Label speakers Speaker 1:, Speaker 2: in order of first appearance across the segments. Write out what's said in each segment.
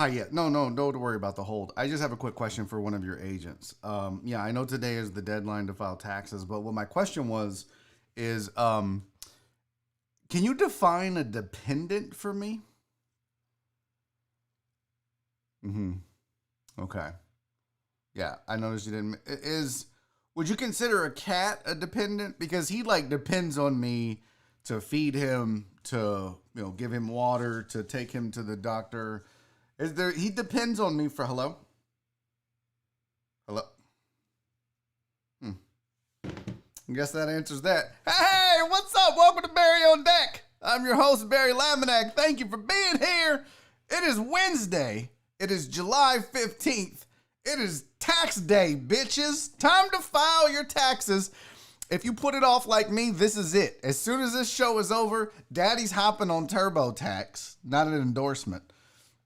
Speaker 1: Hi, yeah. No, don't worry about the hold. I just have a quick question for one of your agents. Yeah, I know today is the deadline to file taxes, but what my question was is, can you define a dependent for me? Mm-hmm. Okay. Yeah, I noticed you didn't. Would you consider a cat a dependent? Because he like depends on me to feed him, to give him water, to take him to the doctor. Is there? He depends on me for hello, hello. Hmm. I guess that answers that. Hey, what's up? Welcome to Barry on Deck. I'm your host, Barry Laminack. Thank you for being here. It is Wednesday. It is July 15th. It is tax day, bitches. Time to file your taxes. If you put it off like me, this is it. As soon as this show is over, Daddy's hopping on TurboTax. Not an endorsement.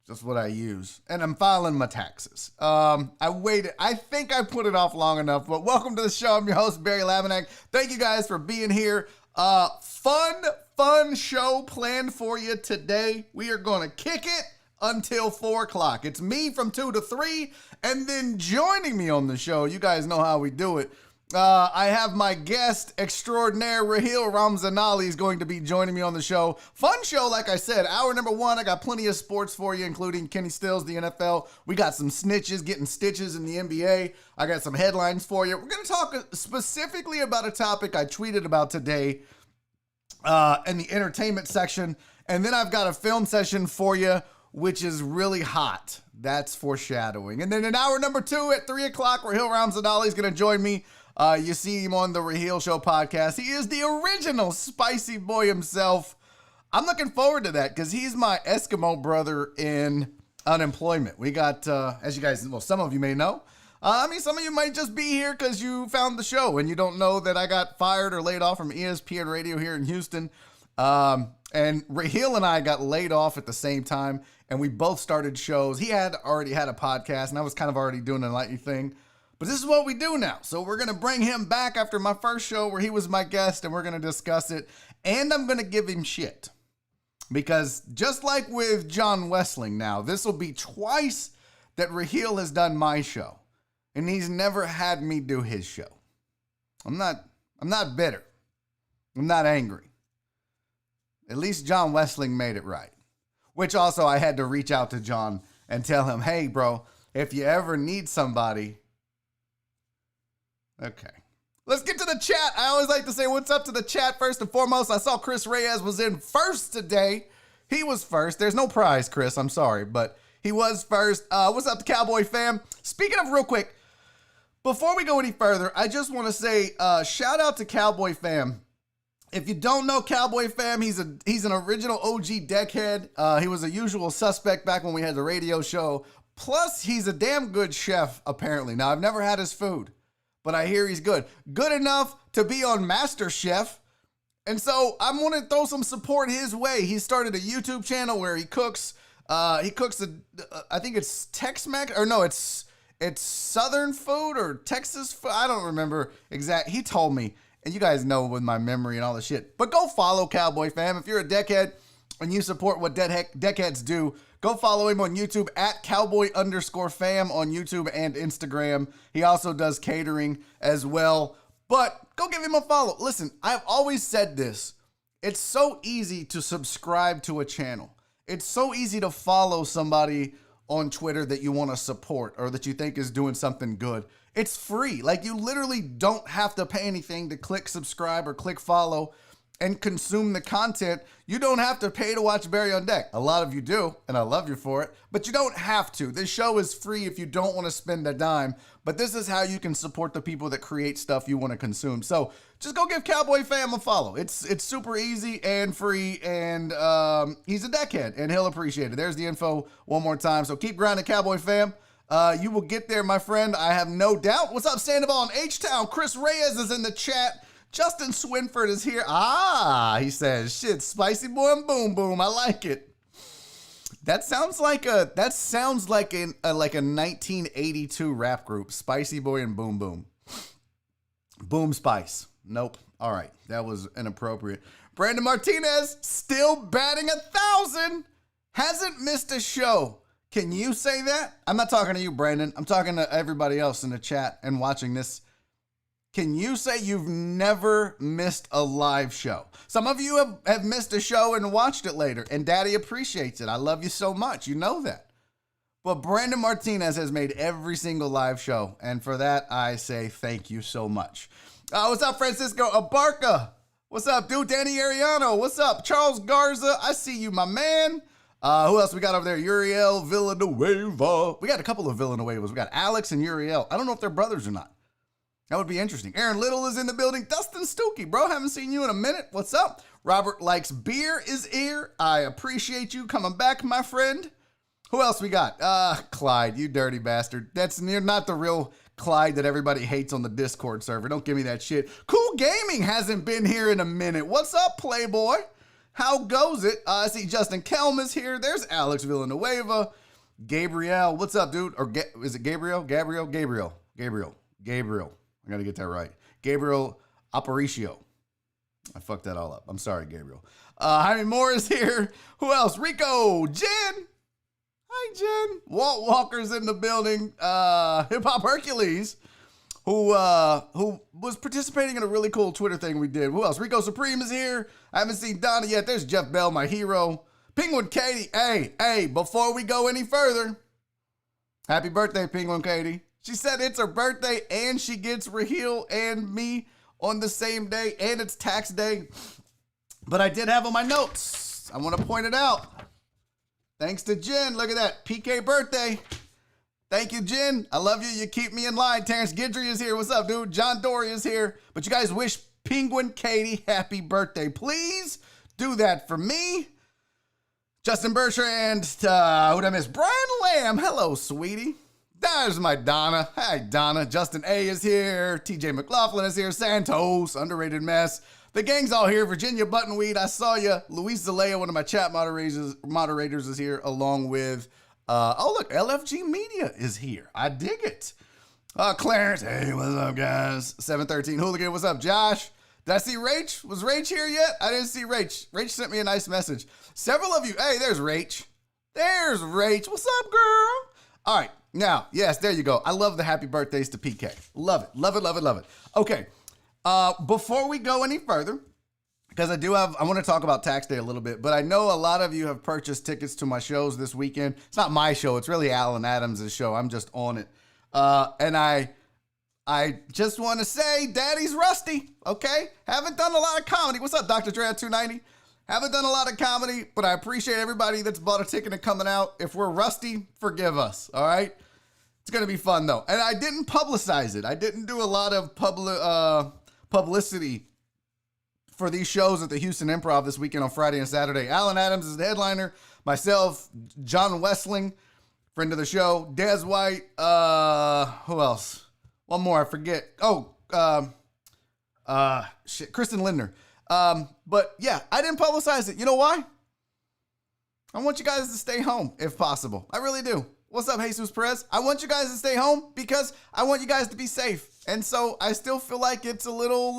Speaker 1: Just what I use. And I'm filing my taxes. I waited. I think I put it off long enough, but welcome to the show. I'm your host, Barry Laminack. Thank you guys for being here. Fun show planned for you today. We are going to kick it until 4 o'clock. It's me from 2 to 3, and then joining me on the show, you guys know how we do it. I have my guest extraordinaire, Raheel Ramzanali, is going to be joining me on the show. Fun show, like I said. Hour number 1, I got plenty of sports for you, including Kenny Stills, the NFL. We got some snitches getting stitches in the NBA. I got some headlines for you. We're going to talk specifically about a topic I tweeted about today in the entertainment section. And then I've got a film session for you, which is really hot. That's foreshadowing. And then in hour number 2 at 3 o'clock, Raheel Ramzanali is going to join me. You see him on the Raheel Show podcast. He is the original spicy boy himself. I'm looking forward to that because he's my Eskimo brother in unemployment. We got, as you guys, well, some of you may know. Some of you might just be here because you found the show and you don't know that I got fired or laid off from ESPN Radio here in Houston. And Raheel and I got laid off at the same time, and we both started shows. He had already had a podcast, and I was kind of already doing a lightning thing. But this is what we do now. So we're going to bring him back after my first show where he was my guest, and we're going to discuss it. And I'm going to give him shit. Because just like with John Wessling now, this will be twice that Raheel has done my show. And he's never had me do his show. I'm not bitter. I'm not angry. At least John Wessling made it right. Which also I had to reach out to John and tell him, hey, bro, if you ever need somebody. Okay. Let's get to the chat. I always like to say what's up to the chat first and foremost. I saw Chris Reyes was in first today. He was first. There's no prize, Chris. I'm sorry, but he was first. What's up to Cowboy fam? Speaking of real quick, before we go any further, I just want to say shout out to Cowboy fam. If you don't know Cowboy fam, he's an original OG deckhead. He was a usual suspect back when we had the radio show. Plus, he's a damn good chef, apparently. Now, I've never had his food, but I hear he's good. Good enough to be on MasterChef. And so I'm going to throw some support his way. He started a YouTube channel where he cooks. I think it's Tex-Mex, or no, it's Southern food or Texas food. I don't remember exact. He told me. And you guys know with my memory and all the shit. But go follow Cowboy fam. If you're a deckhead and you support what deckheads do, go follow him on YouTube at Cowboy_fam on YouTube and Instagram. He also does catering as well. But go give him a follow. Listen, I've always said this. It's so easy to subscribe to a channel. It's so easy to follow somebody on Twitter that you want to support or that you think is doing something good. It's free. Like, you literally don't have to pay anything to click subscribe or click follow and consume the content. You don't have to pay to watch Barry on Deck. A lot of you do, and I love you for it, but you don't have to. This show is free if you don't want to spend a dime, but this is how you can support the people that create stuff you want to consume. So just go give Cowboy fam a follow. It's super easy and free, and he's a deckhead, and he'll appreciate it. There's the info one more time. So keep grinding, Cowboy fam. You will get there, my friend. I have no doubt. What's up, Sandoval in H-Town? Chris Reyes is in the chat. Justin Swinford is here. He says, shit, spicy boy and boom boom. I like it. That sounds like a 1982 rap group. Spicy boy and boom boom. Boom spice. Nope. All right. That was inappropriate. Brandon Martinez still batting 1,000. Hasn't missed a show. Can you say that? I'm not talking to you, Brandon. I'm talking to everybody else in the chat and watching this. Can you say you've never missed a live show? Some of you have missed a show and watched it later, and Daddy appreciates it. I love you so much. You know that. But Brandon Martinez has made every single live show, and for that, I say thank you so much. What's up, Francisco Abarca? What's up, dude? Danny Ariano. What's up? Charles Garza. I see you, my man. Who else we got over there? Uriel Villanueva. We got a couple of Villanuevas. We got Alex and Uriel. I don't know if they're brothers or not. That would be interesting. Aaron Little is in the building. Dustin Stookie, bro. Haven't seen you in a minute. What's up? Robert Likes Beer is here. I appreciate you coming back, my friend. Who else we got? Clyde, you dirty bastard. You're not the real Clyde that everybody hates on the Discord server. Don't give me that shit. Cool Gaming hasn't been here in a minute. What's up, Playboy? How goes it? I see Justin Kelm is here. There's Alex Villanueva. Gabriel, what's up, dude? Or is it Gabriel? Gabriel. I got to get that right. Gabriel Aparicio. I fucked that all up. I'm sorry, Gabriel. Jaime Moore is here. Who else? Rico. Jen. Hi, Jen. Walt Walker's in the building. Hip Hop Hercules, who was participating in a really cool Twitter thing we did. Who else? Rico Supreme is here. I haven't seen Donna yet. There's Jeff Bell, my hero. Penguin Katie. Hey, before we go any further, happy birthday, Penguin Katie. She said it's her birthday and she gets Raheel and me on the same day and it's tax day. But I did have on my notes. I want to point it out. Thanks to Jen. Look at that. PK birthday. Thank you, Jen. I love you. You keep me in line. Terrence Guidry is here. What's up, dude? John Dory is here. But you guys wish Penguin Katie happy birthday. Please do that for me. Justin Bertrand. Who'd I miss? Brian Lamb. Hello, sweetie. There's my Donna. Hi, Donna. Justin A is here. TJ McLaughlin is here. Santos, underrated mess. The gang's all here. Virginia Buttonweed, I saw you. Luis Zelaya, one of my chat moderators is here, along with, oh, look, LFG Media is here. I dig it. Clarence, hey, what's up, guys? 713 Hooligan, what's up, Josh? Did I see Rach? Was Rach here yet? I didn't see Rach. Rach sent me a nice message. Several of you, hey, there's Rach. There's Rach. What's up, girl? All right. Now, yes, there you go. I love the happy birthdays to PK. Love it. Love it, love it, love it. Okay. Before we go any further, because I want to talk about tax day a little bit, but I know a lot of you have purchased tickets to my shows this weekend. It's not my show. It's really Alan Adams' show. I'm just on it. And I just want to say, Daddy's rusty, okay? Haven't done a lot of comedy. What's up, Dr. Dre at 290? Haven't done a lot of comedy, but I appreciate everybody that's bought a ticket and coming out. If we're rusty, forgive us, all right? It's going to be fun, though. And I didn't publicize it. I didn't do a lot of publicity for these shows at the Houston Improv this weekend on Friday and Saturday. Alan Adams is the headliner. Myself, John Westling, friend of the show. Des White. Who else? One more, I forget. Kristen Lindner. But yeah, I didn't publicize it. You know why? I want you guys to stay home if possible. I really do. What's up, Jesus Perez? I want you guys to stay home because I want you guys to be safe. And so I still feel like it's a little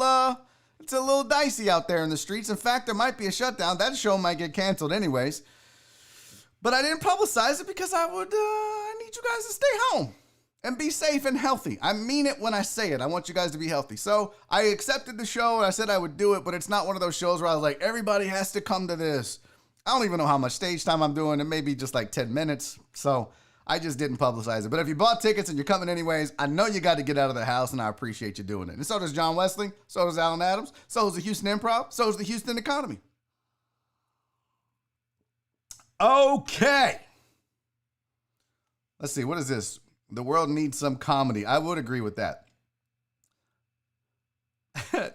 Speaker 1: dicey out there in the streets. In fact, there might be a shutdown. That show might get canceled anyways. But I didn't publicize it because I need you guys to stay home and be safe and healthy. I mean it when I say it. I want you guys to be healthy. So I accepted the show and I said I would do it, but it's not one of those shows where I was like, everybody has to come to this. I don't even know how much stage time I'm doing. It may be just like 10 minutes. So I just didn't publicize it. But if you bought tickets and you're coming anyways, I know you got to get out of the house and I appreciate you doing it. And so does John Wesley. So does Alan Adams. So does the Houston Improv. So does the Houston Economy. Okay. Let's see. What is this? The world needs some comedy. I would agree with that.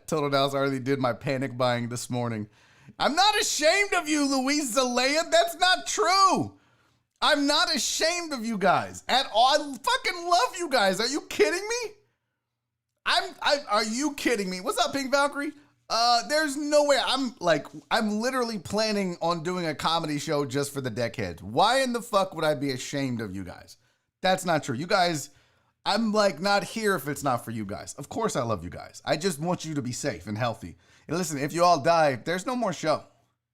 Speaker 1: Total Dallas already did my panic buying this morning. I'm not ashamed of you, Luis Zelaya. That's not true. I'm not ashamed of you guys at all. I fucking love you guys. Are you kidding me? Are you kidding me? What's up, Pink Valkyrie? There's no way. I'm literally planning on doing a comedy show just for the deckheads. Why in the fuck would I be ashamed of you guys? That's not true. You guys, I'm like not here if it's not for you guys. Of course I love you guys. I just want you to be safe and healthy. And listen, if you all die, there's no more show.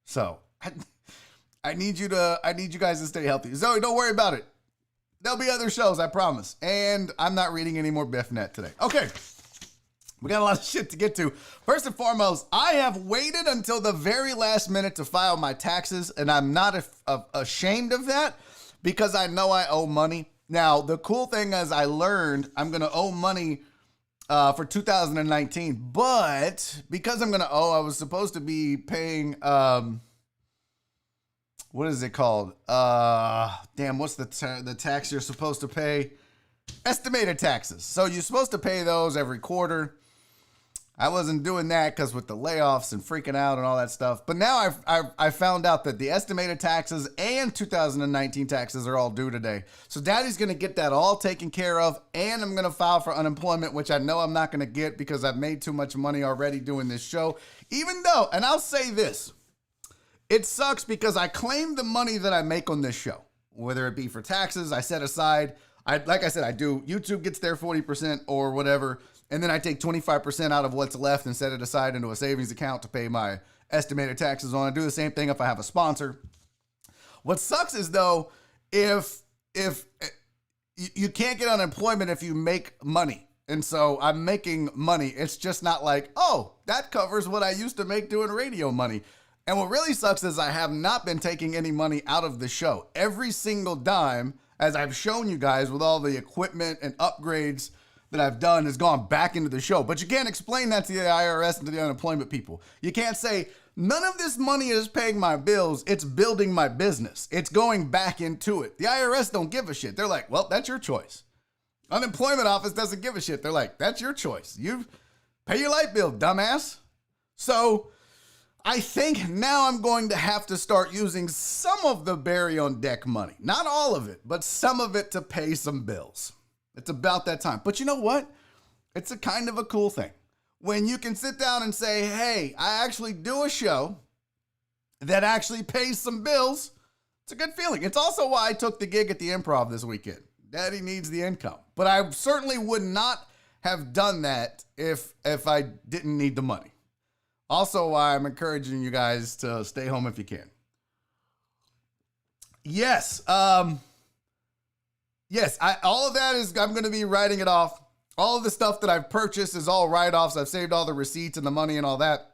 Speaker 1: So I need you guys to stay healthy. Zoe, don't worry about it. There'll be other shows, I promise. And I'm not reading any more BiffNet today. Okay. We got a lot of shit to get to. First and foremost, I have waited until the very last minute to file my taxes, and I'm not ashamed of that because I know I owe money. Now, the cool thing is I learned I'm going to owe money for 2019, but because I'm going to owe, I was supposed to be paying, what is it called? What's the tax you're supposed to pay? Estimated taxes. So you're supposed to pay those every quarter. I wasn't doing that because with the layoffs and freaking out and all that stuff. But now I found out that the estimated taxes and 2019 taxes are all due today. So Daddy's going to get that all taken care of. And I'm going to file for unemployment, which I know I'm not going to get because I've made too much money already doing this show. Even though, and I'll say this, it sucks because I claim the money that I make on this show, whether it be for taxes, I set aside. Like I said, I do. YouTube gets their 40% or whatever. And then I take 25% out of what's left and set it aside into a savings account to pay my estimated taxes on. I do the same thing if I have a sponsor. What sucks is though, if you can't get unemployment if you make money. And so I'm making money. It's just not like, oh, that covers what I used to make doing radio money. And what really sucks is I have not been taking any money out of the show. Every single dime, as I've shown you guys with all the equipment and upgrades that I've done, has gone back into the show. But you can't explain that to the IRS and to the unemployment people. You can't say, none of this money is paying my bills. It's building my business. It's going back into it. The IRS don't give a shit. They're like, well, that's your choice. Unemployment office doesn't give a shit. They're like, that's your choice. You pay your light bill, dumbass. So I think now I'm going to have to start using some of the Barry on Deck money. Not all of it, but some of it to pay some bills. It's about that time. But you know what? It's a kind of a cool thing. When you can sit down and say, hey, I actually do a show that actually pays some bills, it's a good feeling. It's also why I took the gig at the Improv this weekend. Daddy needs the income. But I certainly would not have done that if I didn't need the money. Also why I'm encouraging you guys to stay home if you can. Yes, all of that is, I'm going to be writing it off. All of the stuff that I've purchased is all write-offs. I've saved all the receipts and the money and all that.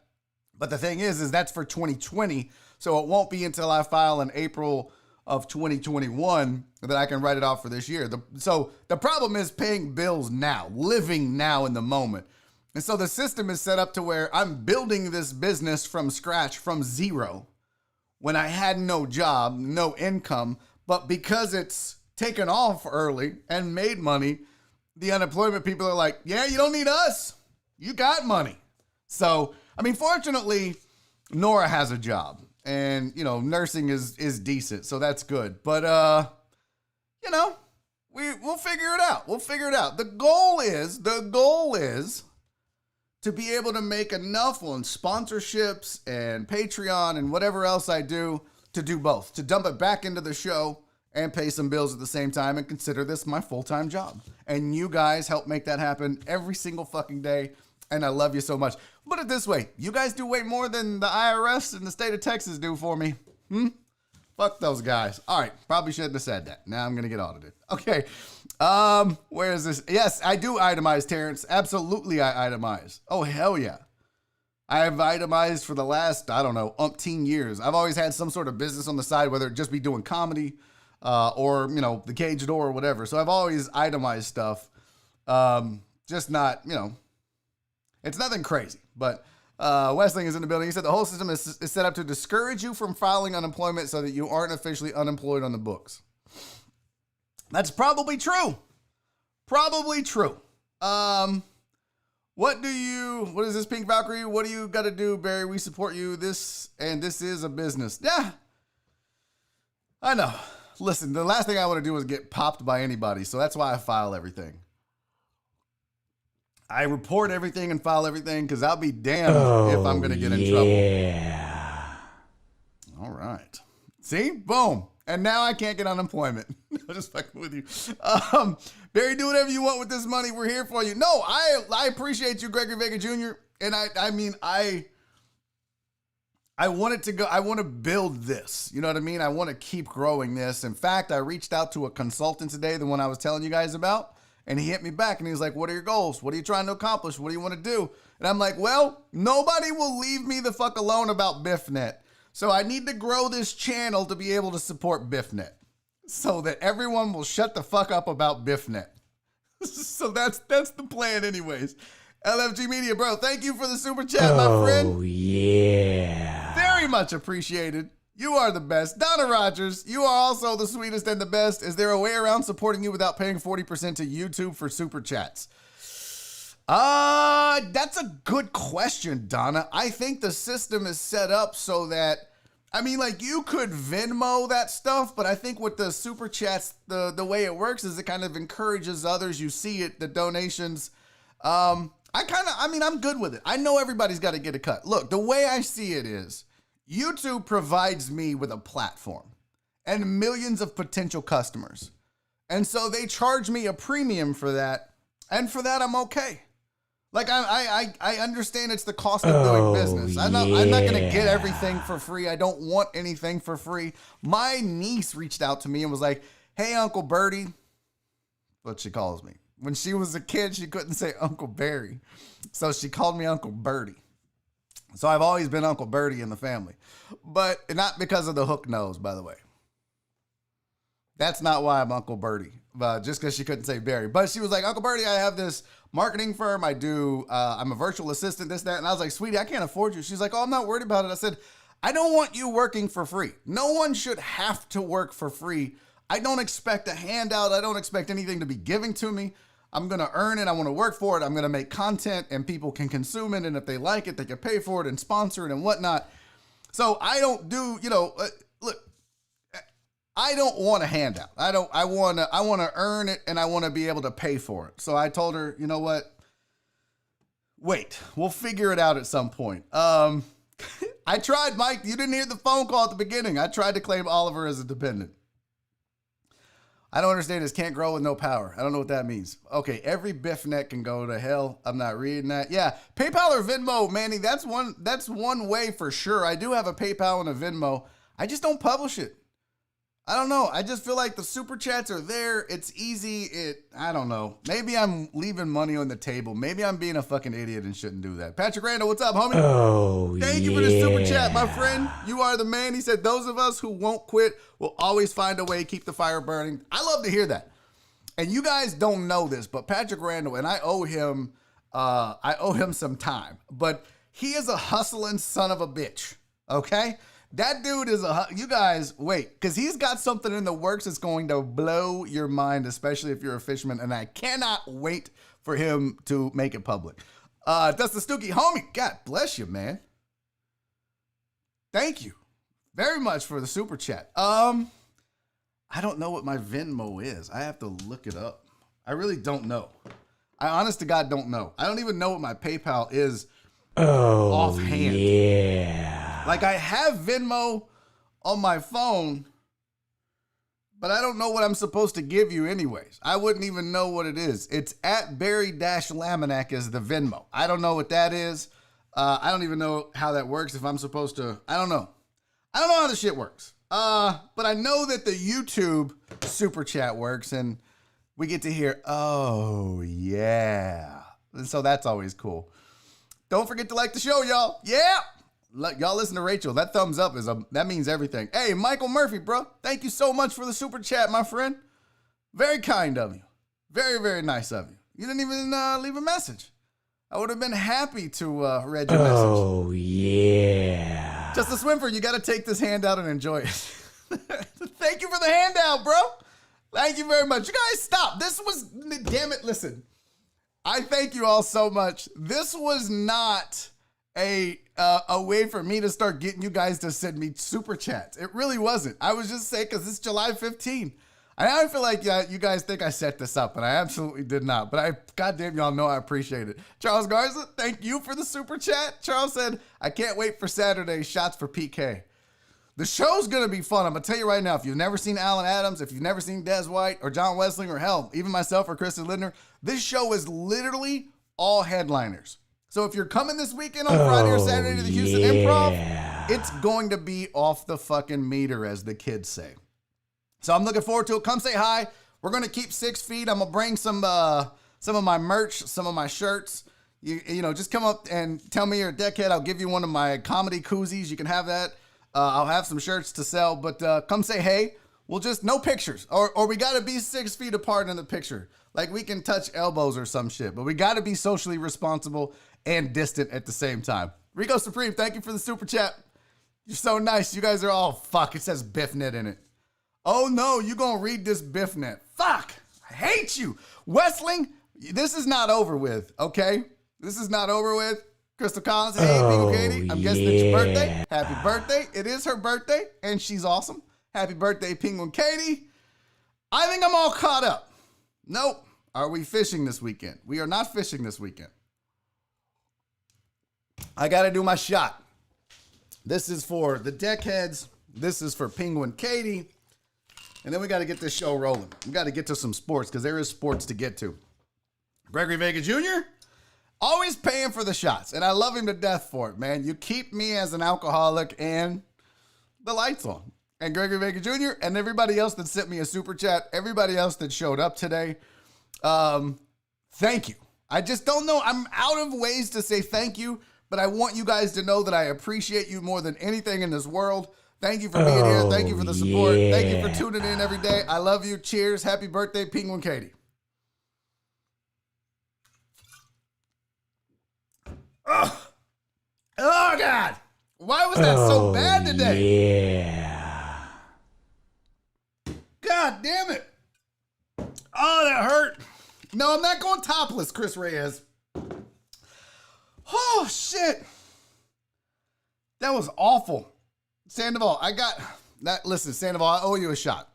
Speaker 1: But the thing is that's for 2020. So it won't be until I file in April of 2021 that I can write it off for this year. So the problem is paying bills now, living now in the moment. And so the system is set up to where I'm building this business from scratch, from zero, when I had no job, no income. But because it's taken off early and made money, the unemployment people are like, yeah, you don't need us. You got money. So, I mean, fortunately, Nora has a job and, nursing is decent. So that's good. But, we'll figure it out. We'll figure it out. The goal is to be able to make enough on sponsorships and Patreon and whatever else I do to do both, to dump it back into the show and pay some bills at the same time and consider this my full-time job. And you guys help make that happen every single fucking day. And I love you so much. Put it this way. You guys do way more than the IRS in the state of Texas do for me. Fuck those guys. All right. Probably shouldn't have said that. Now I'm going to get audited. Okay. Where is this? Yes, I do itemize, Terrence. Absolutely I itemize. Oh, hell yeah. I have itemized for the last, umpteen years. I've always had some sort of business on the side, whether it just be doing comedy, or, the cage door or whatever. So I've always itemized stuff. Just not, it's nothing crazy. But Westling is in the building. He said the whole system is set up to discourage you from filing unemployment so that you aren't officially unemployed on the books. That's probably true. Probably true. What is this, Pink Valkyrie? What do you got to do, Barry? We support you. This is a business. Yeah, I know. Listen, the last thing I want to do is get popped by anybody, so that's why I file everything. I report everything and file everything because I'll be damned if I'm going to get in trouble. Yeah. All right. See? Boom. And now I can't get unemployment. I'm just fucking with you. Barry, do whatever you want with this money. We're here for you. No, I appreciate you, Gregory Vega Jr. And I I want it to go. I want to build this. You know what I mean? I want to keep growing this. In fact, I reached out to a consultant today, the one I was telling you guys about, and he hit me back and he was like, what are your goals? What are you trying to accomplish? What do you want to do? And I'm like, well, nobody will leave me the fuck alone about BiffNet. So I need to grow this channel to be able to support BiffNet so that everyone will shut the fuck up about BiffNet. So that's the plan anyways. LFG Media, bro, thank you for the super chat, my friend.
Speaker 2: Oh, yeah.
Speaker 1: Very much appreciated. You are the best. Donna Rogers, you are also the sweetest and the best. Is there a way around supporting you without paying 40% to YouTube for super chats? That's a good question, Donna. I think the system is set up so that, I mean, like, you could Venmo that stuff, but I think with the super chats, the way it works is it kind of encourages others. You see it, the donations. I'm good with it. I know everybody's got to get a cut. Look, the way I see it is YouTube provides me with a platform and millions of potential customers. And so they charge me a premium for that. And for that, I'm okay. Like, I understand it's the cost of doing business. I'm not going to get everything for free. I don't want anything for free. My niece reached out to me and was like, hey, Uncle Bertie, what she calls me. When she was a kid, she couldn't say Uncle Barry. So she called me Uncle Bertie. So I've always been Uncle Bertie in the family. But not because of the hook nose, by the way. That's not why I'm Uncle Bertie. Just because she couldn't say Barry. But she was like, Uncle Bertie, I have this marketing firm. I'm a virtual assistant, this, that. And I was like, sweetie, I can't afford you. She's like, oh, I'm not worried about it. I said, I don't want you working for free. No one should have to work for free. I don't expect a handout. I don't expect anything to be given to me. I'm going to earn it. I want to work for it. I'm going to make content and people can consume it. And if they like it, they can pay for it and sponsor it and whatnot. So I don't do, look, I don't want a handout. I want to earn it and I want to be able to pay for it. So I told her, you know what? Wait, we'll figure it out at some point. I tried, Mike. You didn't hear the phone call at the beginning. I tried to claim Oliver as a dependent. I don't understand this. Can't grow with no power. I don't know what that means. Okay, every BiffNet can go to hell. I'm not reading that. Yeah, PayPal or Venmo, Manny. That's one way for sure. I do have a PayPal and a Venmo. I just don't publish it. I don't know. I just feel like the super chats are there. It's easy. I don't know. Maybe I'm leaving money on the table. Maybe I'm being a fucking idiot and shouldn't do that. Patrick Randall, what's up, homie?
Speaker 2: Oh,
Speaker 1: Thank you for the super chat, my friend. You are the man. He said, those of us who won't quit will always find a way to keep the fire burning. I love to hear that. And you guys don't know this, but Patrick Randall, and I owe him some time, but he is a hustling son of a bitch. Okay? That dude is you guys wait, because he's got something in the works that's going to blow your mind, especially if you're a fisherman. And I cannot wait for him to make it public. That's the Stookie homie. God bless you, man. Thank you very much for the super chat. I don't know what my Venmo is. I have to look it up. I really don't know. I honest to God don't know. I don't even know what my PayPal is offhand.
Speaker 2: Yeah.
Speaker 1: Like, I have Venmo on my phone, but I don't know what I'm supposed to give you anyways. I wouldn't even know what it is. It's at Barry-Laminack is the Venmo. I don't know what that is. I don't even know how that works. If I'm supposed to, I don't know. I don't know how the shit works. But I know that the YouTube super chat works and we get to hear, oh yeah. And so that's always cool. Don't forget to like the show, y'all. Yeah. Y'all listen to Rachel. That thumbs up that means everything. Hey, Michael Murphy, bro. Thank you so much for the super chat, my friend. Very kind of you. Very, very nice of you. You didn't even leave a message. I would have been happy to read your message.
Speaker 2: Oh, yeah.
Speaker 1: Just a Swimford, you got to take this handout and enjoy it. Thank you for the handout, bro. Thank you very much. You guys stop. Damn it, listen. I thank you all so much. This was not a way for me to start getting you guys to send me super chats. It really wasn't. I was just saying because it's July 15th. I feel like you guys think I set this up, and I absolutely did not. But goddamn, y'all know I appreciate it. Charles Garza, thank you for the super chat. Charles said, I can't wait for Saturday shots for PK. The show's going to be fun. I'm going to tell you right now, if you've never seen Alan Adams, if you've never seen Des White or John Wessling or hell, even myself or Kristen Lindner, this show is literally all headliners. So if you're coming this weekend on Friday or Saturday to the Houston Improv, It's going to be off the fucking meter, as the kids say. So I'm looking forward to it. Come say hi. We're going to keep 6 feet. I'm going to bring some of my merch, some of my shirts. You know, just come up and tell me you're a deckhead. I'll give you one of my comedy koozies. You can have that. I'll have some shirts to sell, but come say hey. We'll just, no pictures. Or we got to be 6 feet apart in the picture. Like we can touch elbows or some shit, but we got to be socially responsible and distant at the same time. Rico Supreme, thank you for the super chat. You're so nice. You guys are all, fuck, it says BiffNet in it. Oh no, you gonna read this BiffNet. Fuck, I hate you. Westling, this is not over with, okay? This is not over with. Crystal Collins, hey, Bingo Katie, I'm guessing it's your birthday. Happy birthday. It is her birthday, and she's awesome. Happy birthday, Penguin Katie. I think I'm all caught up. Nope. Are we fishing this weekend? We are not fishing this weekend. I got to do my shot. This is for the deckheads. This is for Penguin Katie. And then we got to get this show rolling. We got to get to some sports because there is sports to get to. Gregory Vega Jr., always paying for the shots. And I love him to death for it, man. You keep me as an alcoholic and the lights on. And Gregory Vega Jr. and everybody else that sent me a super chat, everybody else that showed up today, thank you. I just don't know. I'm out of ways to say thank you, but I want you guys to know that I appreciate you more than anything in this world. Thank you for being here. Thank you for the support. Yeah. Thank you for tuning in every day. I love you. Cheers. Happy birthday, Penguin Katie. Oh, God. Why was that so bad today?
Speaker 2: Yeah.
Speaker 1: God damn it. Oh, that hurt. No, I'm not going topless, Chris Reyes. Oh, shit. That was awful. Sandoval, I got that. Listen, Sandoval, I owe you a shot.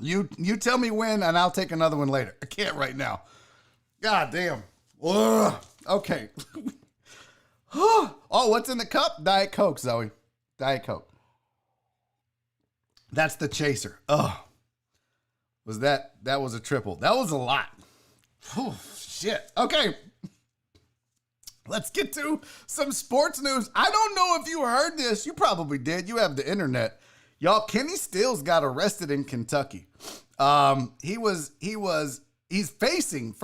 Speaker 1: You tell me when, and I'll take another one later. I can't right now. God damn. Ugh. Okay. Oh, what's in the cup? Diet Coke, Zoe. Diet Coke. That's the chaser. Oh. That was a triple. That was a lot. Oh, shit. Okay. Let's get to some sports news. I don't know if you heard this. You probably did. You have the internet. Y'all, Kenny Stills got arrested in Kentucky. He's facing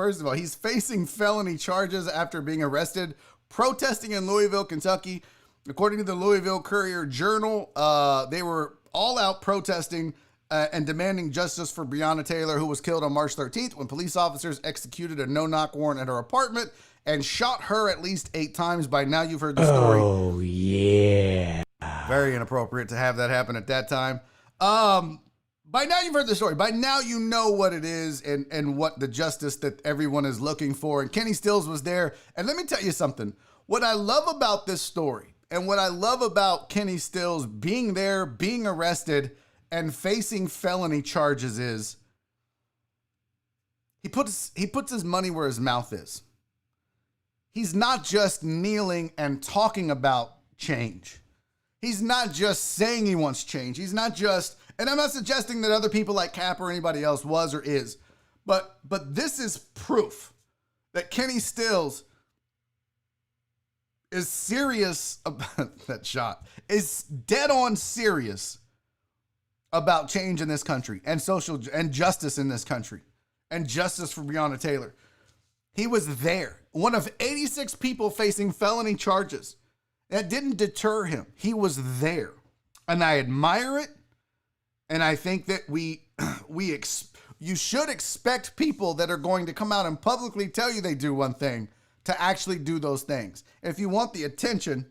Speaker 1: felony charges after being arrested protesting in Louisville, Kentucky. According to the Louisville Courier-Journal, they were all out protesting and demanding justice for Breonna Taylor, who was killed on March 13th when police officers executed a no-knock warrant at her apartment and shot her at least 8 times. By now, you've heard the story.
Speaker 2: Oh, yeah.
Speaker 1: Very inappropriate to have that happen at that time. By now, you've heard the story. By now, you know what it is and what the justice that everyone is looking for. And Kenny Stills was there. And let me tell you something. What I love about this story and what I love about Kenny Stills being there, being arrested, and facing felony charges is he puts his money where his mouth is. He's not just kneeling and talking about change. He's not just saying he wants change. He's not just, and I'm not suggesting that other people like Cap or anybody else was or is, but this is proof that Kenny Stills is serious about that shot, is dead on serious about change in this country and social and justice in this country and justice for Breonna Taylor. He was there. One of 86 people facing felony charges. That didn't deter him. He was there. And I admire it. And I think that you should expect people that are going to come out and publicly tell you they do one thing to actually do those things. If you want the attention,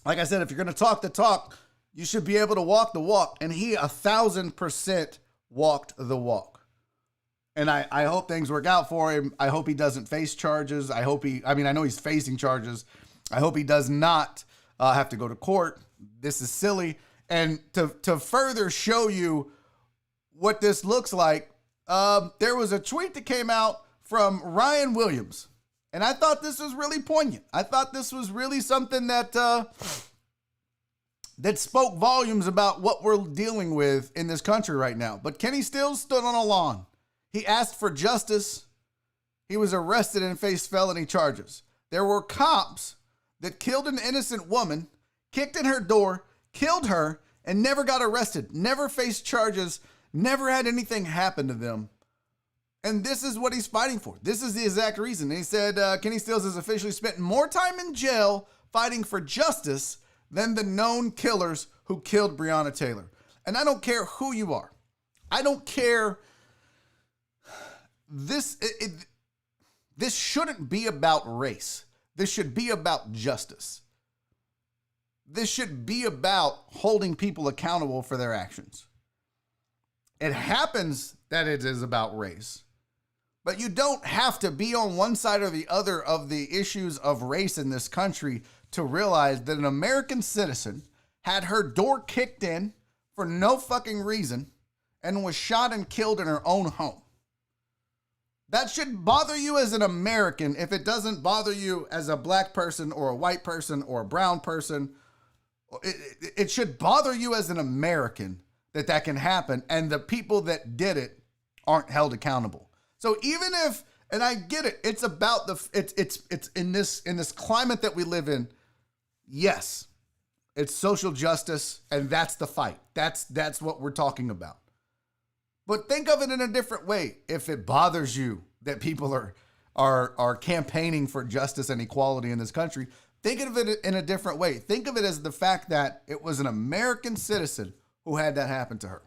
Speaker 1: like I said, if you're going to talk the talk, you should be able to walk the walk. And he 1,000% walked the walk. And I hope things work out for him. I hope he doesn't face charges. I know he's facing charges. I hope he does not have to go to court. This is silly. And to further show you what this looks like, there was a tweet that came out from Ryan Williams. And I thought this was really poignant. I thought this was really something that spoke volumes about what we're dealing with in this country right now. But Kenny Stills stood on a lawn. He asked for justice. He was arrested and faced felony charges. There were cops that killed an innocent woman. kicked in her door, killed her, and never got arrested, never faced charges, never had anything happen to them. And this is what he's fighting for. This is the exact reason. And he said Kenny Stills has officially spent more time in jail fighting for justice than the known killers who killed Breonna Taylor. And I don't care who you are. I don't care. This shouldn't be about race. This should be about justice. This should be about holding people accountable for their actions. It happens that it is about race, but you don't have to be on one side or the other of the issues of race in this country to realize that an American citizen had her door kicked in for no fucking reason and was shot and killed in her own home. That should bother you as an American if it doesn't bother you as a black person or a white person or a brown person. It should bother you as an American that can happen, and the people that did it aren't held accountable. So even if, and I get it, it's about it's in this climate that we live in. Yes, it's social justice, and that's the fight. That's what we're talking about. But think of it in a different way. If it bothers you that people are campaigning for justice and equality in this country, think of it in a different way. Think of it as the fact that it was an American citizen who had that happen to her.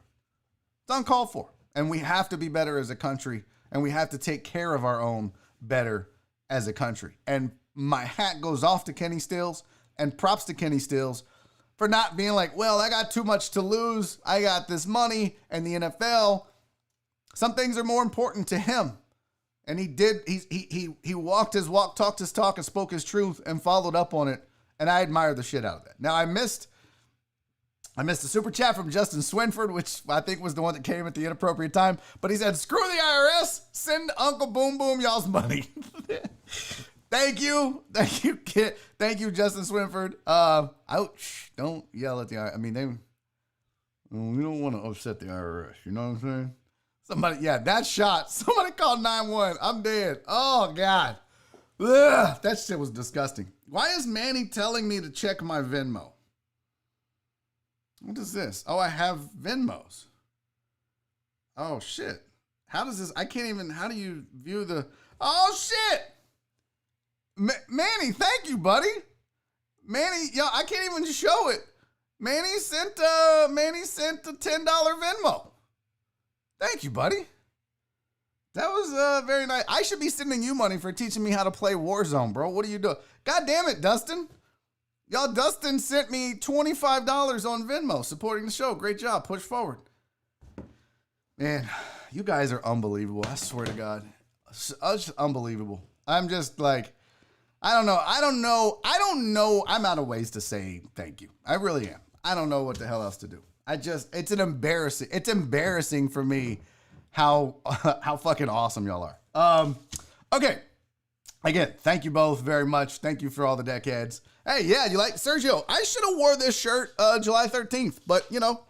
Speaker 1: It's uncalled for. And we have to be better as a country, and we have to take care of our own better as a country. And my hat goes off to Kenny Stills, and props to Kenny Stills for not being like, well, I got too much to lose. I got this money and the NFL. Some things are more important to him. And he did, he walked his walk, talked his talk, and spoke his truth and followed up on it. And I admire the shit out of that. Now, I missed a super chat from Justin Swinford, which I think was the one that came at the inappropriate time. But he said, screw the IRS, send Uncle Boom Boom y'all's money. Thank you, kid. Thank you, Justin Swinford. Ouch! Don't yell at the IRS. I mean, we don't want to upset the IRS. You know what I'm saying? Somebody, yeah, that shot. Somebody called 911. I'm dead. Oh God, ugh, that shit was disgusting. Why is Manny telling me to check my Venmo? What is this? Oh, I have Venmos. Oh shit! How does this? I can't even. How do you view the? Oh shit! Manny, thank you, buddy. Manny, yo, I can't even show it. Manny sent a $10 Venmo. Thank you, buddy. That was very nice. I should be sending you money for teaching me how to play Warzone, bro. What are you doing? God damn it, Dustin. Y'all, Dustin sent me $25 on Venmo supporting the show. Great job. Push forward. Man, you guys are unbelievable. I swear to God. It's unbelievable. I'm just like, I don't know. I'm out of ways to say thank you. I really am. I don't know what the hell else to do. It's embarrassing for me how fucking awesome y'all are. Okay. Again, thank you both very much. Thank you for all the deckheads. Hey, yeah, you like Sergio? I should have wore this shirt July 13th, but you know,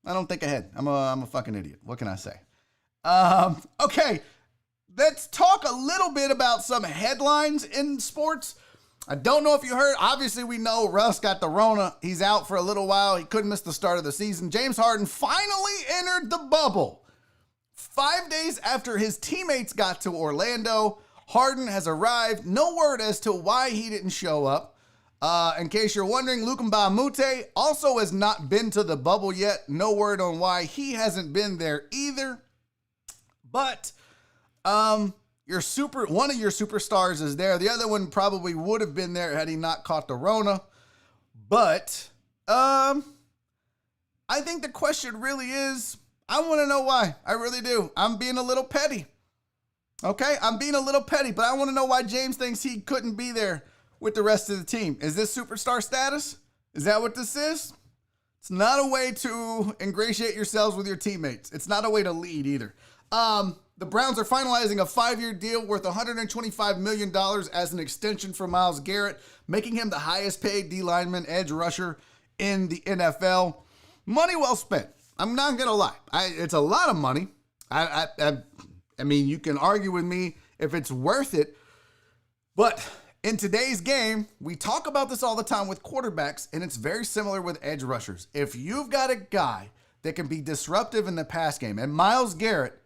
Speaker 1: I don't think ahead. I'm a fucking idiot. What can I say? Okay. Let's talk a little bit about some headlines in sports. I don't know if you heard. Obviously, we know Russ got the Rona. He's out for a little while. He couldn't miss the start of the season. James Harden finally entered the bubble. 5 days after his teammates got to Orlando, Harden has arrived. No word as to why he didn't show up. In case you're wondering, Luka Mbamute also has not been to the bubble yet. No word on why he hasn't been there either. But one of your superstars is there. The other one probably would have been there had he not caught the Rona. But I think the question really is, I want to know why. I really do. I'm being a little petty. Okay? I'm being a little petty, but I want to know why James thinks he couldn't be there with the rest of the team. Is this superstar status? Is that what this is? It's not a way to ingratiate yourselves with your teammates. It's not a way to lead either. The Browns are finalizing a 5-year deal worth $125 million as an extension for Myles Garrett, making him the highest paid D lineman edge rusher in the NFL. Money well spent. I'm not going to lie. It's a lot of money. I mean, you can argue with me if it's worth it, but in today's game, we talk about this all the time with quarterbacks, and it's very similar with edge rushers. If you've got a guy that can be disruptive in the pass game, and Myles Garrett,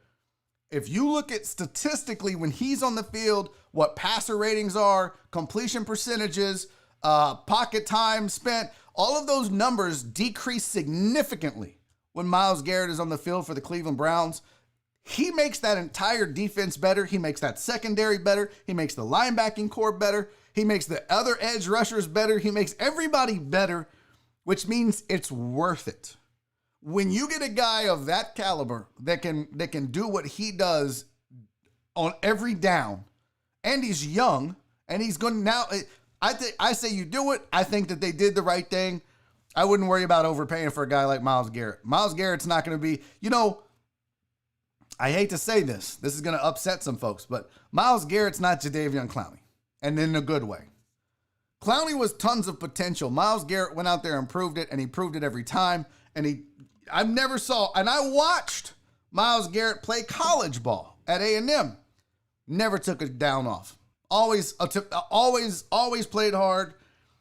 Speaker 1: if you look at statistically when he's on the field, what passer ratings are, completion percentages, pocket time spent, all of those numbers decrease significantly when Myles Garrett is on the field for the Cleveland Browns. He makes that entire defense better. He makes that secondary better. He makes the linebacking core better. He makes the other edge rushers better. He makes everybody better, which means it's worth it. When you get a guy of that caliber that can do what he does on every down, and he's young, and he's going now. I say you do it. I think that they did the right thing. I wouldn't worry about overpaying for a guy like Myles Garrett. Myles Garrett's not going to be, I hate to say this. This is going to upset some folks, but Myles Garrett's not Jadeveon Clowney, and in a good way. Clowney was tons of potential. Myles Garrett went out there and proved it, and he proved it every time. And I watched Myles Garrett play college ball at A&M. Never took a down off. Always played hard.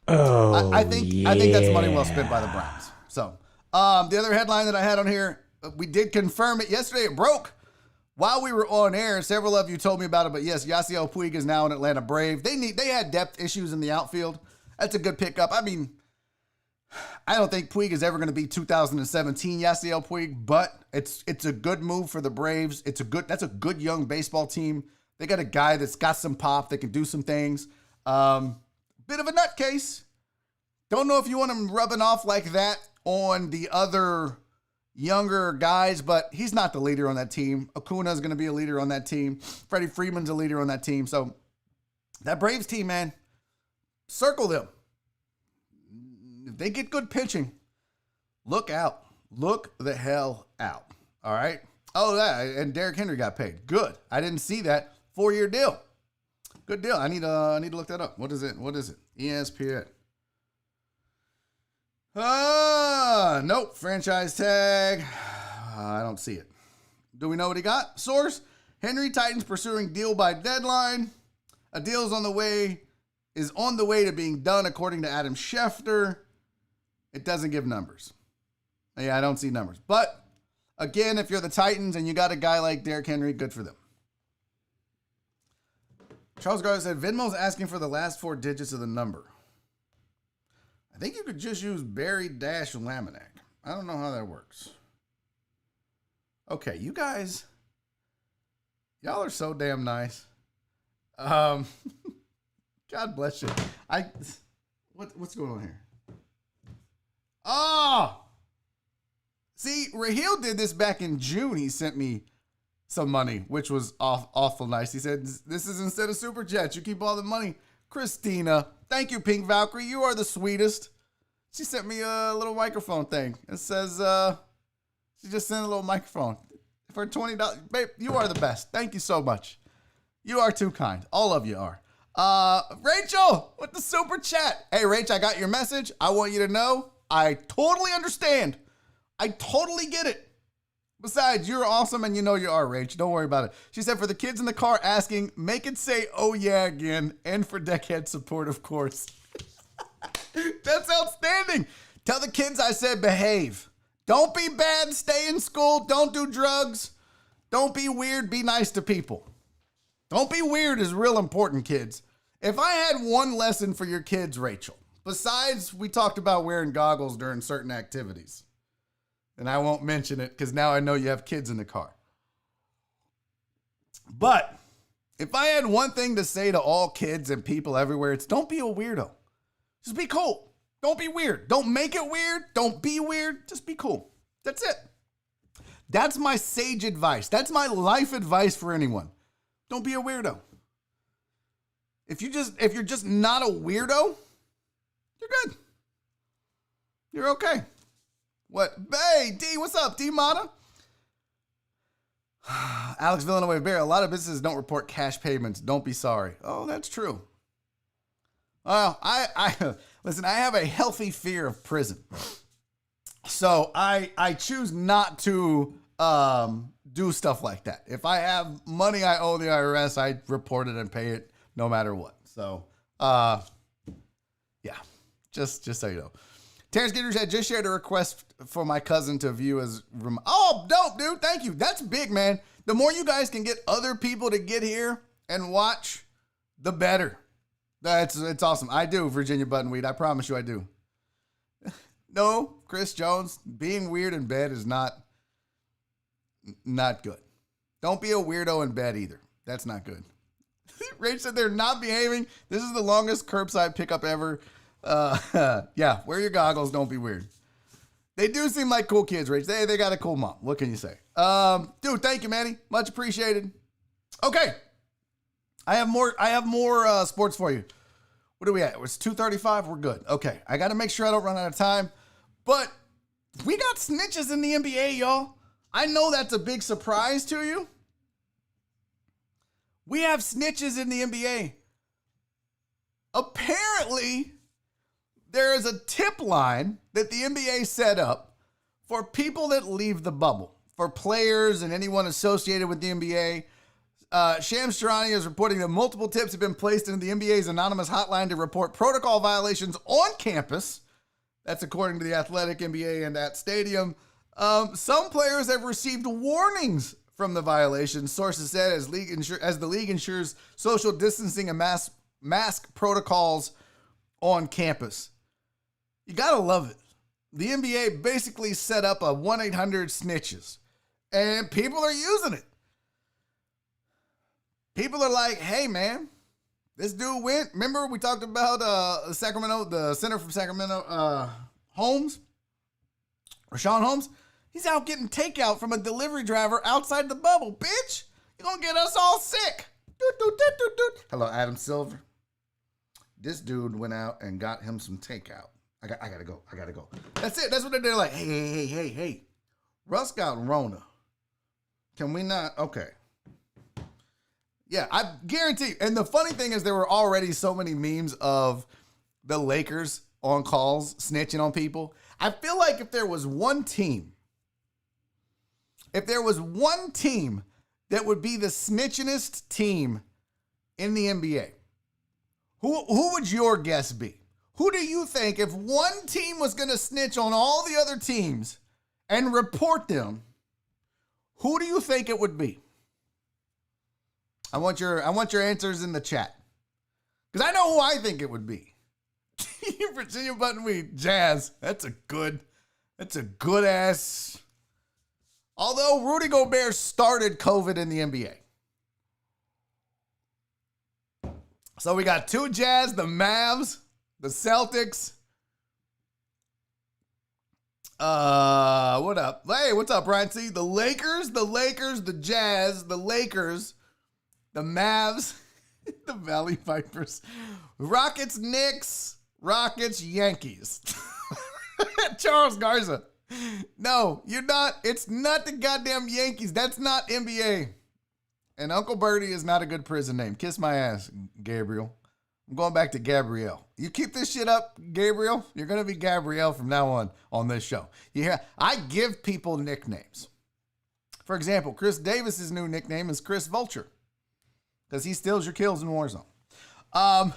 Speaker 2: Oh,
Speaker 1: I think that's money well spent by the Browns. So, the other headline that I had on here, we did confirm it yesterday. It broke while we were on air. Several of you told me about it, but yes, Yasiel Puig is now an Atlanta Brave. They had depth issues in the outfield. That's a good pickup. I mean, I don't think Puig is ever going to be 2017 Yasiel Puig, but it's a good move for the Braves. That's a good young baseball team. They got a guy that's got some pop that can do some things. Bit of a nutcase. Don't know if you want him rubbing off like that on the other younger guys, but he's not the leader on that team. Acuna is going to be a leader on that team. Freddie Freeman's a leader on that team. So that Braves team, man, circle them. If they get good pitching, look out. Look the hell out. All right. Oh, yeah. And Derrick Henry got paid. Good. I didn't see that. 4-year deal. Good deal. I need to look that up. What is it? ESPN. Nope. Franchise tag. I don't see it. Do we know what he got? Source: Henry Titans pursuing deal by deadline. A deal is on the way to being done, according to Adam Schefter. It doesn't give numbers. Yeah, I don't see numbers. But again, if you're the Titans and you got a guy like Derrick Henry, good for them. Charles Garza said, Venmo's asking for the last 4 digits of the number. I think you could just use Barry-Laminack. I don't know how that works. Okay, you guys, y'all are so damn nice. God bless you. What's going on here? Oh! See, Raheel did this back in June. He sent me some money, which was awful nice. He said, this is instead of Super Chats. You keep all the money. Christina, thank you, Pink Valkyrie. You are the sweetest. She sent me a little microphone thing. It says, she just sent a little microphone for $20. Babe, you are the best. Thank you so much. You are too kind. All of you are. Rachel with the Super Chat. Hey, Rach, I got your message. I want you to know I totally understand. I totally get it. Besides, you're awesome and you know you are, Rach. Don't worry about it. She said, for the kids in the car asking, make it say, oh yeah, again. And for Deckhead support, of course. That's outstanding. Tell the kids I said behave. Don't be bad. Stay in school. Don't do drugs. Don't be weird. Be nice to people. Don't be weird is real important, kids. If I had one lesson for your kids, Rachel, besides we talked about wearing goggles during certain activities, and I won't mention it because now I know you have kids in the car. But if I had one thing to say to all kids and people everywhere, it's don't be a weirdo. Just be cool. Don't be weird. Don't make it weird. Don't be weird. Just be cool. That's it. That's my sage advice. That's my life advice for anyone. Don't be a weirdo. If you're just not a weirdo, you're good. You're okay. What? Hey, D, what's up, D Mata? Alex Villanueva Bear, a lot of businesses don't report cash payments. Don't be sorry. Oh, that's true. Well, I listen, I have a healthy fear of prison. So I choose not to do stuff like that. If I have money I owe the IRS, I report it and pay it no matter what. So Yeah, just so you know. Terrence Gitters had just shared a request for my cousin to view as... Oh, dope, dude. Thank you. That's big, man. The more you guys can get other people to get here and watch, the better. It's awesome. I do, Virginia Buttonweed. I promise you I do. No, Chris Jones, being weird in bed is not good. Don't be a weirdo in bed either. That's not good. Rach said they're not behaving. This is the longest curbside pickup ever. Yeah, wear your goggles. Don't be weird. They do seem like cool kids, Rach. They got a cool mom. What can you say? Dude, thank you, Manny. Much appreciated. Okay. I have more sports for you. What are we at? It's 2:35. We're good. Okay. I got to make sure I don't run out of time. But we got snitches in the NBA, y'all. I know that's a big surprise to you. We have snitches in the NBA. Apparently, there is a tip line that the NBA set up for people that leave the bubble, for players and anyone associated with the NBA. Shams Charania is reporting that multiple tips have been placed into the NBA's anonymous hotline to report protocol violations on campus. That's according to the Athletic, NBA, and that stadium. Some players have received warnings from the violations, sources said, as the league ensures social distancing and mask protocols on campus. You gotta love it. The NBA basically set up a 1-800-SNITCHES, and people are using it. People are like, hey, man, this dude went. Remember we talked about the center from Sacramento, Holmes, Rashawn Holmes? He's out getting takeout from a delivery driver outside the bubble. Bitch, you're going to get us all sick. Hello, Adam Silver. This dude went out and got him some takeout. I gotta go. That's it. That's what they're like. Hey. Russ got Rona. Can we not? Okay. Yeah, I guarantee. And the funny thing is there were already so many memes of the Lakers on calls snitching on people. I feel like if there was one team that would be the snitchingest team in the NBA, who would your guess be? Who do you think, if one team was going to snitch on all the other teams and report them, who do you think it would be? I want your answers in the chat. Because I know who I think it would be. Virginia Buttonweed, Jazz. That's a good ass. Although Rudy Gobert started COVID in the NBA. So we got two Jazz, the Mavs, the Celtics. What up? Hey, what's up, Brian? See, the Lakers, the Jazz, the Lakers, the Mavs, the Valley Vipers, Rockets, Knicks, Rockets, Yankees. Charles Garza. No, you're not. It's not the goddamn Yankees. That's not NBA. And Uncle Bertie is not a good prison name. Kiss my ass, Gabriel. I'm going back to Gabrielle. You keep this shit up, Gabriel, you're going to be Gabrielle from now on this show. You hear? I give people nicknames. For example, Chris Davis's new nickname is Chris Vulture because he steals your kills in Warzone. Donna!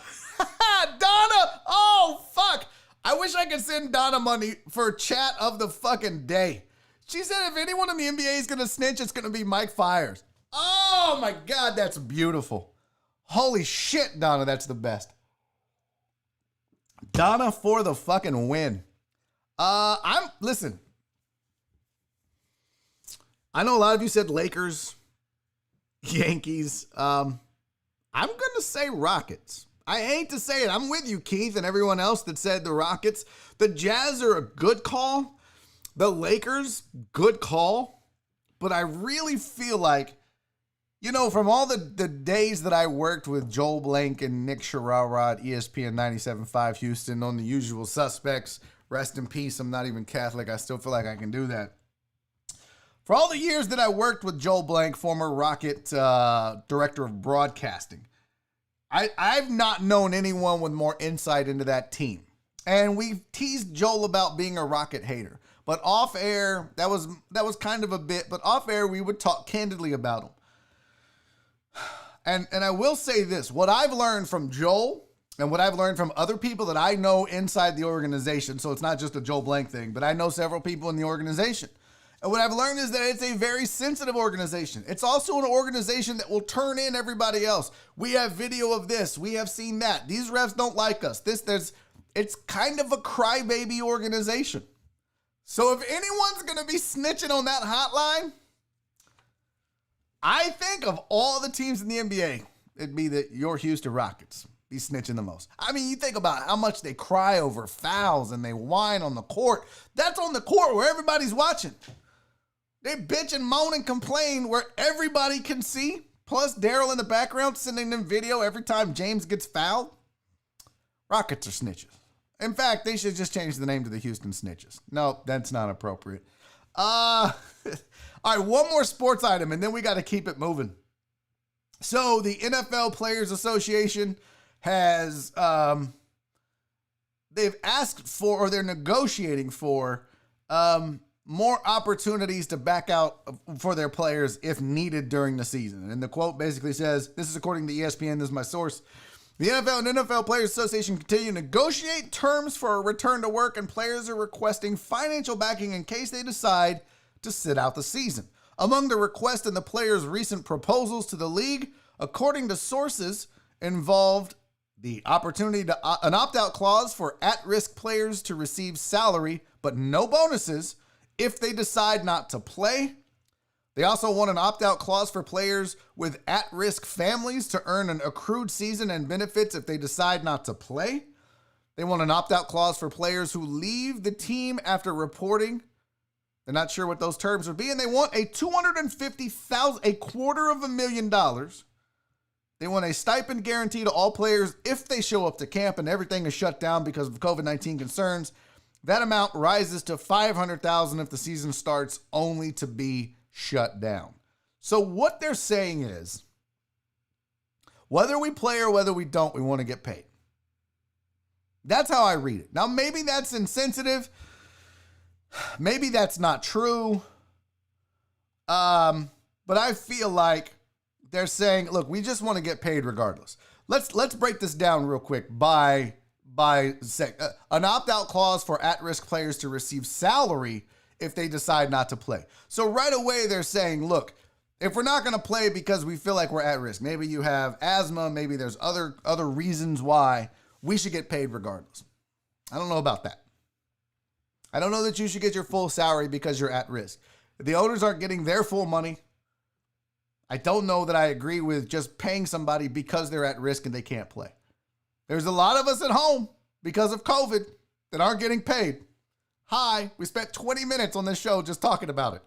Speaker 1: Oh, fuck! I wish I could send Donna money for chat of the fucking day. She said if anyone in the NBA is going to snitch, it's going to be Mike Fires. Oh, my God, that's beautiful. Holy shit, Donna, that's the best. Donna for the fucking win. Listen. I know a lot of you said Lakers, Yankees. I'm going to say Rockets. I hate to say it. I'm with you, Keith, and everyone else that said the Rockets. The Jazz are a good call. The Lakers, good call. But I really feel like, you know, from all the days that I worked with Joel Blank and Nick Sharara at ESPN 97.5 Houston on The Usual Suspects, rest in peace, I'm not even Catholic, I still feel like I can do that. For all the years that I worked with Joel Blank, former Rocket director of broadcasting, I've not known anyone with more insight into that team. And we've teased Joel about being a Rocket hater. But off air, that was kind of a bit, but off air we would talk candidly about him. And I will say this, what I've learned from Joel And what I've learned from other people that I know inside the organization, so it's not just a Joe Blank thing, but I know several people in the organization. And what I've learned is that it's a very sensitive organization. It's also an organization that will turn in everybody else. We have video of this. We have seen that. These refs don't like us. It's kind of a crybaby organization. So if anyone's going to be snitching on that hotline, I think of all the teams in the NBA, it'd be your Houston Rockets be snitching the most. I mean, you think about how much they cry over fouls and they whine on the court. That's on the court where everybody's watching. They bitch and moan and complain where everybody can see. Plus Daryl in the background sending them video every time James gets fouled. Rockets are snitches. In fact, they should just change the name to the Houston Snitches. No, that's not appropriate. All right, one more sports item, and then we got to keep it moving. So the NFL Players Association has, they've asked for, or they're negotiating for, more opportunities to back out for their players if needed during the season. And the quote basically says, this is according to ESPN, this is my source. The NFL and NFL Players Association continue to negotiate terms for a return to work, and players are requesting financial backing in case they decide to sit out the season. Among the requests in the players' recent proposals to the league, according to sources, involved the opportunity to an opt-out clause for at-risk players to receive salary but no bonuses if they decide not to play. They also want an opt-out clause for players with at-risk families to earn an accrued season and benefits if they decide not to play. They want an opt-out clause for players who leave the team after reporting. They're not sure what those terms would be, and they want a $250,000, $250,000. They want a stipend guarantee to all players if they show up to camp and everything is shut down because of COVID-19 concerns. That amount rises to $500,000 if the season starts only to be shut down. So what they're saying is, whether we play or whether we don't, we want to get paid. That's how I read it. Now, maybe that's insensitive. Maybe that's not true. But I feel like they're saying, look, we just want to get paid regardless. Let's break this down real quick by an opt-out clause for at-risk players to receive salary if they decide not to play. So right away they're saying, look, if we're not going to play because we feel like we're at risk, maybe you have asthma, maybe there's other reasons why, we should get paid regardless. I don't know about that. I don't know that you should get your full salary because you're at risk. If the owners aren't getting their full money, I don't know that I agree with just paying somebody because they're at risk and they can't play. There's a lot of us at home because of COVID that aren't getting paid. Hi, we spent 20 minutes on this show just talking about it.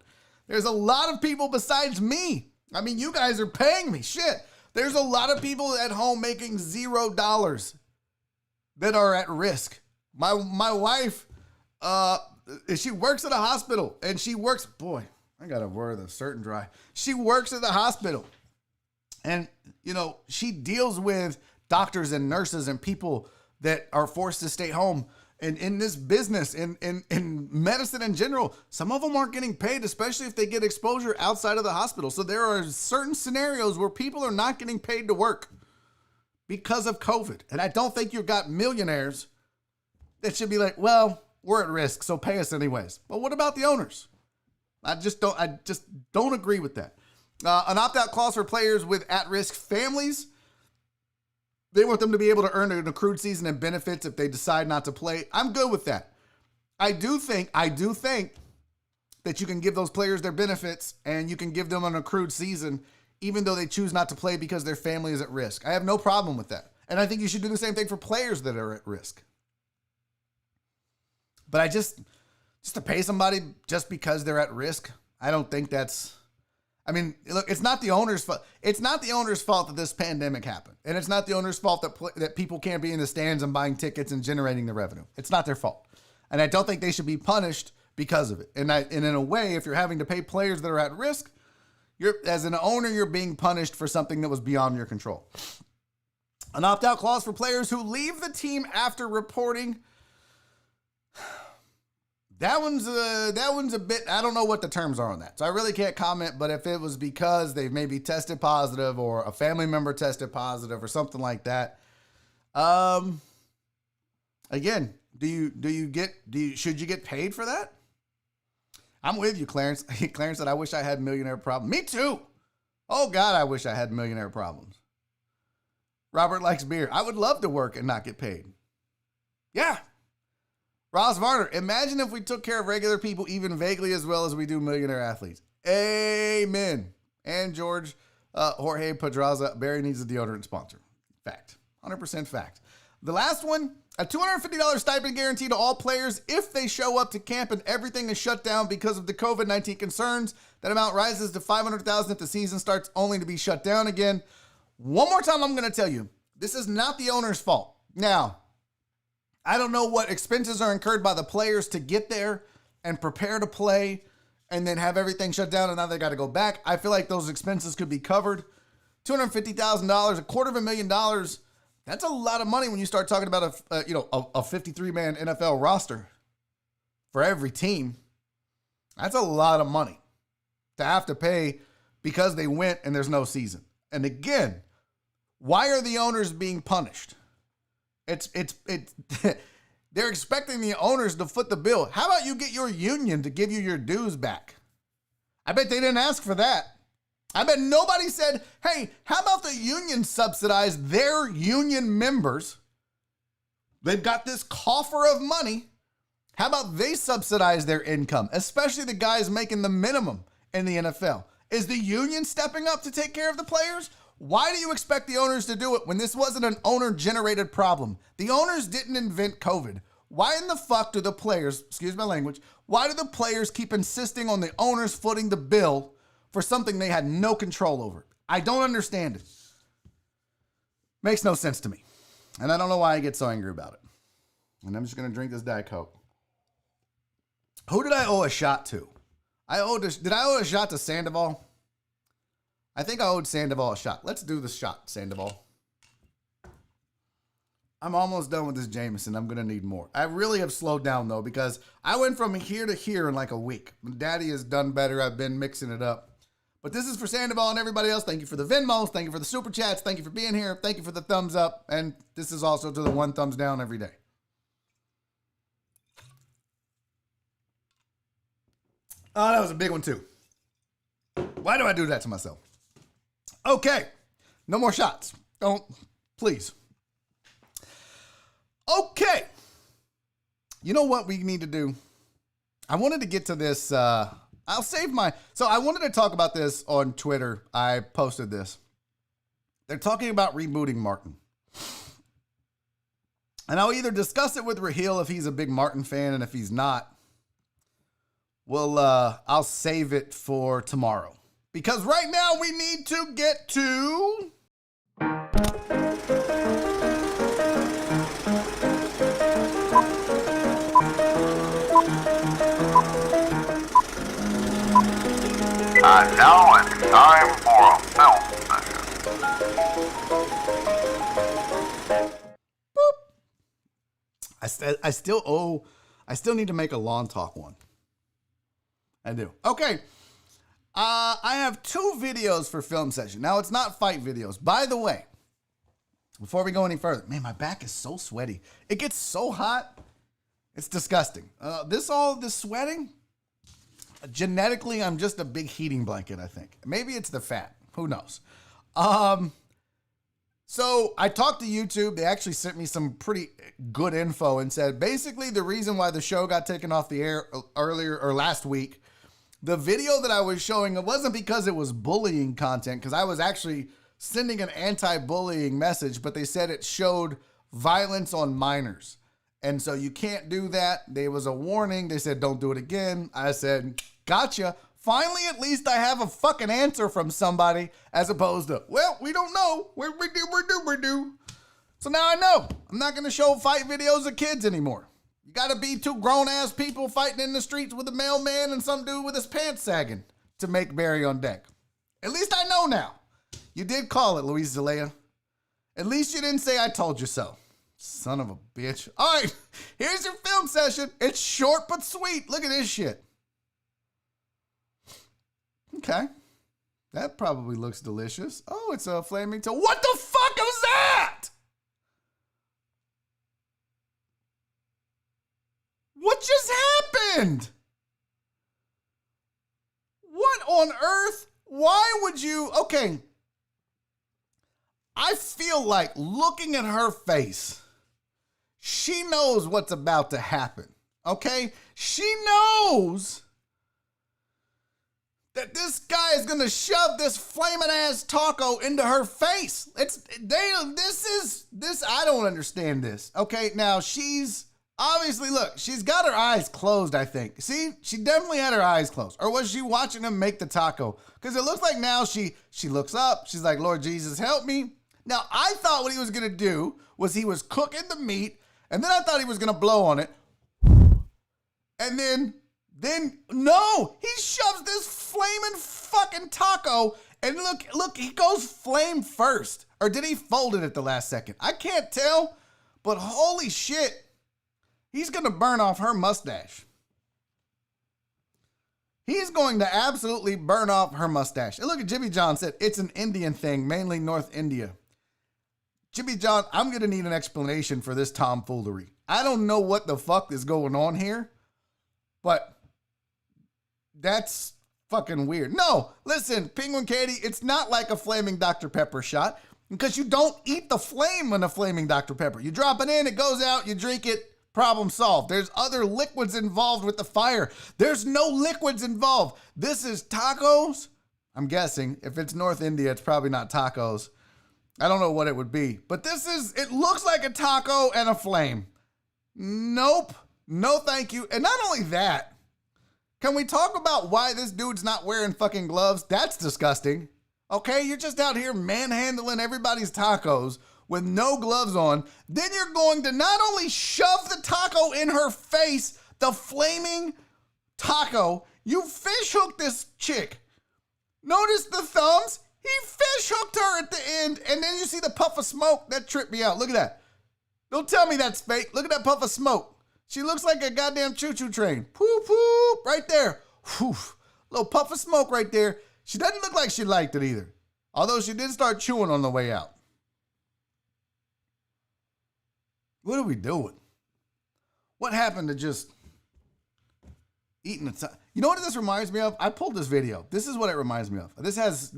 Speaker 1: There's a lot of people besides me. I mean, you guys are paying me. Shit. There's a lot of people at home making $0 that are at risk. My wife, she works at a hospital and she works, boy, I got to wear the shirt dry. She works at the hospital and, she deals with doctors and nurses and people that are forced to stay home. And in this business, in medicine in general, some of them aren't getting paid, especially if they get exposure outside of the hospital. So there are certain scenarios where people are not getting paid to work because of COVID. And I don't think you've got millionaires that should be like, well, we're at risk, so pay us anyways. But what about the owners? I just don't agree with that. An opt-out clause for players with at-risk families. They want them to be able to earn an accrued season and benefits if they decide not to play. I'm good with that. I do think that you can give those players their benefits and you can give them an accrued season even though they choose not to play because their family is at risk. I have no problem with that. And I think you should do the same thing for players that are at risk. But just to pay somebody just because they're at risk, I don't think that's... I mean, look, it's not the owner's fault. It's not the owner's fault that this pandemic happened. And it's not the owner's fault that people can't be in the stands and buying tickets and generating the revenue. It's not their fault. And I don't think they should be punished because of it. And in a way, if you're having to pay players that are at risk, as an owner, you're being punished for something that was beyond your control. An opt-out clause for players who leave the team after reporting. That one's a bit, I don't know what the terms are on that. So I really can't comment, but if it was because they've maybe tested positive or a family member tested positive or something like that, Um, again, should you get paid for that? I'm with you, Clarence. Clarence said, I wish I had millionaire problems. Me too. Oh God, I wish I had millionaire problems. Robert likes beer. I would love to work and not get paid. Yeah. Ross Varner, imagine if we took care of regular people even vaguely as well as we do millionaire athletes. Amen. And George, Jorge Pedraza, Barry needs a deodorant sponsor. Fact. 100% fact. The last one, a $250 stipend guarantee to all players if they show up to camp and everything is shut down because of the COVID-19 concerns. That amount rises to $500,000 if the season starts, only to be shut down again. One more time, I'm going to tell you, this is not the owner's fault. Now, I don't know what expenses are incurred by the players to get there and prepare to play and then have everything shut down and now they got to go back. I feel like those expenses could be covered. $250,000, $250,000. That's a lot of money when you start talking about a 53-man NFL roster for every team. That's a lot of money to have to pay because they went and there's no season. And again, why are the owners being punished? It's they're expecting the owners to foot the bill. How about you get your union to give you your dues back? I bet they didn't ask for that. I bet nobody said, hey, how about the union subsidize their union members? They've got this coffer of money. How about they subsidize their income, especially the guys making the minimum in the NFL? Is the union stepping up to take care of the players? Why do you expect the owners to do it when this wasn't an owner-generated problem? The owners didn't invent COVID. Why in the fuck do the players, excuse my language, why do the players keep insisting on the owners footing the bill for something they had no control over? I don't understand it. Makes no sense to me. And I don't know why I get so angry about it. And I'm just going to drink this Diet Coke. Who did I owe a shot to? Did I owe a shot to Sandoval? I think I owed Sandoval a shot. Let's do the shot, Sandoval. I'm almost done with this Jameson. I'm going to need more. I really have slowed down, though, because I went from here to here in like a week. Daddy has done better. I've been mixing it up. But this is for Sandoval and everybody else. Thank you for the Venmos. Thank you for the Super Chats. Thank you for being here. Thank you for the thumbs up. And this is also to the 1 thumbs down every day. Oh, that was a big one, too. Why do I do that to myself? Okay. No more shots. Don't. Please. Okay. You know what we need to do? I wanted to get to this. I'll save my. So I wanted to talk about this on Twitter. I posted this. They're talking about rebooting Martin. And I'll either discuss it with Raheel if he's a big Martin fan, and if he's not, I'll save it for tomorrow. Because right now we need to get to...
Speaker 3: And now it's time for a film session.
Speaker 1: Boop. I still need to make a lawn talk one. I do. Okay. I have 2 videos for film session. Now, it's not fight videos. By the way, before we go any further, man, my back is so sweaty. It gets so hot. It's disgusting. This sweating, genetically, I'm just a big heating blanket, I think. Maybe it's the fat. Who knows? So I talked to YouTube. They actually sent me some pretty good info and said, basically, the reason why the show got taken off the air earlier or last week, the video that I was showing, it wasn't because it was bullying content, because I was actually sending an anti-bullying message, but they said it showed violence on minors. And so you can't do that. There was a warning. They said, don't do it again. I said, gotcha. Finally, at least I have a fucking answer from somebody as opposed to, well, we don't know. We do. So now I know. I'm not going to show fight videos of kids anymore. You got to be 2 grown-ass people fighting in the streets with a mailman and some dude with his pants sagging to make Barry on deck. At least I know now. You did call it, Luis Zelaya. At least you didn't say I told you so. Son of a bitch. All right, here's your film session. It's short but sweet. Look at this shit. Okay. That probably looks delicious. Oh, it's a flaming toe. What the fuck was that? earth? Why would you? Okay. I feel like looking at her face, she knows what's about to happen. Okay? She knows that this guy is gonna shove this flaming ass taco into her face. I don't understand this. Okay, now she's obviously, look, she's got her eyes closed, I think. See, she definitely had her eyes closed. Or was she watching him make the taco? Because it looks like now she looks up, she's like, Lord Jesus, help me. Now, I thought what he was gonna do was he was cooking the meat, and then I thought he was gonna blow on it. And then no, he shoves this flaming fucking taco, and look, he goes flame first. Or did he fold it at the last second? I can't tell, but holy shit, he's gonna burn off her mustache. He's going to absolutely burn off her mustache. And look at Jimmy John said, it's an Indian thing, mainly North India. Jimmy John, I'm gonna need an explanation for this tomfoolery. I don't know what the fuck is going on here, but that's fucking weird. No, listen, Penguin Katie, it's not like a flaming Dr. Pepper shot because you don't eat the flame in a flaming Dr. Pepper. You drop it in, it goes out, you drink it, problem solved. There's other liquids involved with the fire. There's no liquids involved. This is tacos. I'm guessing if it's North India, it's probably not tacos. I don't know what it would be, but it looks like a taco and a flame. Nope. No, thank you. And not only that, can we talk about why this dude's not wearing fucking gloves? That's disgusting. Okay, you're just out here manhandling everybody's tacos with no gloves on. Then you're going to not only shove the taco in her face, the flaming taco, you fish hook this chick. Notice the thumbs? He fish hooked her at the end, and then you see the puff of smoke. That tripped me out. Look at that. Don't tell me that's fake. Look at that puff of smoke. She looks like a goddamn choo-choo train. Poop, poop, right there. Whew. Little puff of smoke right there. She doesn't look like she liked it either. Although she did start chewing on the way out. What are we doing? What happened to just eating the time? You know what this reminds me of? I pulled this video. This is what it reminds me of. This has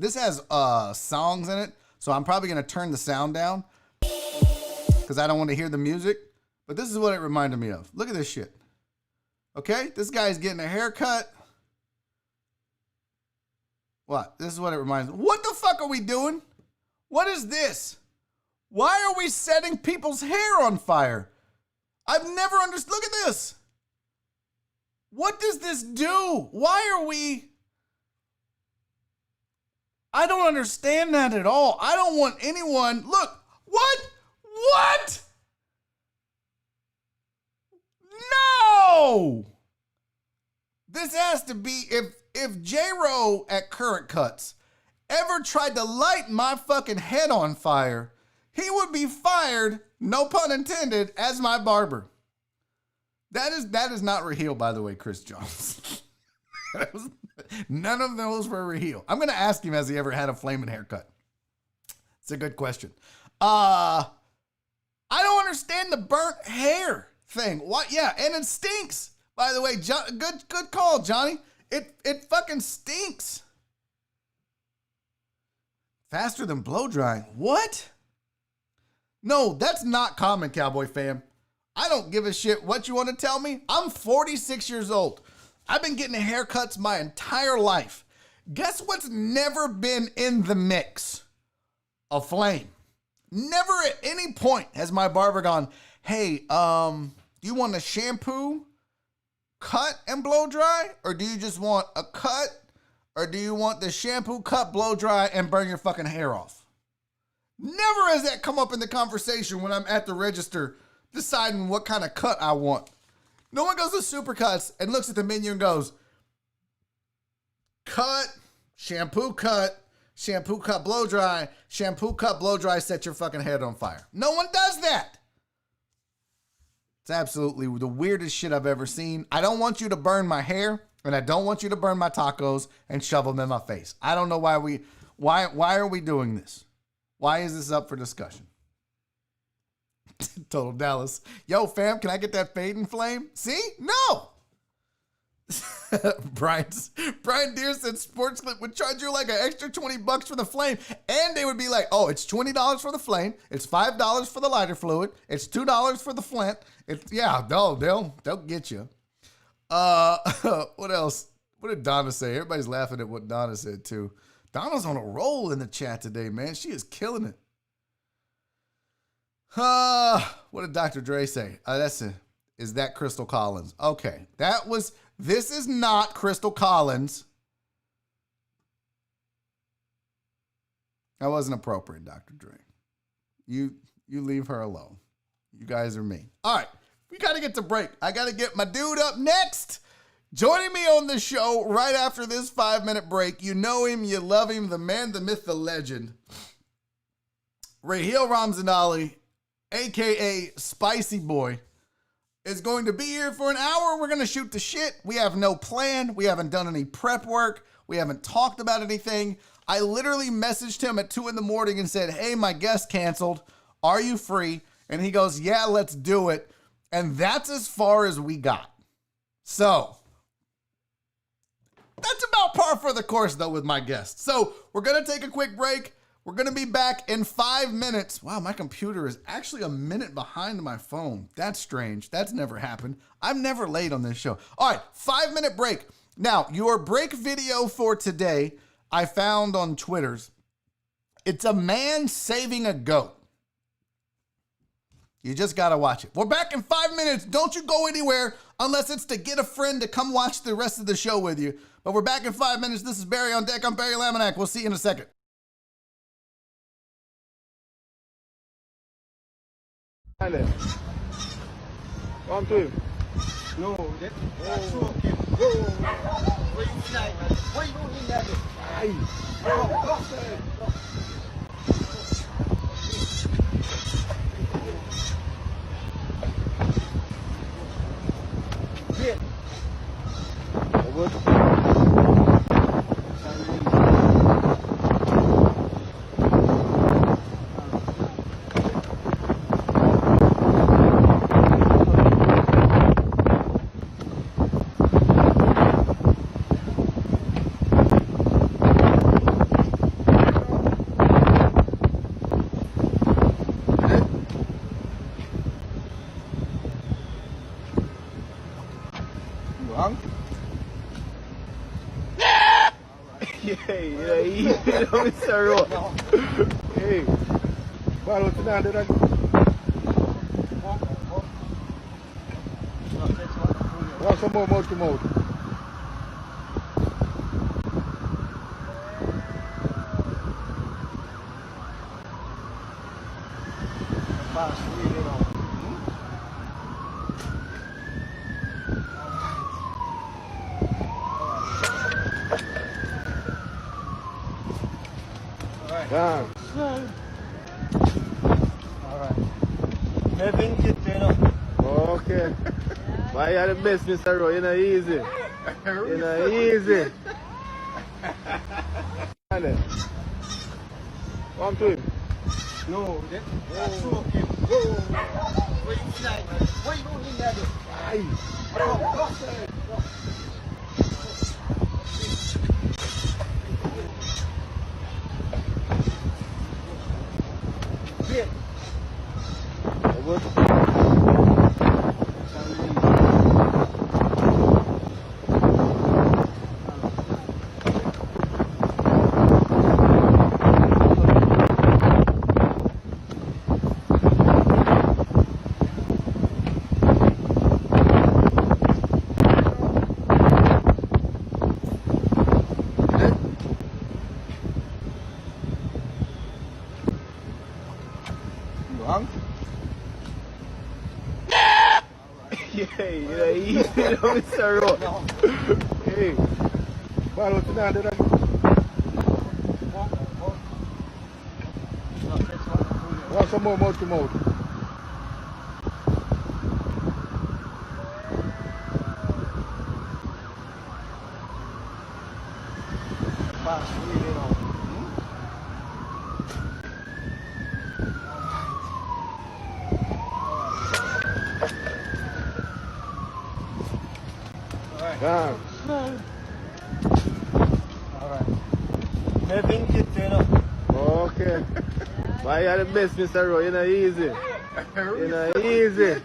Speaker 1: songs in it, so I'm probably gonna turn the sound down because I don't want to hear the music. But this is what it reminded me of. Look at this shit. Okay, this guy's getting a haircut. What? This is what it reminds me. What the fuck are we doing? What is this? Why are we setting people's hair on fire? I've never understood. Look at this. What does this do? Why are we? I don't understand that at all. I don't want anyone. Look, what? What? No! This has to be, if J-Ro at Current Cuts ever tried to light my fucking head on fire, he would be fired, no pun intended, as my barber. That is not Raheel, by the way, Chris Jones. None of those were Raheel. I'm going to ask him, has he ever had a flaming haircut? It's a good question. I don't understand the burnt hair thing. What? Yeah, and it stinks. By the way, good call, Johnny. It fucking stinks. Faster than blow drying. What? No, that's not common, Cowboy fam. I don't give a shit what you want to tell me. I'm 46 years old. I've been getting haircuts my entire life. Guess what's never been in the mix? A flame. Never at any point has my barber gone, hey, do you want a shampoo, cut, and blow dry? Or do you just want a cut? Or do you want the shampoo, cut, blow dry, and burn your fucking hair off? Never has that come up in the conversation when I'm at the register deciding what kind of cut I want. No one goes to Supercuts and looks at the menu and goes, cut, shampoo, cut, blow dry, shampoo, cut, blow dry, set your fucking head on fire. No one does that. It's absolutely the weirdest shit I've ever seen. I don't want you to burn my hair, and I don't want you to burn my tacos and shove them in my face. I don't know why are we doing this? Why is this up for discussion? Total Dallas. Yo, fam, can I get that fade and flame? See? No. Brian Deere said Sports Clip would charge you like an extra $20 for the flame, and they would be like, "Oh, it's $20 for the flame, it's $5 for the lighter fluid, it's $2 for the flint." They'll get you. What else? What did Donna say? Everybody's laughing at what Donna said too. Donna's on a roll in the chat today, man. She is killing it. What did Dr. Dre say? Is that Crystal Collins? Okay, this is not Crystal Collins. That wasn't appropriate, Dr. Dre. You leave her alone. You guys are mean. All right, we got to get to break. I got to get my dude up next. Joining me on the show right after this 5-minute break, you know him, you love him, the man, the myth, the legend, Raheel Ramzanali, a.k.a. Spicy Boy, is going to be here for an hour. We're going to shoot the shit. We have no plan. We haven't done any prep work. We haven't talked about anything. I literally messaged him at 2 a.m. and said, "Hey, my guest canceled. Are you free?" And he goes, "Yeah, let's do it." And that's as far as we got. So that's about par for the course, though, with my guest. So we're going to take a quick break. We're going to be back in 5 minutes. Wow, my computer is actually a minute behind my phone. That's strange. That's never happened. I'm never late on this show. All right, 5-minute break. Now, your break video for today, I found on Twitter's. It's a man saving a goat. You just got to watch it. We're back in 5 minutes. Don't you go anywhere unless it's to get a friend to come watch the rest of the show with you. But we're back in 5 minutes. This is Barry on Deck. I'm Barry Laminack. We'll see you in a second.
Speaker 4: One, two.
Speaker 5: No, that's true. Okay. Go. Where you fly? Where you going that?
Speaker 4: Aye.
Speaker 5: Here.
Speaker 4: Mr. Rowe. Hey, ball out to that. Want some more mouth to mouth? Yeah.
Speaker 5: Alright. Maybe it, you know.
Speaker 4: Okay. Why you are the best, Mr. Rowe? You're not easy. You're not easy. One, two.
Speaker 5: No, that's true. Okay. Go. Where you fly? Where you going that?
Speaker 4: Aye.
Speaker 5: Here.
Speaker 4: Yeah, you know, easy, Mr. Rowe. Hey, ball out to that. Want some more mouth to mouth? Yeah.
Speaker 5: Alright. Maybe it, you know.
Speaker 4: Okay. Why you are the best, Mr. Rowe? You're not easy. You're not easy.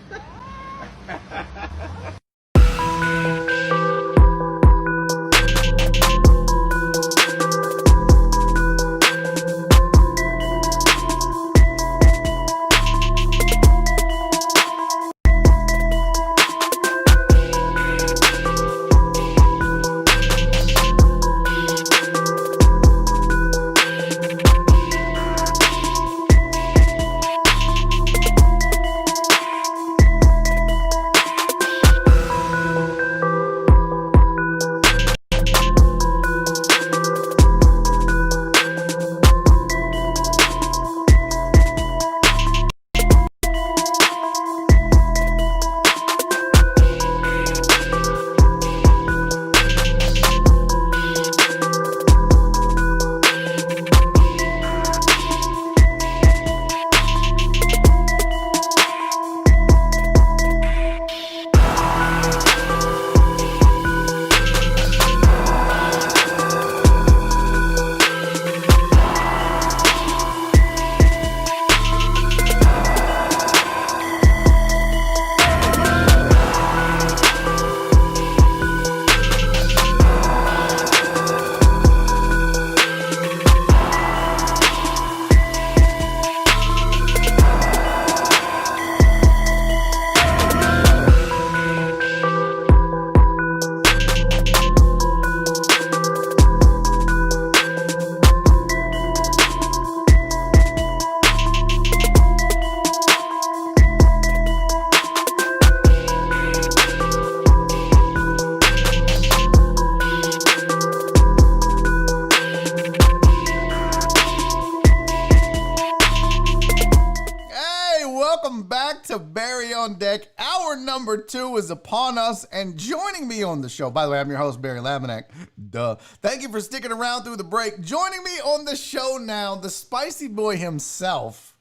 Speaker 1: Welcome back to Barry on Deck. Hour number 2 is upon us, and joining me on the show, by the way, I'm your host, Barry Laminack. Duh. Thank you for sticking around through the break. Joining me on the show now, the spicy boy himself,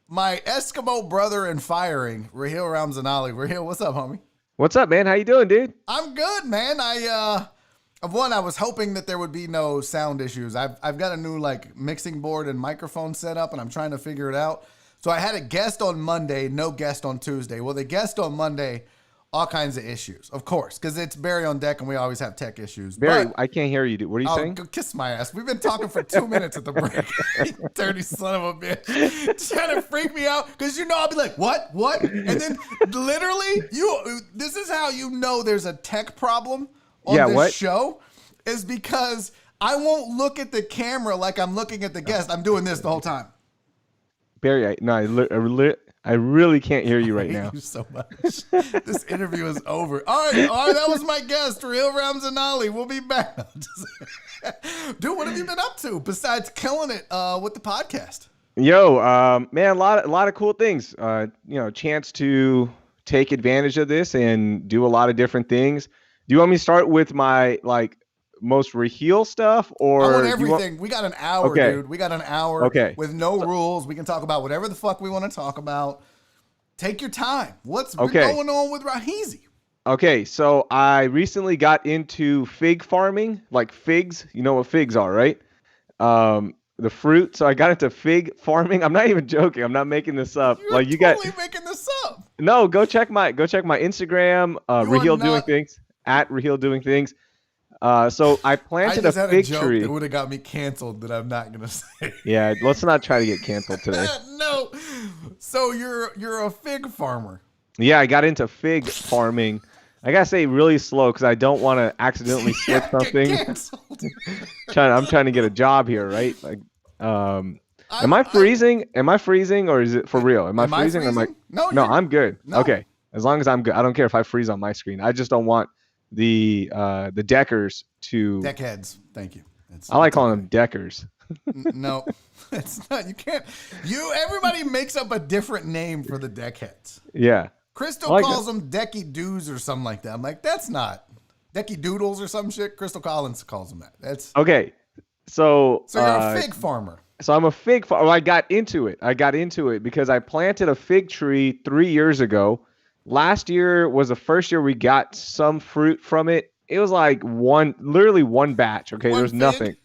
Speaker 1: my Eskimo brother in firing, Raheel Ramzanali. Raheel, what's up, homie?
Speaker 2: What's up, man? How you doing, dude?
Speaker 1: I'm good, man. I was hoping that there would be no sound issues. I've got a new mixing board and microphone set up, and I'm trying to figure it out. So I had a guest on Monday, no guest on Tuesday. Well, the guest on Monday, all kinds of issues, of course, because it's Barry on Deck and we always have tech issues.
Speaker 2: Barry, I can't hear you, dude. What are you saying?
Speaker 1: Go kiss my ass. We've been talking for 2 minutes at the break. You dirty son of a bitch. Trying to freak me out because I'll be like, what? And then literally, this is how you know there's a tech problem on this show, is because I won't look at the camera like I'm looking at the guest. I'm doing this the whole time.
Speaker 2: Barry, I really can't hear you right now.
Speaker 1: Thank you so much. This interview is over. All right, that was my guest, Raheel Ramzanali. We'll be back. Dude, what have you been up to besides killing it with the podcast?
Speaker 2: Yo, man, a lot of cool things. Chance to take advantage of this and do a lot of different things. Do you want me to start with my most Raheel stuff, or
Speaker 1: I want everything? We got an hour,
Speaker 2: okay.
Speaker 1: Dude. We got an hour with no rules. We can talk about whatever the fuck we want to talk about. Take your time. What's been going on with Raheel?
Speaker 2: Okay, so I recently got into fig farming, like figs. You know what figs are, right? The fruit. So I got into fig farming. I'm not even joking. I'm not making this up.
Speaker 1: You're totally making this up.
Speaker 2: No, go check my Instagram. Raheel doing things at Raheel doing things. So I planted a fig tree.
Speaker 1: That would have got me canceled that I'm not gonna say.
Speaker 2: Yeah, let's not try to get canceled today.
Speaker 1: No. So you're a fig farmer.
Speaker 2: Yeah, I got into fig farming. I gotta say really slow because I don't want to accidentally slip something.
Speaker 1: Get canceled.
Speaker 2: I'm trying to get a job here, right? Am I freezing? Am I freezing, or is it for real? Am I freezing? No, I'm good. No. Okay, as long as I'm good. I don't care if I freeze on my screen. I just don't want the deckers to
Speaker 1: deckheads. Thank you.
Speaker 2: I like calling them deckers.
Speaker 1: No, it's not. You can't. Everybody makes up a different name for the deckheads.
Speaker 2: Yeah.
Speaker 1: Crystal calls them decky doos or something like that. I'm like, that's not decky doodles or some shit. Crystal Collins calls them that. That's
Speaker 2: okay. So
Speaker 1: you're a fig farmer.
Speaker 2: So I'm a fig farmer. I got into it because I planted a fig tree 3 years ago. Last year was the first year we got some fruit from it. It was like literally one batch. Okay,
Speaker 1: One
Speaker 2: there's
Speaker 1: fig?
Speaker 2: nothing.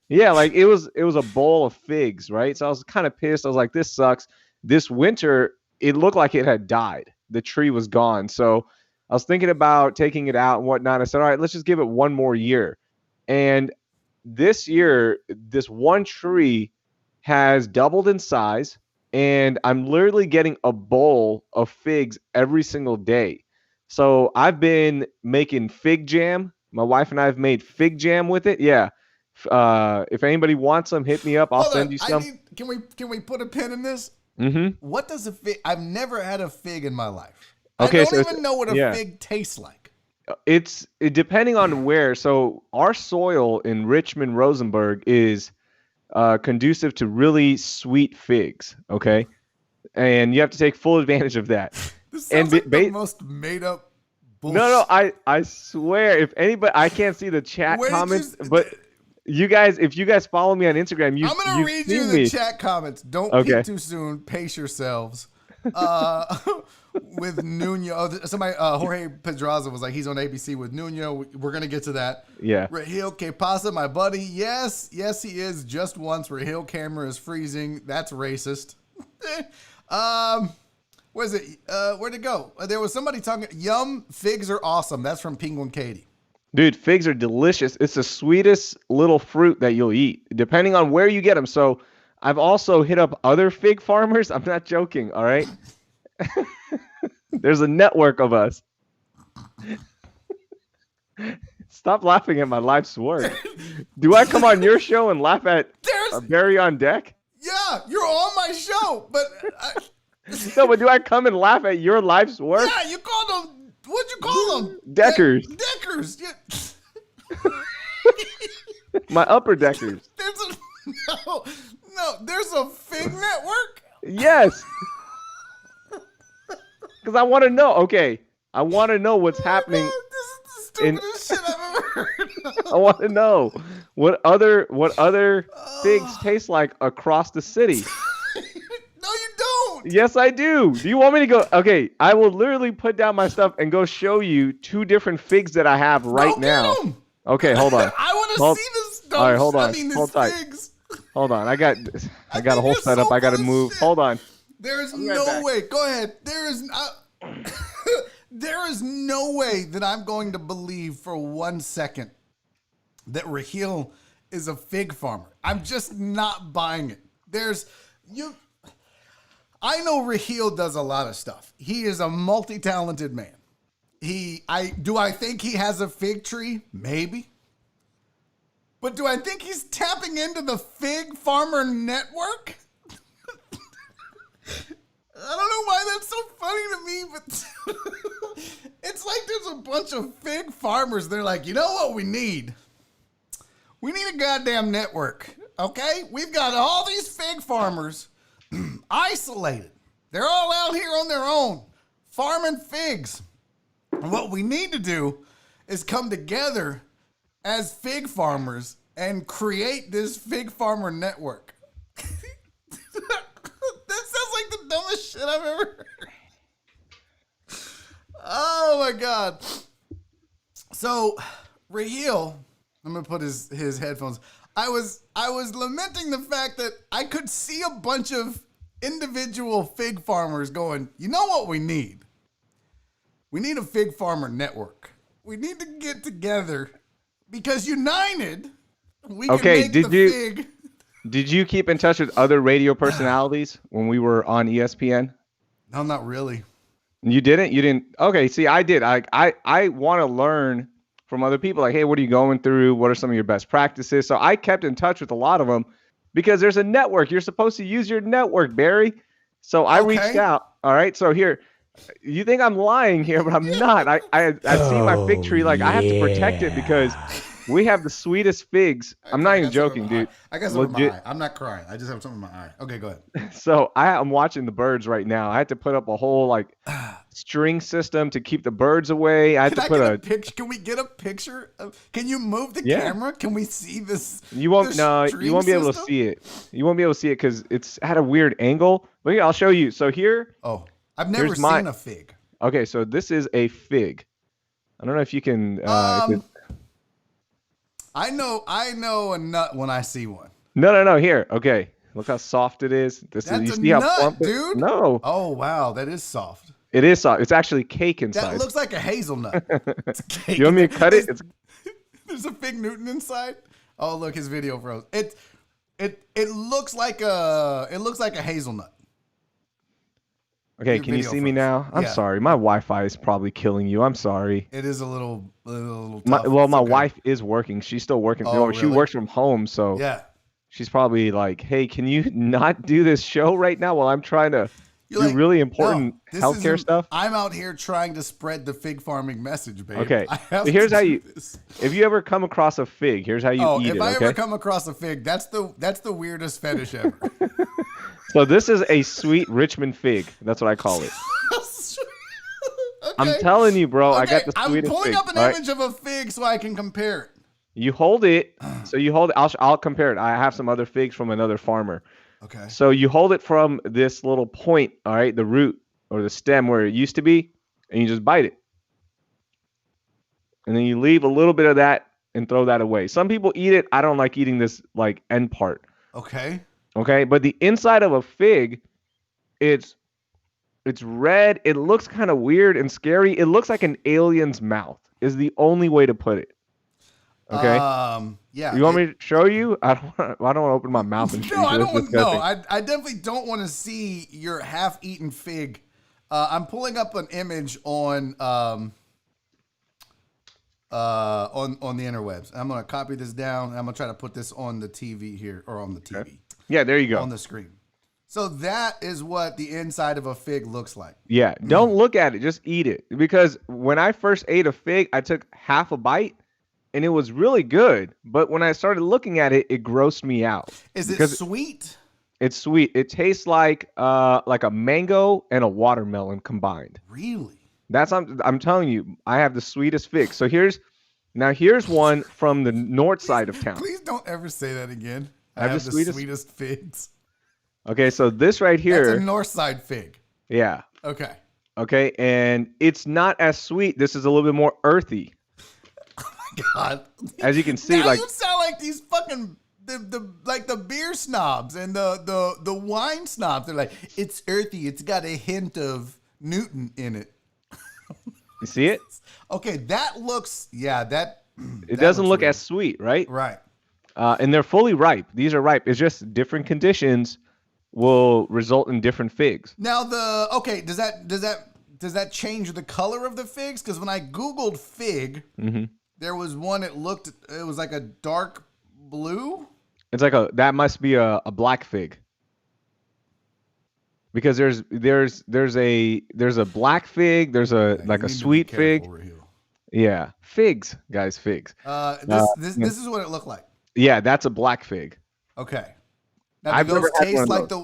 Speaker 2: Yeah, like it was a bowl of figs, right? So I was kind of pissed. I was like, this sucks. This winter, it looked like it had died. The tree was gone. So I was thinking about taking it out and whatnot. I said, all right, let's just give it one more year. And this year, this one tree has doubled in size, and I'm literally getting a bowl of figs every single day. So I've been making fig jam. My wife and I have made fig jam with it. Yeah. If anybody wants some, hit me up. I'll send you some.
Speaker 1: Can we put a pin in this?
Speaker 2: Mm-hmm.
Speaker 1: What does a fig? I've never had a fig in my life.
Speaker 2: Okay,
Speaker 1: I don't even know what a fig tastes like.
Speaker 2: It's depending on where. So our soil in Richmond, Rosenberg is conducive to really sweet figs. Okay, and you have to take full advantage of that.
Speaker 1: This sounds like the most made up bullshit.
Speaker 2: No, I swear, if anybody, I can't see the chat comments, but you guys, if you guys follow me on Instagram,
Speaker 1: I'm gonna read you the chat comments. Don't peek too soon. Pace yourselves. With Nuno, somebody Jorge Pedraza was like, he's on ABC with Nuno. We're gonna get to that.
Speaker 2: Yeah.
Speaker 1: Raheel Que Pasa, my buddy. Yes, he is. Just once. Raheel camera is freezing. That's racist. Where's it? Where'd it go? There was somebody talking. Yum, figs are awesome. That's from Penguin Katie.
Speaker 2: Dude, figs are delicious. It's the sweetest little fruit that you'll eat, depending on where you get them. So I've also hit up other fig farmers. I'm not joking, all right? There's a network of us. Stop laughing at my life's work. Do I come on your show and laugh at Barry on Deck?
Speaker 1: Yeah, you're on my show, but...
Speaker 2: No, but do I come and laugh at your life's work?
Speaker 1: Yeah, you called them... What'd you call them?
Speaker 2: Deckers.
Speaker 1: Deckers. Yeah.
Speaker 2: My upper deckers.
Speaker 1: There's a fig network?
Speaker 2: Yes. Because I want to know. Okay, I want to know what's happening.
Speaker 1: This is the stupidest shit I've ever heard.
Speaker 2: I want to know what other figs taste like across the city.
Speaker 1: No, you don't.
Speaker 2: Yes, I do. Do you want me to go? Okay, I will literally put down my stuff and go show you 2 different figs that I have right now. Okay, hold on.
Speaker 1: I want to see this stuff.
Speaker 2: All right, hold on.
Speaker 1: Hold
Speaker 2: tight.
Speaker 1: Figs.
Speaker 2: Hold on. I got a whole setup. I got to move.
Speaker 1: Shit.
Speaker 2: Hold on.
Speaker 1: There is no way. Go ahead. There is no way that I'm going to believe for 1 second that Raheel is a fig farmer. I'm just not buying it. I know Raheel does a lot of stuff. He is a multi-talented man. Do I think he has a fig tree? Maybe. But do I think he's tapping into the fig farmer network? I don't know why that's so funny to me, but it's like there's a bunch of fig farmers. They're like, you know what we need? We need a goddamn network, okay? We've got all these fig farmers isolated. They're all out here on their own, farming figs. And what we need to do is come together as fig farmers and create this fig farmer network. That sounds like the dumbest shit I've ever heard. Oh my God. So Raheel, I'm gonna put his headphones. I was lamenting the fact that I could see a bunch of individual fig farmers going, you know what we need? We need a fig farmer network. We need to get together because united we can make the fig.
Speaker 2: Did you keep in touch with other radio personalities when we were on ESPN?
Speaker 1: No, not really.
Speaker 2: You didn't? You didn't? Okay, see, I did. I want to learn from other people. Like, hey, what are you going through? What are some of your best practices? So I kept in touch with a lot of them because there's a network. You're supposed to use your network, Barry. So I reached out. All right, so here. You think I'm lying here, but I'm not. I see my fig tree. Like, I have to protect it because we have the sweetest figs. I'm not even joking, dude.
Speaker 1: I got something in my eye. I'm not crying. I just have something in my eye. Okay, go ahead.
Speaker 2: So I'm watching the birds right now. I had to put up a whole string system to keep the birds away. I had to put a
Speaker 1: picture. Can we get a picture? Can you move the camera? Can we see this?
Speaker 2: You won't. No, you won't be able to see it. You won't be able to see it because it's at a weird angle. But here, I'll show you. So here.
Speaker 1: Oh. I've never seen a fig.
Speaker 2: Okay, so this is a fig. I don't know if you can.
Speaker 1: I know a nut when I see one.
Speaker 2: No. Here, okay. Look how soft it is.
Speaker 1: That's
Speaker 2: you
Speaker 1: a
Speaker 2: see how
Speaker 1: nut,
Speaker 2: plump
Speaker 1: dude.
Speaker 2: No.
Speaker 1: Oh wow, that is soft.
Speaker 2: It is soft. It's actually cake inside.
Speaker 1: That looks like a hazelnut. It's cake.
Speaker 2: You want me to cut it?
Speaker 1: There's a Fig Newton inside. Oh look, his video froze. It looks like a hazelnut.
Speaker 2: Okay, can you see me now? I'm sorry. My Wi-Fi is probably killing you. I'm sorry.
Speaker 1: It is a little tough.
Speaker 2: My wife is working. She's still working.
Speaker 1: Oh,
Speaker 2: She
Speaker 1: really?
Speaker 2: works from home, so
Speaker 1: yeah.
Speaker 2: She's probably like, "Hey, can you not do this show right now while I'm trying to do really important healthcare stuff?"
Speaker 1: I'm out here trying to spread the fig farming message, babe.
Speaker 2: Okay. So here's how you. If you ever come across a fig, here's how you eat it.
Speaker 1: If I ever come across a fig, that's the weirdest fetish ever.
Speaker 2: So this is a sweet Richmond fig. That's what I call it. Okay. I'm telling you, bro. Okay. I got the sweetest fig.
Speaker 1: I'm pulling up an image of a fig so I can compare it.
Speaker 2: You hold it. So you hold it. I'll compare it. I have some other figs from another farmer.
Speaker 1: Okay.
Speaker 2: So you hold it from this little point, all right, the root or the stem where it used to be, and you just bite it. And then you leave a little bit of that and throw that away. Some people eat it. I don't like eating this like end part.
Speaker 1: Okay.
Speaker 2: Okay, but the inside of a fig, it's red. It looks kind of weird and scary. It looks like an alien's mouth is the only way to put it. Okay.
Speaker 1: Yeah.
Speaker 2: You want me to show you? I don't want to open my mouth and show you.
Speaker 1: No, I don't want. No, I definitely don't want to see your half-eaten fig. I'm pulling up an image on the interwebs. I'm gonna copy this down. And I'm gonna try to put this on the TV here or on the TV.
Speaker 2: Okay. Yeah, there you go.
Speaker 1: On the screen. So that is what the inside of a fig looks like.
Speaker 2: Yeah. Don't look at it. Just eat it. Because when I first ate a fig, I took half a bite. And it was really good, but when I started looking at it, it grossed me out.
Speaker 1: Is it sweet?
Speaker 2: It's sweet. It tastes like a mango and a watermelon combined.
Speaker 1: Really?
Speaker 2: I'm telling you, I have the sweetest fig. So here's one from the north side of town.
Speaker 1: Please don't ever say that again. I have the sweetest figs.
Speaker 2: Okay, so this right here.
Speaker 1: That's a north side fig.
Speaker 2: Yeah.
Speaker 1: Okay.
Speaker 2: Okay, and it's not as sweet. This is a little bit more earthy.
Speaker 1: God.
Speaker 2: As you can see,
Speaker 1: now you sound like these fucking the beer snobs and the wine snobs. They're like, it's earthy. It's got a hint of Newton in it.
Speaker 2: You see it?
Speaker 1: Okay, that looks that.
Speaker 2: It doesn't look as sweet, right?
Speaker 1: Right.
Speaker 2: And they're fully ripe. These are ripe. It's just different conditions will result in different figs.
Speaker 1: Now does that change the color of the figs? Because when I Googled fig. Mm-hmm. There was one. It was like a dark blue.
Speaker 2: It's like that must be a black fig. Because there's a black fig. There's a sweet fig. Yeah, figs, guys, figs.
Speaker 1: This is what it looked like.
Speaker 2: Yeah, that's a black fig.
Speaker 1: Okay. Now, do those taste like the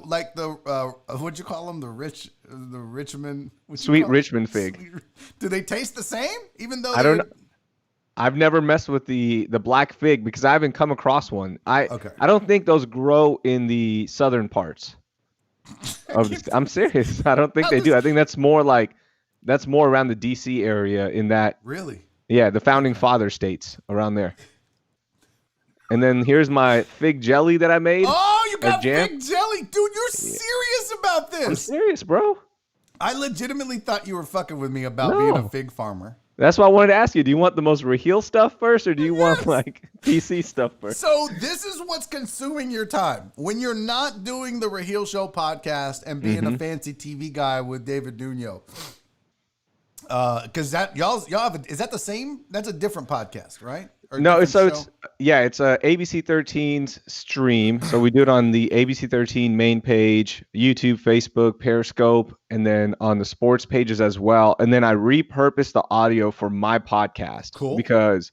Speaker 1: what'd you call them? The Richmond.
Speaker 2: Sweet Richmond fig.
Speaker 1: Do they taste the same? Even though
Speaker 2: I don't know. I've never messed with the black fig because I haven't come across one. I don't think those grow in the southern parts. I'm serious. I don't think they do. I think that's more around the DC area in that.
Speaker 1: Really?
Speaker 2: Yeah, the founding father states around there. And then here's my fig jelly that I made.
Speaker 1: Oh, you got fig jelly. Dude, you're serious about this.
Speaker 2: I'm serious, bro.
Speaker 1: I legitimately thought you were fucking with me about being a fig farmer.
Speaker 2: That's why I wanted to ask you. Do you want the most Raheel stuff first, or do you want like PC stuff first?
Speaker 1: So this is what's consuming your time when you're not doing the Raheel Show podcast and being a fancy TV guy with David Nuno. Because y'all have is that the same? That's a different podcast, right?
Speaker 2: No, it's ABC 13's stream. So we do it on the ABC 13 main page, YouTube, Facebook, Periscope, and then on the sports pages as well. And then I repurpose the audio for my podcast.
Speaker 1: Cool.
Speaker 2: Because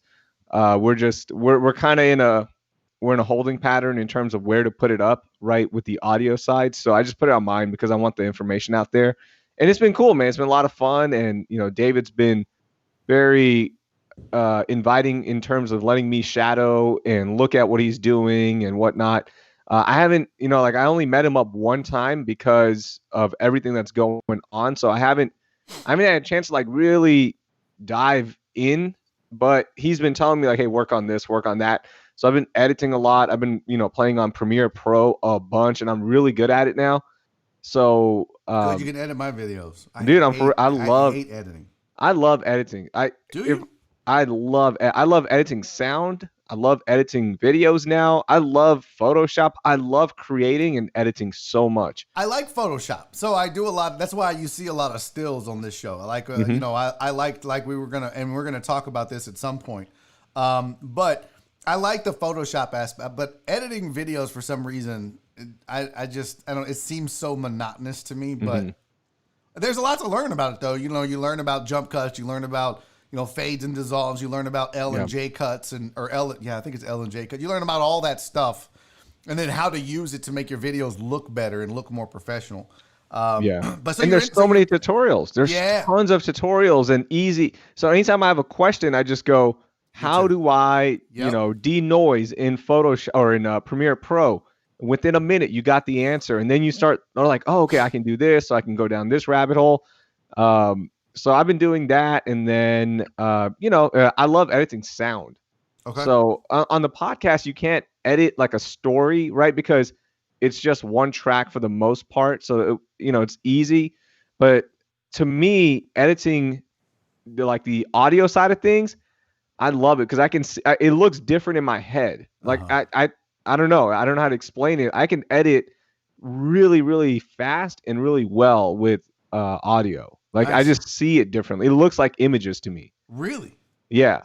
Speaker 2: we're kind of in a holding pattern in terms of where to put it up, right, with the audio side. So I just put it on mine because I want the information out there. And it's been cool, man. It's been a lot of fun, and David's been very inviting in terms of letting me shadow and look at what he's doing and whatnot. I haven't, I only met him up one time because of everything that's going on. So I haven't had a chance to like really dive in, but he's been telling me like, hey, work on this, work on that. So I've been editing a lot. I've been, playing on Premiere Pro a bunch, and I'm really good at it now. So,
Speaker 1: good, you can edit my videos.
Speaker 2: Dude,
Speaker 1: I hate editing.
Speaker 2: I love editing. I love editing sound. I love editing videos now. I love Photoshop. I love creating and editing so much.
Speaker 1: I like Photoshop, so I do a lot. That's why you see a lot of stills on this show. I like, I liked, like we're gonna talk about this at some point. But I like the Photoshop aspect. But editing videos for some reason, I don't. It seems so monotonous to me. But there's a lot to learn about it, though. You learn about jump cuts. You learn about fades and dissolves. You learn about L and J cuts I think it's L and J cut. You learn about all that stuff, and then how to use it to make your videos look better and look more professional.
Speaker 2: But there's so many tutorials. There's tons of tutorials and easy. So anytime I have a question, I just go, how do I, denoise in Photoshop or in Premiere Pro? Within a minute, you got the answer, and then you start like, oh, okay, I can do this, so I can go down this rabbit hole. So I've been doing that, and then I love editing sound. Okay. So on the podcast, you can't edit like a story, right? Because it's just one track for the most part. So it's easy. But to me, editing the audio side of things, I love it because I can see it looks different in my head. Like I don't know. I don't know how to explain it. I can edit really, really fast and really well with audio. Like, nice. I just see it differently. It looks like images to me.
Speaker 1: Really?
Speaker 2: Yeah.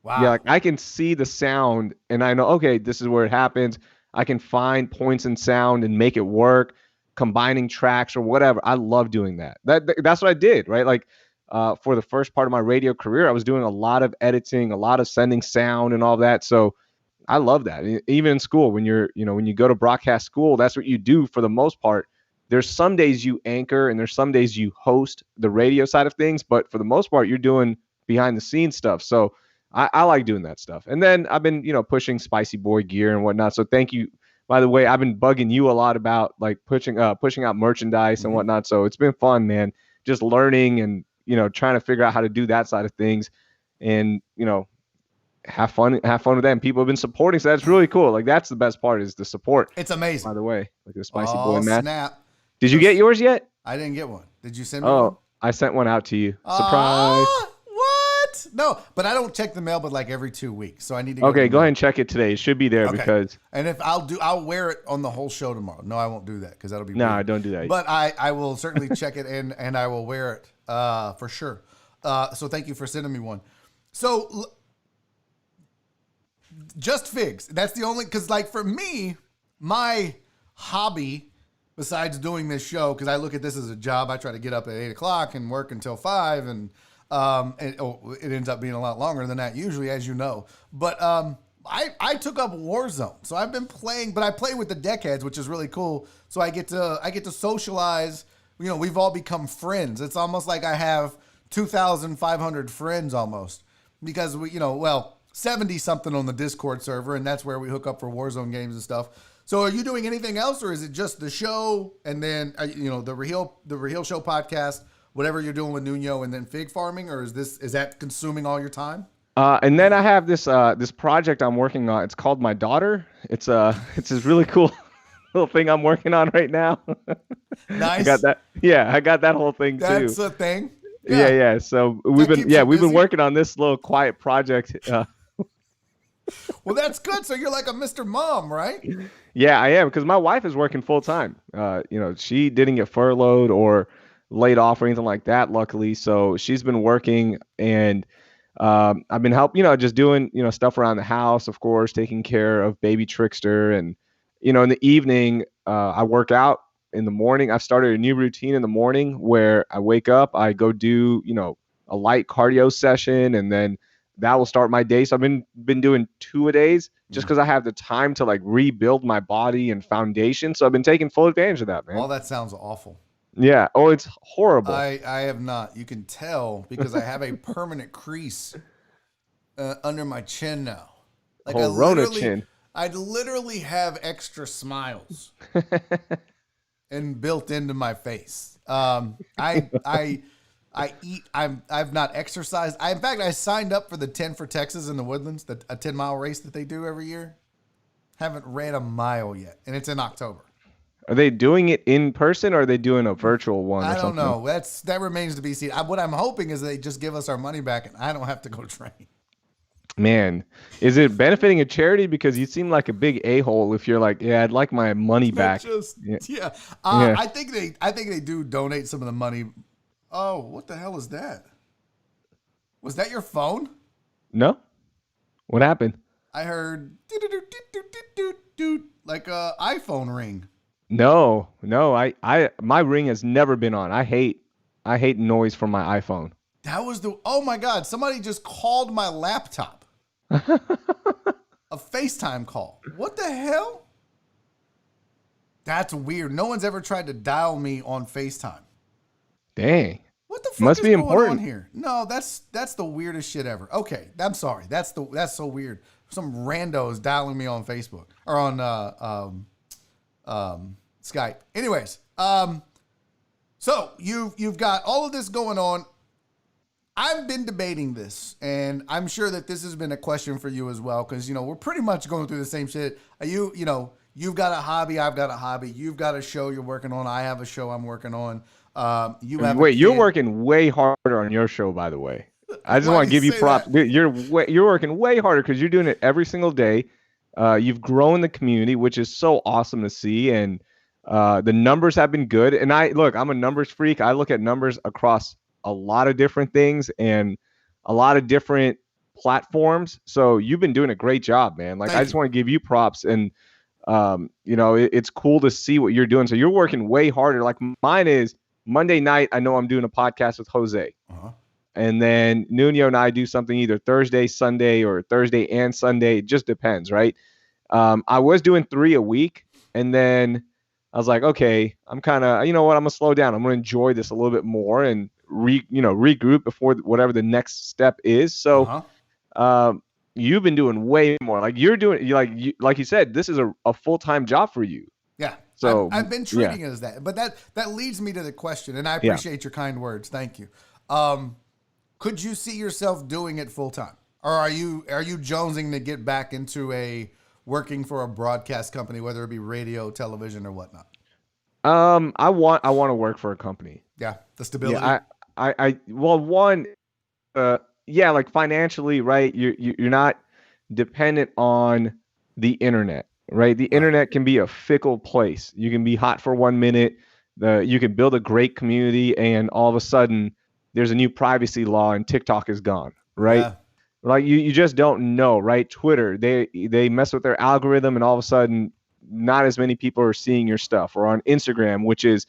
Speaker 1: Wow.
Speaker 2: Yeah, like I can see the sound and I know, okay, this is where it happens. I can find points in sound and make it work, combining tracks or whatever. I love doing that. That's what I did, right? Like for the first part of my radio career, I was doing a lot of editing, a lot of sending sound and all that. So I love that. Even in school, when when you go to broadcast school, that's what you do for the most part. There's some days you anchor and there's some days you host the radio side of things, but for the most part, you're doing behind the scenes stuff. So I like doing that stuff. And then I've been, pushing Spicy Boy gear and whatnot. So thank you. By the way, I've been bugging you a lot about like pushing out merchandise and whatnot. So it's been fun, man. Just learning and, trying to figure out how to do that side of things and, have fun with them. People have been supporting. So that's really cool. Like that's the best part is the support.
Speaker 1: It's amazing.
Speaker 2: By the way, like the Spicy Boy Matt.
Speaker 1: Snap.
Speaker 2: Did you get yours yet?
Speaker 1: I didn't get one. Did you send me one?
Speaker 2: I sent one out to you. Surprise.
Speaker 1: What? No, but I don't check the mail but like every 2 weeks. So I need to
Speaker 2: go ahead and check it today. It should be there because
Speaker 1: and if I'll wear it on the whole show tomorrow. No, I won't do that because that'll be
Speaker 2: weird. Don't do that.
Speaker 1: But I will certainly check it and I will wear it for sure. So thank you for sending me one. So just figs. That's the only because like for me, my hobby besides doing this show, because I look at this as a job. I try to get up at 8 o'clock and work until 5 and it ends up being a lot longer than that usually, as you know. But I took up Warzone, so I've been playing, but I play with the deckheads, which is really cool. So I get to socialize. We've all become friends. It's almost like I have 2,500 friends almost because we, 70 something on the Discord server, and that's where we hook up for Warzone games and stuff. So are you doing anything else, or is it just the show and then the Raheel Show podcast, whatever you're doing with Nuno, and then fig farming, or is that consuming all your time?
Speaker 2: And then I have this project I'm working on. It's called My Daughter. It's this really cool little thing I'm working on right now.
Speaker 1: Nice.
Speaker 2: I got that. Yeah, I got that whole thing too.
Speaker 1: That's a thing.
Speaker 2: Yeah. So we've been working on this little quiet project.
Speaker 1: Well, that's good. So you're like a Mr. Mom, right?
Speaker 2: Yeah, I am, because my wife is working full time. She didn't get furloughed or laid off or anything like that, luckily. So she's been working, and I've been helping, just doing, stuff around the house, of course, taking care of baby Trickster. And, in the evening, I work out in the morning. I've started a new routine in the morning where I wake up, I go do, a light cardio session, and then that will start my day. So I've been doing 2 a days just because I have the time to like rebuild my body and foundation. So I've been taking full advantage of that, man.
Speaker 1: All that sounds awful.
Speaker 2: Yeah. Oh, it's horrible.
Speaker 1: I have not. You can tell because I have a permanent crease under my chin now. Like
Speaker 2: chin.
Speaker 1: I literally have extra smiles and built into my face. I I eat. I've not exercised. In fact, I signed up for the 10 for Texas in the Woodlands, a 10-mile race that they do every year. Haven't ran a mile yet, and it's in October.
Speaker 2: Are they doing it in person or are they doing a virtual one or something?
Speaker 1: I don't know. That remains to be seen. What I'm hoping is they just give us our money back and I don't have to go train.
Speaker 2: Man, is it benefiting a charity? Because you seem like a big a-hole if you're like, yeah, I'd like my money back.
Speaker 1: Yeah. I think they do donate some of the money. Oh, what the hell is that? Was that your phone?
Speaker 2: No. What happened?
Speaker 1: I heard like a iPhone ring.
Speaker 2: No. My ring has never been on. I hate noise from my iPhone.
Speaker 1: That was oh my God, somebody just called my laptop. A FaceTime call. What the hell? That's weird. No one's ever tried to dial me on FaceTime.
Speaker 2: Dang.
Speaker 1: What the fuck
Speaker 2: must
Speaker 1: is
Speaker 2: be
Speaker 1: going
Speaker 2: important
Speaker 1: on here? No, that's the weirdest shit ever. Okay, I'm sorry. That's so weird. Some randos dialing me on Facebook or on Skype. Anyways, so you've got all of this going on. I've been debating this, and I'm sure that this has been a question for you as well, because we're pretty much going through the same shit. You've got a hobby, I've got a hobby. You've got a show you're working on, I have a show I'm working on.
Speaker 2: You're working way harder on your show, by the way. I just want to give you props. You're working way harder because you're doing it every single day. You've grown the community, which is so awesome to see, and the numbers have been good. And I'm a numbers freak. I look at numbers across a lot of different things and a lot of different platforms. So you've been doing a great job, man. Like, I just want to give you props, and it's cool to see what you're doing. So you're working way harder. Like mine is Monday night. I know I'm doing a podcast with Jose, and then Nuno and I do something either Thursday, Sunday, or Thursday and Sunday. It just depends, right? I was doing 3 a week, and then I was like, okay, I'm kind of, I'm gonna slow down. I'm gonna enjoy this a little bit more and regroup before whatever the next step is. So you've been doing way more. Like you're doing, like you said, this is a full-time job for you.
Speaker 1: Yeah. So I've been treating it as that. But that leads me to the question, and I appreciate your kind words. Thank you. Could you see yourself doing it full-time? Or are you jonesing to get back into working for a broadcast company, whether it be radio, television, or whatnot?
Speaker 2: I want to work for a company.
Speaker 1: Yeah, the stability.
Speaker 2: Yeah, like financially, right? You're not dependent on the internet, right? The internet can be a fickle place. You can be hot for 1 minute. You can build a great community, and all of a sudden, there's a new privacy law, and TikTok is gone, right? Yeah. Like you just don't know, right? Twitter, they mess with their algorithm, and all of a sudden, not as many people are seeing your stuff. Or on Instagram, which is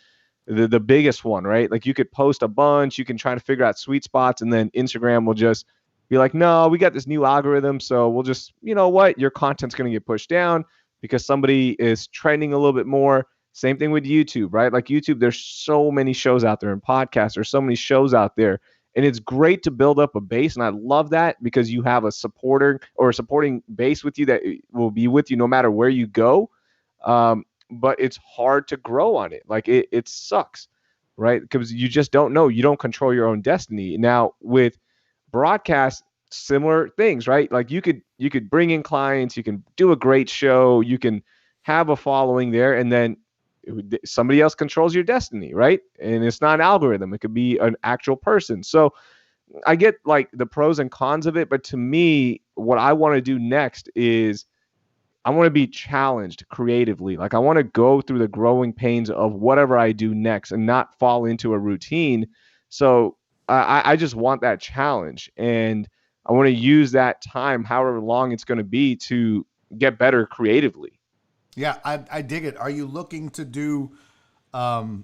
Speaker 2: the biggest one, right? Like you could post a bunch, you can try to figure out sweet spots, and then Instagram will just be like, no, we got this new algorithm, so we'll just, your content's going to get pushed down because somebody is trending a little bit more. Same thing with YouTube, right? Like YouTube, there's so many shows out there, and podcasts, there's so many shows out there, and it's great to build up a base, and I love that because you have a supporter or a supporting base with you that will be with you no matter where you go. But it's hard to grow on it. Like it sucks, right? Because you just don't know. You don't control your own destiny. Now with broadcast, similar things, right? Like you could bring in clients, you can do a great show, you can have a following there, and then somebody else controls your destiny, right? And it's not an algorithm. It could be an actual person. So I get like the pros and cons of it, but to me, what I want to do next is I want to be challenged creatively. Like I want to go through the growing pains of whatever I do next and not fall into a routine. So I just want that challenge, and I want to use that time, however long it's going to be, to get better creatively.
Speaker 1: Yeah, I dig it. Are you looking to do? So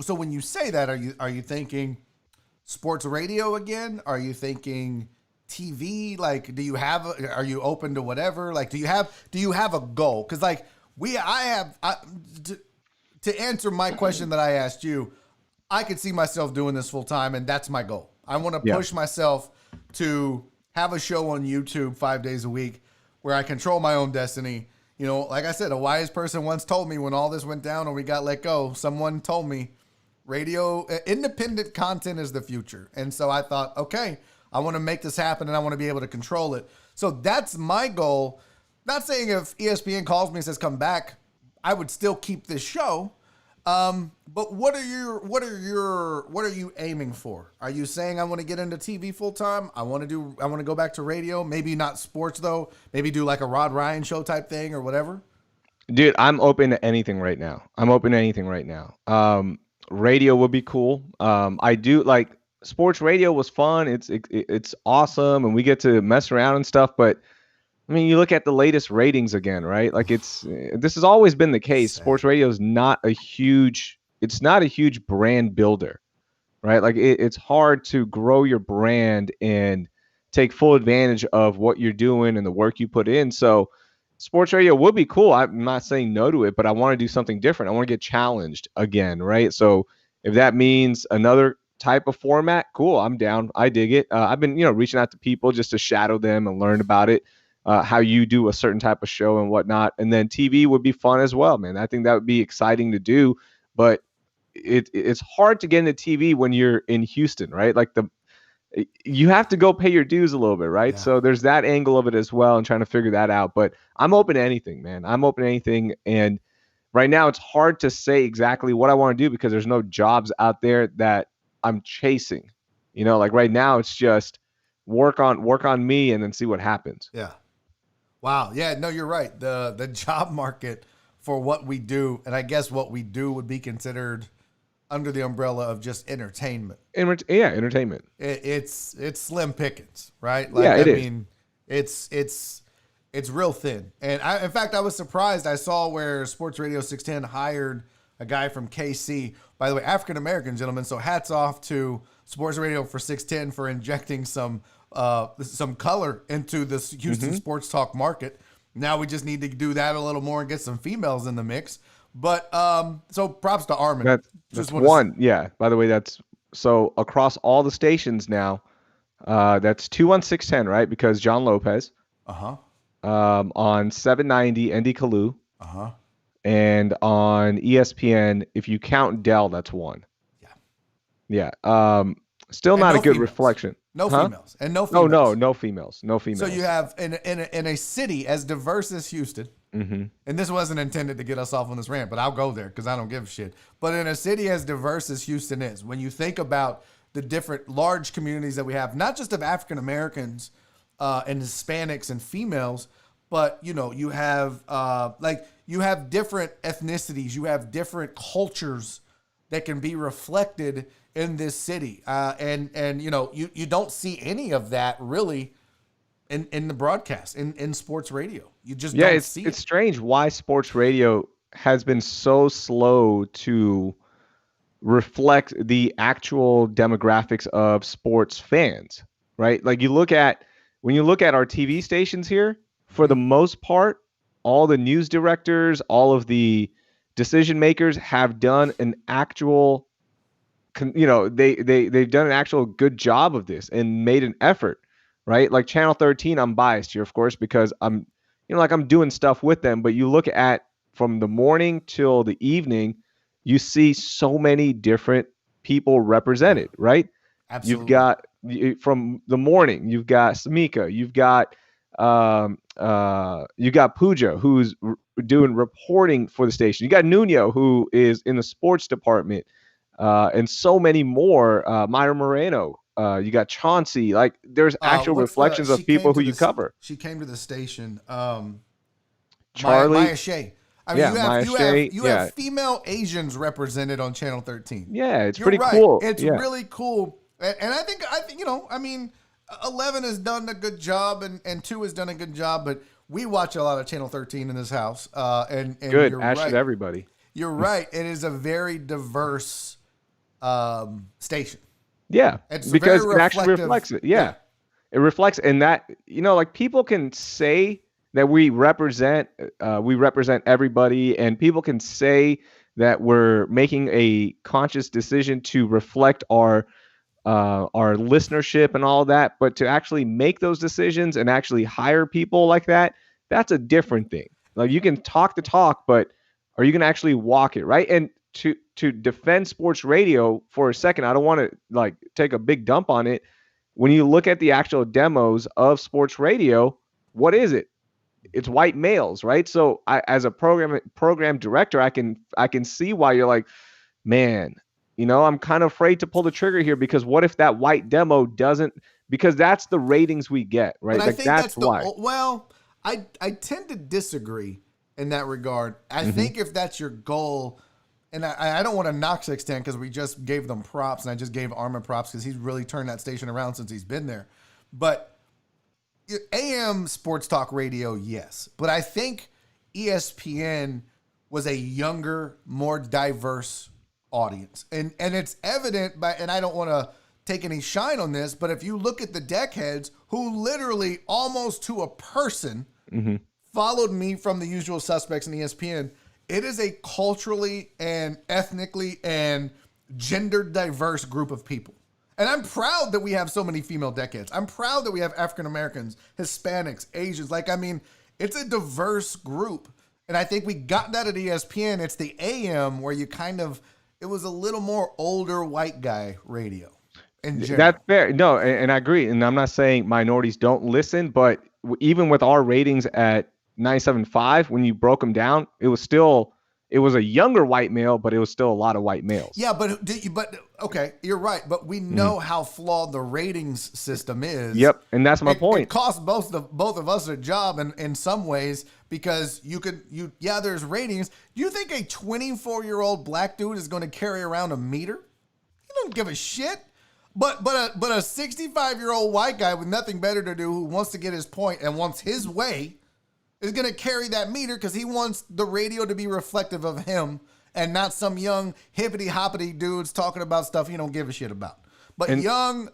Speaker 1: when you say that, are you thinking sports radio again? Are you thinking TV? Like, are you open to whatever? Like, do you have a goal? Because like to answer my question that I asked you, I could see myself doing this full time, and that's my goal. I want to push myself to have a show on YouTube 5 days a week where I control my own destiny. Like I said, a wise person once told me when all this went down and we got let go, someone told me, Radio, independent content is the future. And so I thought, okay, I want to make this happen and I want to be able to control it. So that's my goal. Not saying if ESPN calls me and says come back, I would still keep this show. But what are you aiming for? Are you saying I want to get into TV full time? I want to go back to radio, maybe not sports though, maybe do like a Rod Ryan show type thing or whatever.
Speaker 2: Dude, I'm open to anything right now. Radio would be cool. I do like sports radio was fun. It's awesome and we get to mess around and stuff, but I mean, you look at the latest ratings again, right? Like this has always been the case. Sports radio is not a huge brand builder, right? Like it's hard to grow your brand and take full advantage of what you're doing and the work you put in. So sports radio would be cool. I'm not saying no to it, but I want to do something different. I want to get challenged again, right? So if that means another type of format, cool, I'm down. I dig it. I've been, reaching out to people just to shadow them and learn about it. How you do a certain type of show and whatnot. And then TV would be fun as well, man. I think that would be exciting to do, but it's hard to get into TV when you're in Houston, right? Like you have to go pay your dues a little bit, right? Yeah. So there's that angle of it as well and trying to figure that out. But I'm open to anything, man. I'm open to anything. And right now it's hard to say exactly what I want to do because there's no jobs out there that I'm chasing. Like right now it's just work on me and then see what happens.
Speaker 1: Yeah. Wow. Yeah, no, you're right. The job market for what we do, and I guess what we do would be considered under the umbrella of just entertainment.
Speaker 2: Entertainment.
Speaker 1: It's slim pickings, right?
Speaker 2: Like, yeah, it is.
Speaker 1: I mean, it's real thin. And in fact, I was surprised. I saw where Sports Radio 610 hired a guy from KC. By the way, African-American gentleman. So hats off to Sports Radio for 610 for injecting some color into this Houston sports talk market. Now we just need to do that a little more and get some females in the mix. But so props to Armin.
Speaker 2: That's one. Yeah. By the way, that's so across all the stations now. That's 21610, right? Because John Lopez. On 790, Andy Kalu. And on ESPN, if you count Dell, that's one. Yeah. Still not a good reflection.
Speaker 1: No females. And no females.
Speaker 2: No females.
Speaker 1: So you have in a city as diverse as Houston, and this wasn't intended to get us off on this rant, but I'll go there because I don't give a shit. But in a city as diverse as Houston is, when you think about the different large communities that we have, not just of African Americans and Hispanics and females, but you have you have different ethnicities, you have different cultures that can be reflected in this city. And you don't see any of that really in the broadcast, in sports radio. You just don't see it.
Speaker 2: It's strange why sports radio has been so slow to reflect the actual demographics of sports fans, right? Like when you look at our TV stations here, for the most part, all the news directors, all of the decision makers have done an actual they've done an actual good job of this and made an effort, right? Like Channel 13, I'm biased here, of course, because I'm doing stuff with them. But you look at from the morning till the evening, you see so many different people represented, right?
Speaker 1: Absolutely.
Speaker 2: You've got from the morning, you've got Samika, you've got Pooja, who's doing reporting for the station. You got Nuno, who is in the sports department. And so many more, Myra Moreno, you got Chauncey, like there's actual reflections of people who you cover.
Speaker 1: She came to the station.
Speaker 2: Charlie.
Speaker 1: Maya Shea. I mean, you have female Asians represented on Channel 13.
Speaker 2: Yeah, it's pretty cool.
Speaker 1: It's really cool. And I think, 11 has done a good job and 2 has done a good job, but we watch a lot of Channel 13 in this house. And
Speaker 2: good.
Speaker 1: You're
Speaker 2: Should everybody.
Speaker 1: You're right. It is a very diverse station.
Speaker 2: Yeah, because it actually reflects it. Yeah. It reflects, and that like people can say that we represent everybody, and people can say that we're making a conscious decision to reflect our listenership and all that, but to actually make those decisions and actually hire people like that, that's a different thing. Like you can talk the talk, but are you going to actually walk it, right? And to defend sports radio for a second, I don't want to like take a big dump on it. When you look at the actual demos of sports radio, what is it? It's white males, right? So as a program director, I can see why you're like, man, I'm kind of afraid to pull the trigger here, because what if that white demo doesn't, because that's the ratings we get, right?
Speaker 1: But
Speaker 2: like
Speaker 1: I think
Speaker 2: that's why.
Speaker 1: Well, I tend to disagree in that regard. I think if that's your goal, and I don't want to knock 610 because we just gave them props, and I just gave Armin props because he's really turned that station around since he's been there. But AM sports talk radio, yes. But I think ESPN was a younger, more diverse audience. And it's evident and I don't want to take any shine on this, but if you look at the deckheads who literally almost to a person followed me from the usual suspects in ESPN, it is a culturally and ethnically and gender diverse group of people. And I'm proud that we have so many female deckheads. I'm proud that we have African Americans, Hispanics, Asians. It's a diverse group. And I think we got that at ESPN. It's the AM where it was a little more older white guy radio in general.
Speaker 2: That's fair. No, and I agree. And I'm not saying minorities don't listen, but even with our ratings at 97.5, when you broke them down, it was a younger white male, but it was still a lot of white males.
Speaker 1: Yeah, but okay, you're right. But we know how flawed the ratings system is.
Speaker 2: Yep, and that's my point.
Speaker 1: It costs both of us a job in some ways, because there's ratings. Do you think a 24-year-old black dude is going to carry around a meter? He don't give a shit. But a 65-year-old white guy with nothing better to do, who wants to get his point and wants his way, is going to carry that meter because he wants the radio to be reflective of him and not some young hippity-hoppity dudes talking about stuff he don't give a shit about. But young,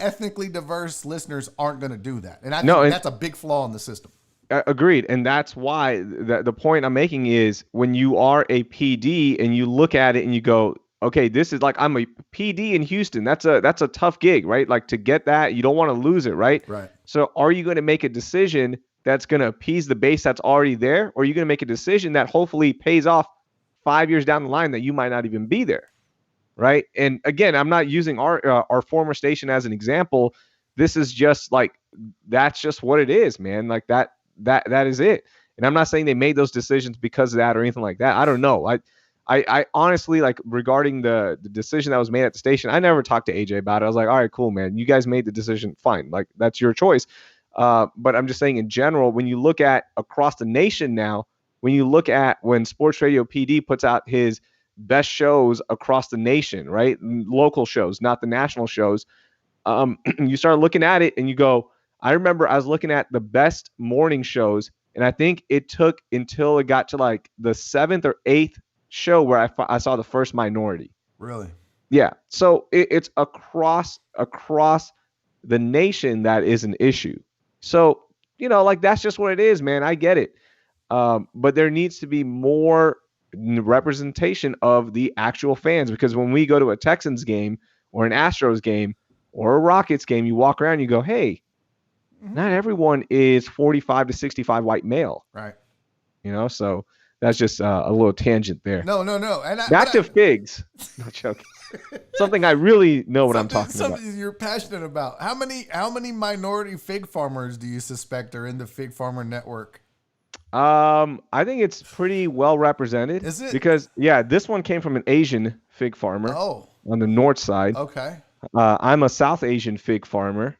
Speaker 1: ethnically diverse listeners aren't going to do that. And I think that's a big flaw in the system.
Speaker 2: Agreed. And that's why the point I'm making is, when you are a PD and you look at it and you go, okay, this is like, I'm a PD in Houston. That's a tough gig, right? Like, to get that, you don't want to lose it, right?
Speaker 1: Right.
Speaker 2: So are you going to make a decision that's going to appease the base that's already there? Or are you going to make a decision that hopefully pays off 5 years down the line that you might not even be there? Right. And again, I'm not using our former station as an example. This is just like, that's just what it is, man. Like that is it. And I'm not saying they made those decisions because of that or anything like that. I don't know. I honestly, like, regarding the decision that was made at the station, I never talked to AJ about it. I was like, all right, cool, man. You guys made the decision. Fine. Like, that's your choice. But I'm just saying, in general, when you look at across the nation now, when you look at when Sports Radio PD puts out his best shows across the nation, right? Local shows, not the national shows. You start looking at it and you go, I remember I was looking at the best morning shows, and I think it took until it got to like the 7th or 8th show where I saw the first minority.
Speaker 1: Really?
Speaker 2: Yeah. So it's across the nation that is an issue. So, like, that's just what it is, man. I get it. But there needs to be more representation of the actual fans, because when we go to a Texans game or an Astros game or a Rockets game, you walk around and you go, hey, not everyone is 45 to 65 white male.
Speaker 1: Right.
Speaker 2: So that's just a little tangent there.
Speaker 1: No. And
Speaker 2: back to figs. Not joking. Something I really know what I'm talking about.
Speaker 1: Something you're passionate about. How many minority fig farmers do you suspect are in the Fig Farmer Network?
Speaker 2: I think it's pretty well represented.
Speaker 1: Is it?
Speaker 2: Because this one came from an Asian fig farmer.
Speaker 1: Oh.
Speaker 2: On the north side.
Speaker 1: Okay.
Speaker 2: I'm a South Asian fig farmer.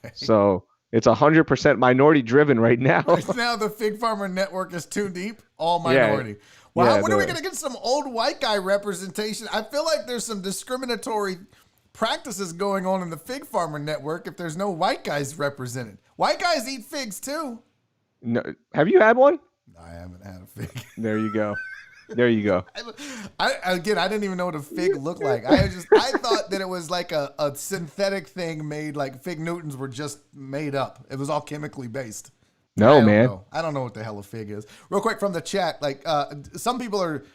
Speaker 2: Okay. So it's 100% minority driven right now.
Speaker 1: Right now, the Fig Farmer Network is too deep. All minority. Yeah. Well, when are we going to get some old white guy representation? I feel like there's some discriminatory practices going on in the Fig Farmer Network if there's no white guys represented. White guys eat figs too.
Speaker 2: No, have you had one?
Speaker 1: I haven't had a fig.
Speaker 2: There you go.
Speaker 1: I didn't even know what a fig looked like. I thought that it was like a synthetic thing made, like Fig Newtons were just made up. It was all chemically based.
Speaker 2: No, man.
Speaker 1: I don't know what the hell a fig is. Real quick from the chat, like some people are,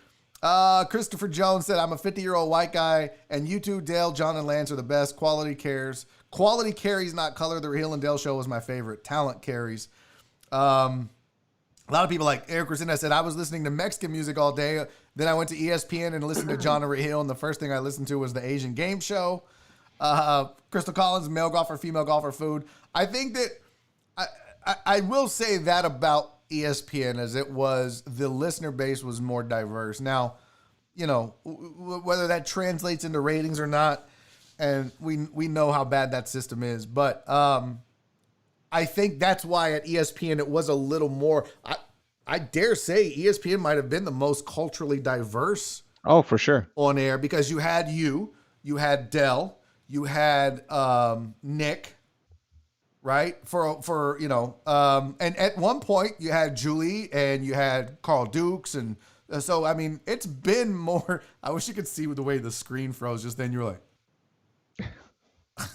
Speaker 1: Christopher Jones said, I'm a 50-year-old white guy, and you two, Dale, John, and Lance are the best. Quality cares. Quality carries, not color. The Raheel and Dale show was my favorite. Talent carries. A lot of people like Eric Resenda said, I was listening to Mexican music all day. Then I went to ESPN and listened to John and Raheel, and the first thing I listened to was the Asian game show. Crystal Collins, male golfer, female golfer, food. I think that I will say that about ESPN, as it was, the listener base was more diverse. Now, you know, whether that translates into ratings or not, and we know how bad that system is, but I think that's why at ESPN it was a little more. I dare say ESPN might have been the most culturally diverse.
Speaker 2: Oh, for sure.
Speaker 1: On air, because you had Dell, you had Nick, right? For you know, and at one point you had Julie and you had Carl Dukes, and so I mean it's been more. I wish you could see the way the screen froze just then. You were like.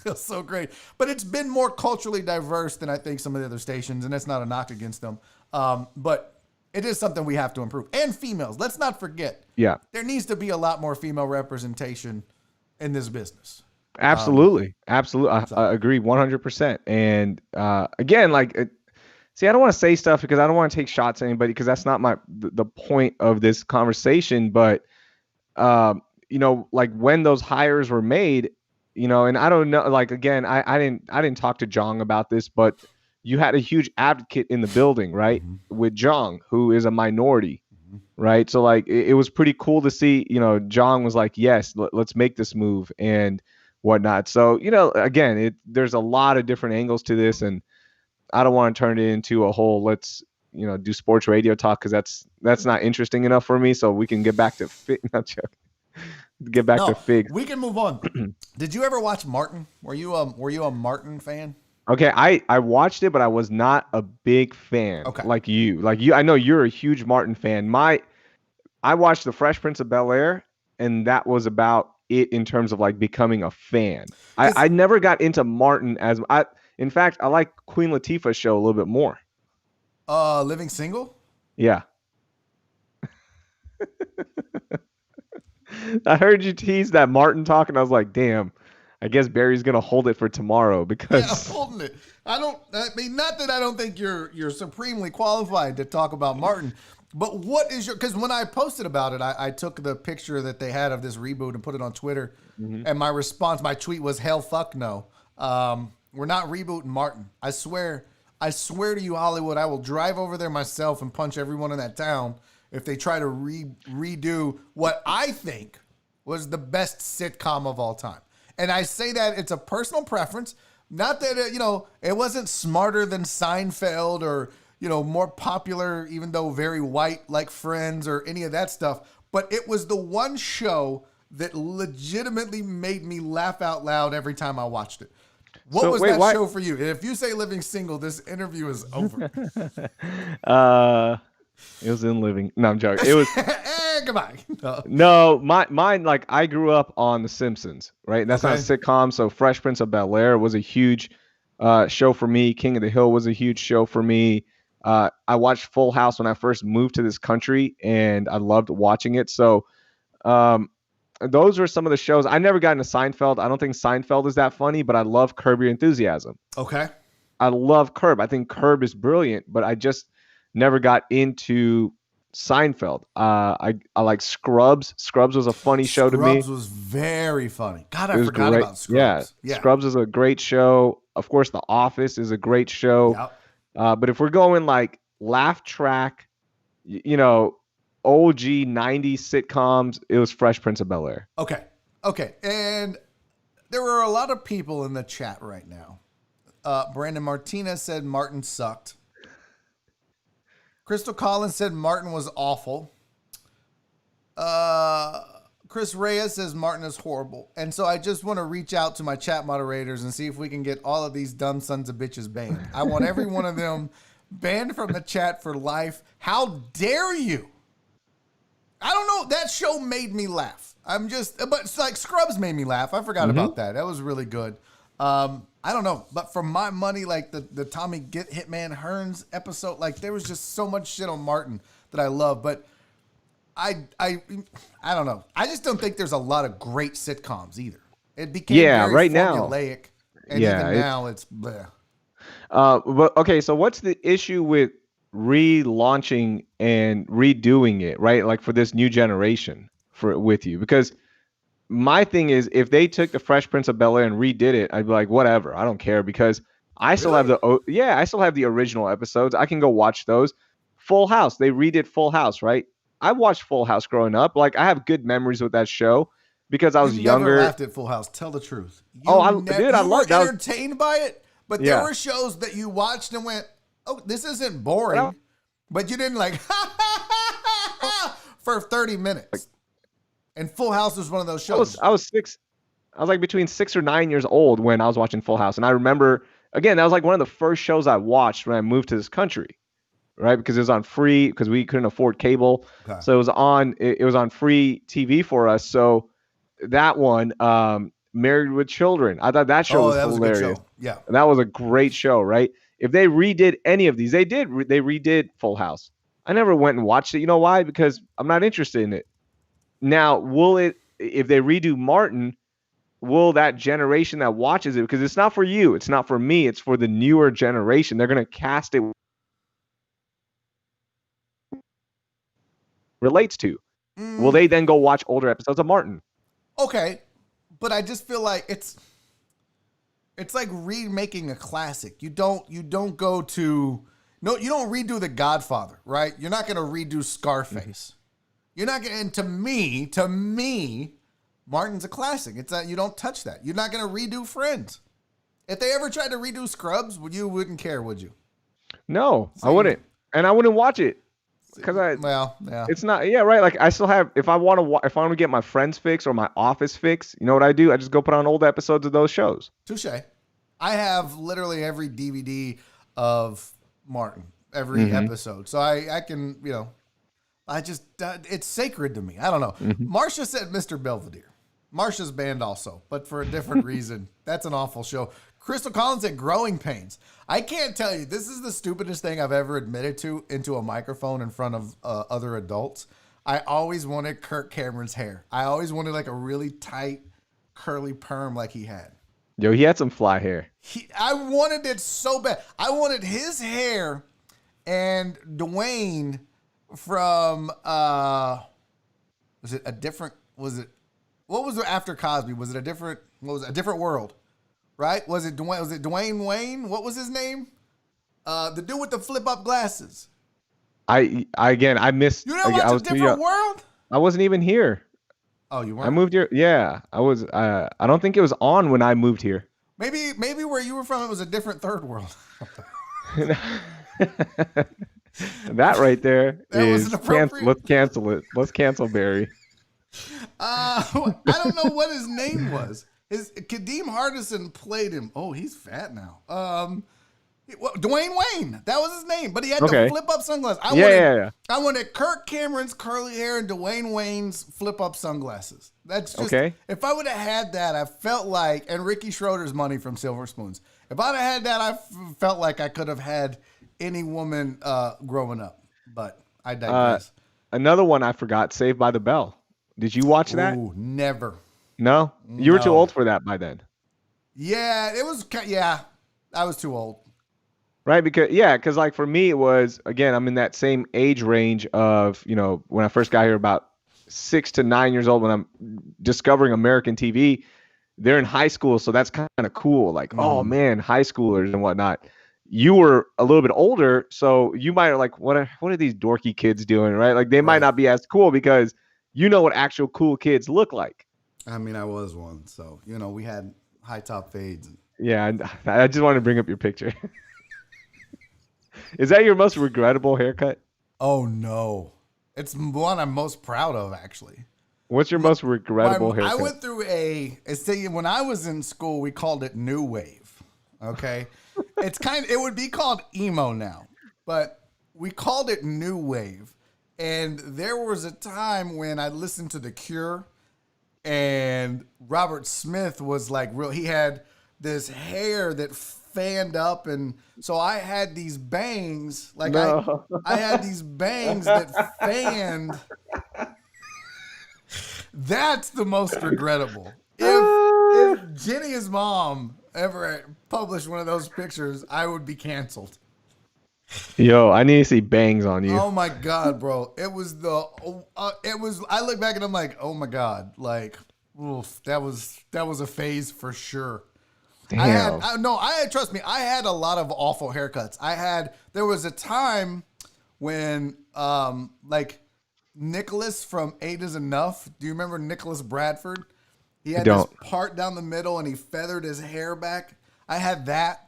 Speaker 1: Feels so great, but it's been more culturally diverse than I think some of the other stations, and that's not a knock against them. But it is something we have to improve. And females, let's not forget.
Speaker 2: Yeah,
Speaker 1: there needs to be a lot more female representation in this business.
Speaker 2: Absolutely, absolutely, I agree 100%. And again, like, see, I don't want to say stuff because I don't want to take shots at anybody because that's not the point of this conversation. But you know, like when those hires were made. You know, and I don't know, like, again, I didn't talk to Jong about this, but you had a huge advocate in the building, right? Mm-hmm. With Jong, who is a minority, mm-hmm. right? So like, it was pretty cool to see, you know, Jong was like, yes, let's make this move and whatnot. So, you know, again, there's a lot of different angles to this, and I don't want to turn it into a whole, let's, you know, do sports radio talk. Cause that's not interesting enough for me. So we can get back to not joking. Get back to Figs.
Speaker 1: We can move on. Did you ever watch Martin? Were you a Martin fan?
Speaker 2: Okay, I watched it, but I was not a big fan. Okay. Like you. I know you're a huge Martin fan. I watched The Fresh Prince of Bel-Air, and that was about it in terms of like becoming a fan. I never got into Martin in fact, I like Queen Latifah's show a little bit more.
Speaker 1: Living Single?
Speaker 2: Yeah. I heard you tease that Martin talk, and I was like, damn, I guess Barry's going to hold it for tomorrow because.
Speaker 1: Yeah, I'm holding it. I mean, not that I don't think you're supremely qualified to talk about Martin, but what is because when I posted about it, I took the picture that they had of this reboot and put it on Twitter. Mm-hmm. And my tweet was, hell fuck no. We're not rebooting Martin. I swear to you, Hollywood, I will drive over there myself and punch everyone in that town if they try to redo what I think was the best sitcom of all time. And I say that it's a personal preference, not that, it wasn't smarter than Seinfeld or, more popular, even though very white like Friends or any of that stuff. But it was the one show that legitimately made me laugh out loud every time I watched it. What was that show for you? If you say Living Single, this interview is over.
Speaker 2: It was in Living. No, I'm joking. It was.
Speaker 1: Goodbye.
Speaker 2: No, mine. Like I grew up on The Simpsons, right? That's not a sitcom. So Fresh Prince of Bel-Air was a huge show for me. King of the Hill was a huge show for me. I watched Full House when I first moved to this country, and I loved watching it. So, those were some of the shows. I never got into Seinfeld. I don't think Seinfeld is that funny, but I love Curb Your Enthusiasm.
Speaker 1: Okay.
Speaker 2: I love Curb. I think Curb is brilliant, but I just never got into Seinfeld. I like Scrubs. Scrubs was a funny show to me.
Speaker 1: Scrubs was very funny. God, I forgot about Scrubs.
Speaker 2: Yeah, Scrubs is a great show. Of course, The Office is a great show. Yep. But if we're going like laugh track, OG 90s sitcoms, it was Fresh Prince of Bel-Air.
Speaker 1: Okay. And there were a lot of people in the chat right now. Brandon Martinez said Martin sucked. Crystal Collins said Martin was awful. Chris Reyes says Martin is horrible. And so I just want to reach out to my chat moderators and see if we can get all of these dumb sons of bitches banned. I want every one of them banned from the chat for life. How dare you? I don't know. That show made me laugh. But it's like Scrubs made me laugh. I forgot about that. That was really good. I don't know, but for my money, like the Tommy Hitman Hearns episode, like there was just so much shit on Martin that I love, but I don't know. I just don't think there's a lot of great sitcoms either. It became very
Speaker 2: right
Speaker 1: formulaic,
Speaker 2: now.
Speaker 1: And even now it's bleh.
Speaker 2: But okay, so what's the issue with relaunching and redoing it, right? Like for this new generation with you, because my thing is, if they took the Fresh Prince of Bel-Air and redid it, I'd be like, whatever, I don't care, because I still have I still have the original episodes. I can go watch those. Full House, they redid Full House, right? I watched Full House growing up. Like, I have good memories with that show because I was younger.
Speaker 1: Never laughed at Full House. Tell the truth.
Speaker 2: I loved.
Speaker 1: You were entertained by it, but there were shows that you watched and went, "Oh, this isn't boring," but you didn't like for 30 minutes. And Full House was one of those shows.
Speaker 2: I was like between 6 or 9 years old when I was watching Full House, and I remember, again, that was like one of the first shows I watched when I moved to this country, right? Because it was on free, because we couldn't afford cable, so it was on free TV for us. So that one, Married with Children, I thought that show was hilarious.
Speaker 1: A good show. Yeah,
Speaker 2: and that was a great show, right? If they redid any of these, they redid Full House. I never went and watched it. You know why? Because I'm not interested in it. Now, if they redo Martin, will that generation that watches it, because it's not for you, it's not for me, it's for the newer generation. They're going to cast it relates to. Will they then go watch older episodes of Martin?
Speaker 1: Okay, but I just feel like it's like remaking a classic. You don't redo The Godfather, right? You're not going to redo Scarface. You're not going to, and to me, Martin's a classic. It's that you don't touch that. You're not going to redo Friends. If they ever tried to redo Scrubs, you wouldn't care, would you?
Speaker 2: No, I wouldn't. And I wouldn't watch it. Because it's not, right. Like, I still have, if I want to get my Friends fix or my Office fix, you know what I do? I just go put on old episodes of those shows.
Speaker 1: Touche. I have literally every DVD of Martin, every episode. So I can, it's sacred to me. I don't know. Marsha said Mr. Belvedere. Marsha's banned also, but for a different reason. That's an awful show. Crystal Collins said Growing Pains. I can't tell you, this is the stupidest thing I've ever admitted to into a microphone in front of other adults. I always wanted Kirk Cameron's hair. I always wanted like a really tight, curly perm like he had.
Speaker 2: Yo, he had some fly hair.
Speaker 1: I wanted it so bad. I wanted his hair and Dwayne from what was it after Cosby? Was it a different world? Right? Was it Dwayne Wayne? What was his name? The dude with the flip up glasses.
Speaker 2: I missed.
Speaker 1: You didn't watch A Different World?
Speaker 2: I wasn't even here.
Speaker 1: Oh, you weren't?
Speaker 2: I moved here. Yeah, I was. I don't think it was on when I moved here.
Speaker 1: Maybe where you were from, it was a different third world.
Speaker 2: That right there is let's cancel it. Let's cancel Barry.
Speaker 1: I don't know what his name was. Kadeem Hardison played him. Oh, he's fat now. Dwayne Wayne, that was his name, but he had the flip up sunglasses. I wanted Kirk Cameron's curly hair and Dwayne Wayne's flip up sunglasses. That's just if I would have had that, I felt like, and Ricky Schroeder's money from Silver Spoons. If I'd have had that, I felt like I could have had any woman growing up. But I digress.
Speaker 2: Another one I forgot, Saved by the Bell. Did you watch that?
Speaker 1: Ooh, never.
Speaker 2: No? You were too old for that by then.
Speaker 1: Yeah, it was. Yeah, I was too old.
Speaker 2: Right, because like for me, it was, again, I'm in that same age range of, when I first got here, about 6 to 9 years old, when I'm discovering American TV. They're in high school, so that's kind of cool. Like, oh man, high schoolers and whatnot. You were a little bit older, so you might like, what are these dorky kids doing, right? Like, they might not be as cool because you know what actual cool kids look like.
Speaker 1: I mean, I was one, so we had high top fades.
Speaker 2: Yeah, I just wanted to bring up your picture. Is that your most regrettable haircut?
Speaker 1: Oh no, it's one I'm most proud of, actually.
Speaker 2: What's your most regrettable haircut?
Speaker 1: I went through when I was in school, we called it New Wave. Okay, it would be called emo now, but we called it New Wave. And there was a time when I listened to The Cure, and Robert Smith was like he had this hair that fanned up, and so I had these bangs, I had these bangs that fanned. That's the most regrettable. If Jenny's mom ever published one of those pictures, I would be canceled.
Speaker 2: Yo, I need to see bangs on you.
Speaker 1: Oh my God, bro. It was I look back and I'm like, oh my God. Like, oof, that was a phase for sure.
Speaker 2: Damn.
Speaker 1: Trust me, I had a lot of awful haircuts. There was a time when, like Nicholas from Eight is Enough. Do you remember Nicholas Bradford? He had this part down the middle and he feathered his hair back. I had that.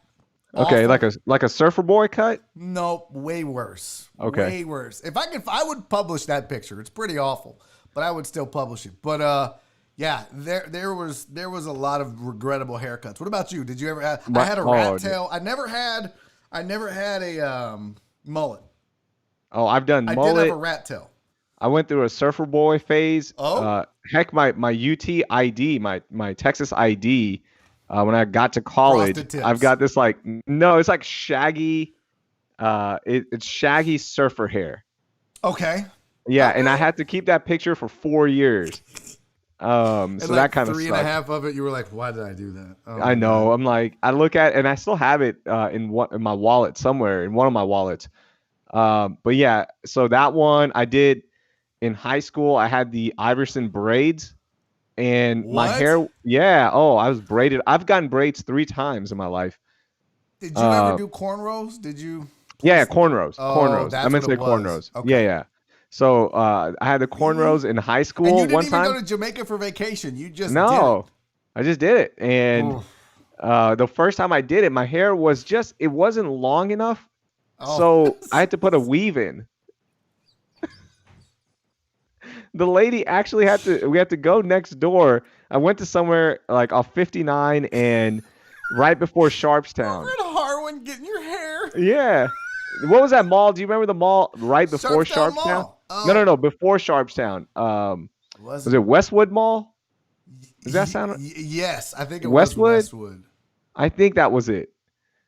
Speaker 2: Okay,
Speaker 1: Awful.
Speaker 2: like a surfer boy cut?
Speaker 1: No, way worse.
Speaker 2: Okay.
Speaker 1: Way worse. If I would publish that picture. It's pretty awful, but I would still publish it. But yeah, there was a lot of regrettable haircuts. What about you? Did you ever have? I had a rat tail. I never had a mullet.
Speaker 2: Oh, I've done mullet.
Speaker 1: I did have a rat tail.
Speaker 2: I went through a surfer boy phase.
Speaker 1: Oh.
Speaker 2: Heck, my UT ID, my Texas ID. When I got to college, I've got this it's like shaggy, it's shaggy surfer hair.
Speaker 1: Okay.
Speaker 2: Yeah, and I had to keep that picture for 4 years. So
Speaker 1: like
Speaker 2: that kind of
Speaker 1: 3.5 of it, you were like, why did I do that? Oh,
Speaker 2: I know. God. I'm like, I look at, and I still have it in my wallet somewhere, in one of my wallets. But yeah, so that one I did in high school. I had the Iverson braids. And my hair, yeah. Oh, I was braided. I've gotten braids 3 times in my life.
Speaker 1: Did you ever do cornrows? Did you?
Speaker 2: Yeah, cornrows.
Speaker 1: Oh,
Speaker 2: cornrows.
Speaker 1: that's
Speaker 2: I meant to say cornrows. Okay. Yeah. So I had the cornrows in high school.
Speaker 1: And you didn't
Speaker 2: one
Speaker 1: even
Speaker 2: time.
Speaker 1: go to Jamaica for vacation. You just did
Speaker 2: No,
Speaker 1: it.
Speaker 2: I just did it. And the first time I did it, my hair was it wasn't long enough.
Speaker 1: Oh.
Speaker 2: So I had to put a weave in. The lady actually we had to go next door. I went to somewhere like off 59 and right before Sharpstown.
Speaker 1: We're in Harwin getting your hair.
Speaker 2: Yeah. What was that mall? Do you remember the mall right before Sharpstown? No, before Sharpstown. Was it Westwood Mall? Does that sound?
Speaker 1: Yes, I think it
Speaker 2: Westwood?
Speaker 1: was Westwood.
Speaker 2: I think that was it.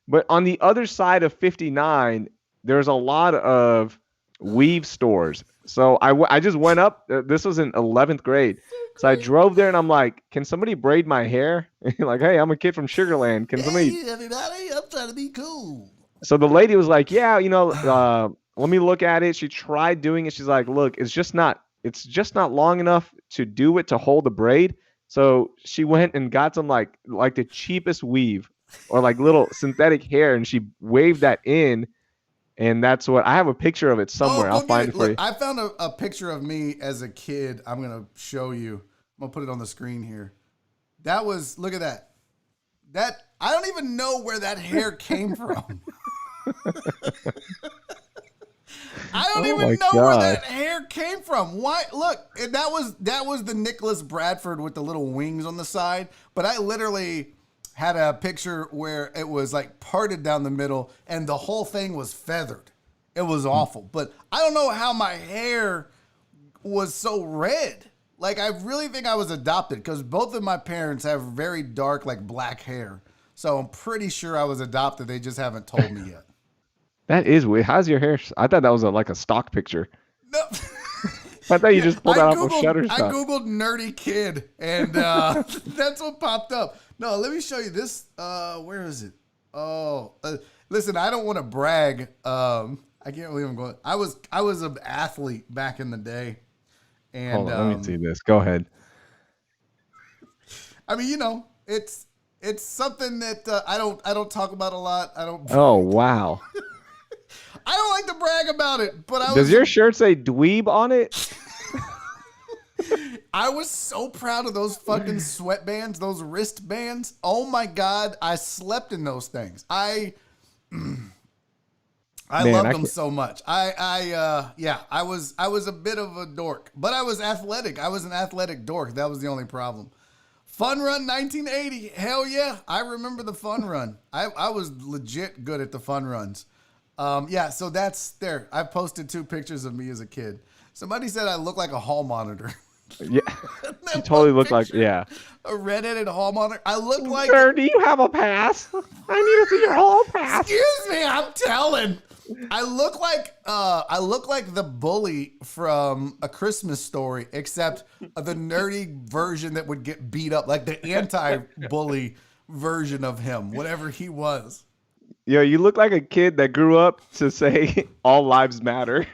Speaker 2: But on the other side of 59, there's a lot of weave stores. So I just went up. This was in 11th grade. So I drove there and I'm like, can somebody braid my hair? Like, hey, I'm a kid from Sugarland. Can somebody?
Speaker 1: Hey, everybody, I'm trying to be cool.
Speaker 2: So the lady was like, yeah, let me look at it. She tried doing it. She's like, look, it's just not long enough to do it to hold the braid. So she went and got some like the cheapest weave or like little synthetic hair, and she waved that in. And that's what I have a picture of it somewhere. I'll find it for you.
Speaker 1: I found a picture of me as a kid. I'm gonna show you. I'm gonna put it on the screen here. Look at that. I don't even know where that hair came from. I don't even know where that hair came from. Why? Look, that was the Nicholas Bradford with the little wings on the side. But I literally had a picture where it was like parted down the middle and the whole thing was feathered. It was awful. But I don't know how my hair was so red. Like, I really think I was adopted because both of my parents have very dark, like black hair. So I'm pretty sure I was adopted. They just haven't told me yet.
Speaker 2: That is weird. How's your hair? I thought that was like a stock picture.
Speaker 1: No.
Speaker 2: I thought you just pulled that off of Shutterstock.
Speaker 1: I Googled nerdy kid and that's what popped up. No, let me show you this. Where is it? Oh, listen, I don't want to brag. I can't believe I'm going. I was an athlete back in the day. And
Speaker 2: hold on, let me see this. Go ahead.
Speaker 1: I mean, it's something that I don't talk about a lot. I don't.
Speaker 2: Oh, wow.
Speaker 1: I don't like to brag about it, but
Speaker 2: Does your shirt say dweeb on it?
Speaker 1: I was so proud of those fucking sweatbands, those wristbands. Oh my God, I slept in those things. I loved them so much. I was a bit of a dork, but I was athletic. I was an athletic dork. That was the only problem. Fun Run 1980. Hell yeah. I remember the Fun Run. I was legit good at the Fun Runs. So that's there. I posted 2 pictures of me as a kid. Somebody said I look like a hall monitor.
Speaker 2: Yeah. You totally look like, yeah.
Speaker 1: A redheaded hall monitor. I look like.
Speaker 2: Sir, do you have a pass? I need to see your hall pass.
Speaker 1: Excuse me, I'm telling. I look like the bully from A Christmas Story, except the nerdy version that would get beat up, like the anti-bully version of him, whatever he was.
Speaker 2: Yo, you look like a kid that grew up to say all lives matter.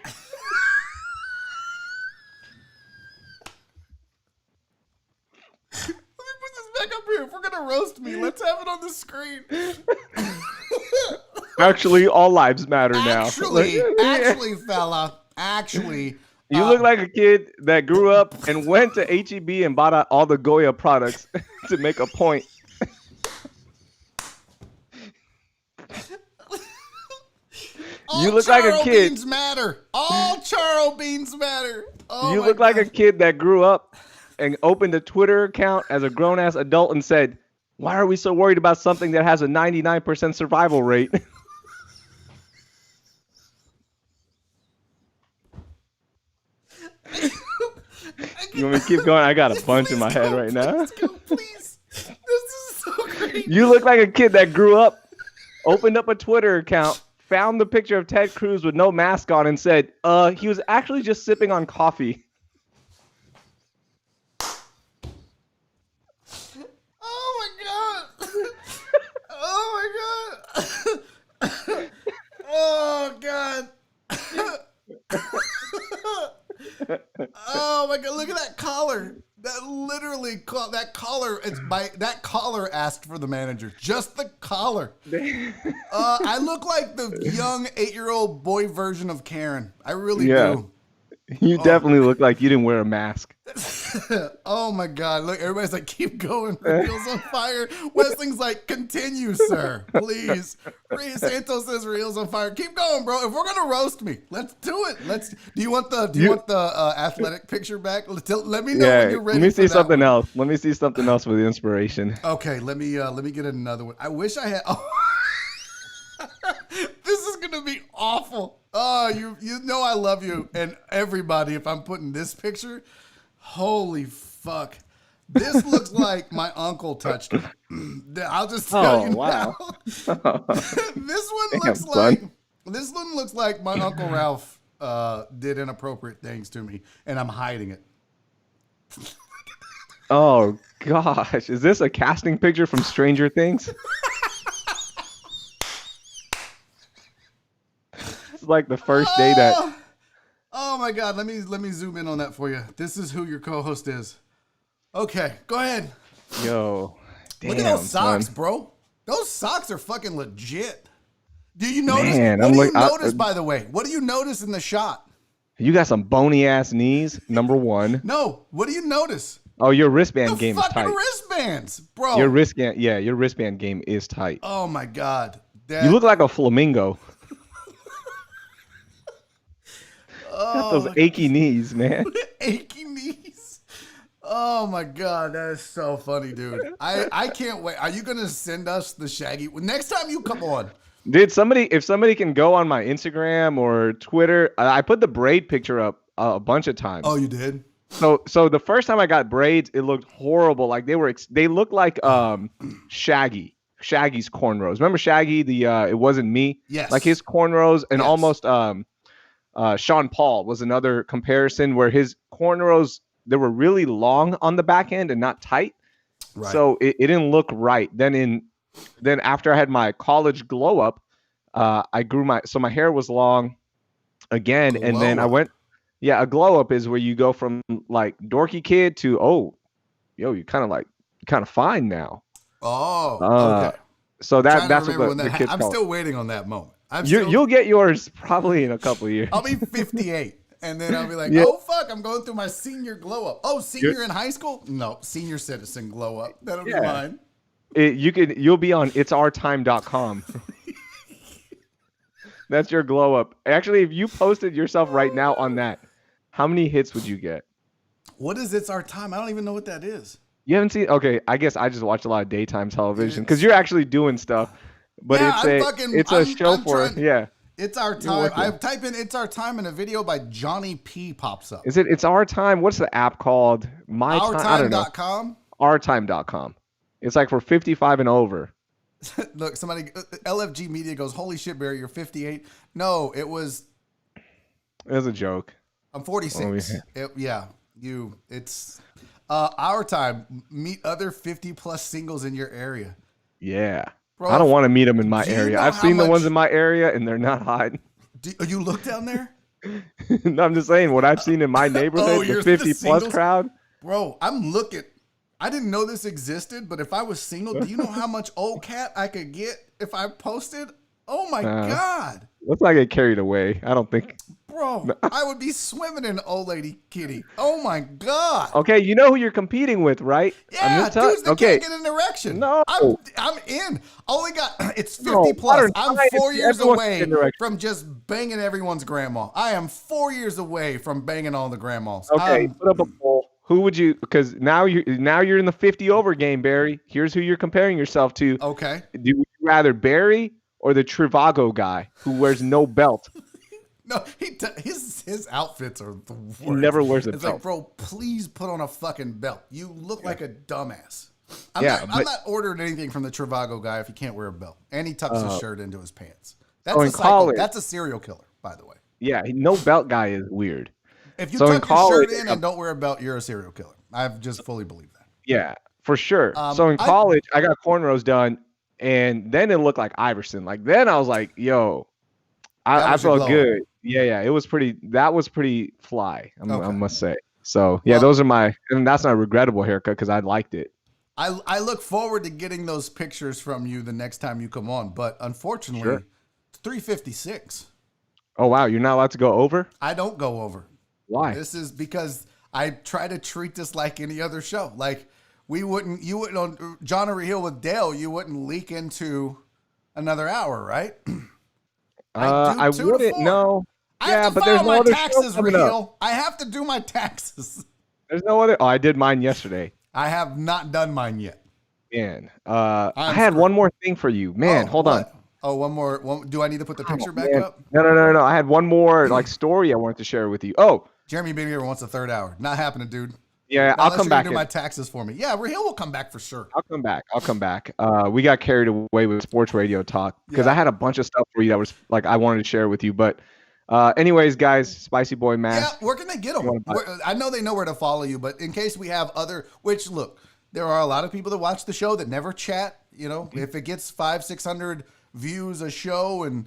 Speaker 1: Back up here. If we're gonna roast me, let's have it on the screen.
Speaker 2: Actually, all lives matter now.
Speaker 1: Actually, fella. Actually.
Speaker 2: You look like a kid that grew up and went to HEB and bought out all the Goya products to make a point. You look like a kid.
Speaker 1: Beans matter. All charo beans matter. Oh,
Speaker 2: you look like a kid that grew up and opened a Twitter account as a grown-ass adult and said, "Why are we so worried about something that has a 99% survival rate?" You want me to keep going? I got a bunch in my head right now.
Speaker 1: Please. This is so great.
Speaker 2: You look like a kid that grew up, opened up a Twitter account, found the picture of Ted Cruz with no mask on and said, he was actually just sipping on coffee.
Speaker 1: Oh my God. Oh my God. Oh God. Oh my God! Look at that collar. That literally that collar. That collar asked for the manager. Just the collar. I look like the young 8-year-old boy version of Karen. I really do.
Speaker 2: You definitely look like you didn't wear a mask.
Speaker 1: Oh my God! Look, everybody's like, keep going. Reel's on fire. Wesling's like, continue, sir, please. Ray Santos says Reel's on fire. Keep going, bro. If we're gonna roast me, let's do it. Do you want the athletic picture back? Let me know when you're ready.
Speaker 2: Let me see something else. Let me see something else with the inspiration.
Speaker 1: Okay, let me get another one. I wish I had. Oh. This is gonna be awful. Oh, you know I love you and everybody. If I'm putting this picture, holy fuck, this looks like my uncle touched me. I'll just tell you now. This one looks like my Uncle Ralph did inappropriate things to me, and I'm hiding it.
Speaker 2: Oh gosh, is this a casting picture from Stranger Things? It's like the first day that.
Speaker 1: Oh my God, let me zoom in on that for you. This is who your co-host is. Okay, go ahead.
Speaker 2: Yo, damn,
Speaker 1: look at those socks,
Speaker 2: son.
Speaker 1: bro. Those socks are fucking legit. Do you notice?
Speaker 2: Man,
Speaker 1: what do you notice, by the way? What do you notice in the shot?
Speaker 2: You got some bony ass knees. Number one.
Speaker 1: No, what do you notice?
Speaker 2: Oh, your wristband game is tight.
Speaker 1: Fucking wristbands, bro.
Speaker 2: Your wristband game is tight.
Speaker 1: Oh my God,
Speaker 2: you look like a flamingo. Got those achy knees, man.
Speaker 1: Achy knees. Oh my God, that is so funny, dude. I can't wait. Are you gonna send us the Shaggy next time you come on?
Speaker 2: Dude, if somebody can go on my Instagram or Twitter, I put the braid picture up a bunch of times.
Speaker 1: Oh, you did?
Speaker 2: So the first time I got braids, it looked horrible. Like they looked like Shaggy's cornrows. Remember Shaggy? It wasn't me.
Speaker 1: Yes.
Speaker 2: Like his cornrows and almost Sean Paul was another comparison where his cornrows, they were really long on the back end and not tight. Right. So it didn't look right. Then after I had my college glow up, I grew my hair was long again. And then I went, a glow up is where you go from like dorky kid to, you kind of fine now.
Speaker 1: Oh, okay.
Speaker 2: So that's what the kids
Speaker 1: I'm
Speaker 2: call
Speaker 1: still waiting on that moment.
Speaker 2: You'll get yours probably in a couple of years.
Speaker 1: I'll be 58, and then I'll be like, oh, fuck, I'm going through my senior glow up. Oh, senior in high school? No, senior citizen glow up. That'll be mine.
Speaker 2: You'll be on itsourtime.com. That's your glow up. Actually, if you posted yourself right now on that, how many hits would you get?
Speaker 1: What is It's Our Time? I don't even know what that is.
Speaker 2: You haven't seen? Okay, I guess I just watch a lot of daytime television because you're actually doing stuff. But it's a show for
Speaker 1: It's Our Time. I type in It's Our Time and a video by Johnny P pops up.
Speaker 2: Is it It's Our Time? What's the app called?
Speaker 1: Ourtime.com?
Speaker 2: Ourtime.com. It's like for 55 and over.
Speaker 1: Look, somebody, LFG Media goes, holy shit, Barry, you're 58. No, it was
Speaker 2: a joke.
Speaker 1: I'm 46. It's Our Time. Meet other 50 plus singles in your area.
Speaker 2: Yeah.
Speaker 1: Bro,
Speaker 2: I don't want to meet them in my area. I've seen the
Speaker 1: much...
Speaker 2: ones in my area, and they're not hot.
Speaker 1: You look down there?
Speaker 2: No, I'm just saying what I've seen in my neighborhood, the 50-plus crowd.
Speaker 1: Bro, I'm looking. I didn't know this existed, but if I was single, do you know how much old cat I could get if I posted? Oh, my God.
Speaker 2: Let's not get carried away. I don't think.
Speaker 1: Bro, I would be swimming in old lady kitty. Oh, my God.
Speaker 2: Okay, you know who you're competing with, right?
Speaker 1: Yeah, dudes that can't get an erection.
Speaker 2: No.
Speaker 1: I'm in. Only got, it's 50 plus. I'm 4 years away from just banging everyone's grandma. I am 4 years away from banging all the grandmas.
Speaker 2: Okay, put up a poll. Who would you, because now you're in the 50 over game, Barry. Here's who you're comparing yourself to.
Speaker 1: Okay.
Speaker 2: Do you rather Barry or the Trivago guy who wears no belt?
Speaker 1: No, his outfits are the worst.
Speaker 2: He never wears a
Speaker 1: belt. It's like, bro, please put on a fucking belt. You look like a dumbass. I'm not ordering anything from the Trivago guy if he can't wear a belt. And he tucks his shirt into his pants. That's a psycho. That's a serial killer, by the way.
Speaker 2: Yeah, no belt guy is weird.
Speaker 1: If you tuck your shirt in and don't wear a belt, you're a serial killer. I've just fully believed that.
Speaker 2: Yeah, for sure. So in college, I got cornrows done, and then it looked like Iverson. Like then I was like, yo, I felt good. Yeah, it was pretty. That was pretty fly. I must say. So yeah, those are my, and that's not a regrettable haircut because I liked it.
Speaker 1: I look forward to getting those pictures from you the next time you come on, but unfortunately, it's 3:56.
Speaker 2: Oh wow, you're not allowed to go over?
Speaker 1: I don't go over.
Speaker 2: Why?
Speaker 1: This is because I try to treat this like any other show. Like you wouldn't on John or Raheel with Dale, you wouldn't leak into another hour, right?
Speaker 2: I wouldn't. No.
Speaker 1: I have to file my taxes, Raheel. I have to do my taxes.
Speaker 2: There's no other. Oh, I did mine yesterday.
Speaker 1: I have not done mine yet.
Speaker 2: Man, I had one more thing for you. Man, hold on.
Speaker 1: Oh, one more. Do I need to put the picture back up?
Speaker 2: No. I had one more story I wanted to share with you. Oh,
Speaker 1: Jeremy being here wants a third hour. Not happening, dude.
Speaker 2: Yeah, I'll come back.
Speaker 1: Do my taxes for me. Yeah, Raheel will come back for sure.
Speaker 2: I'll come back. We got carried away with sports radio talk because I had a bunch of stuff for you that was like I wanted to share with you. But anyways, guys, Spicy Boy Mask.
Speaker 1: Yeah, where can they get them? I know they know where to follow you, but in case we have which look, there are a lot of people that watch the show that never chat. You know, if it gets 500-600 views a show and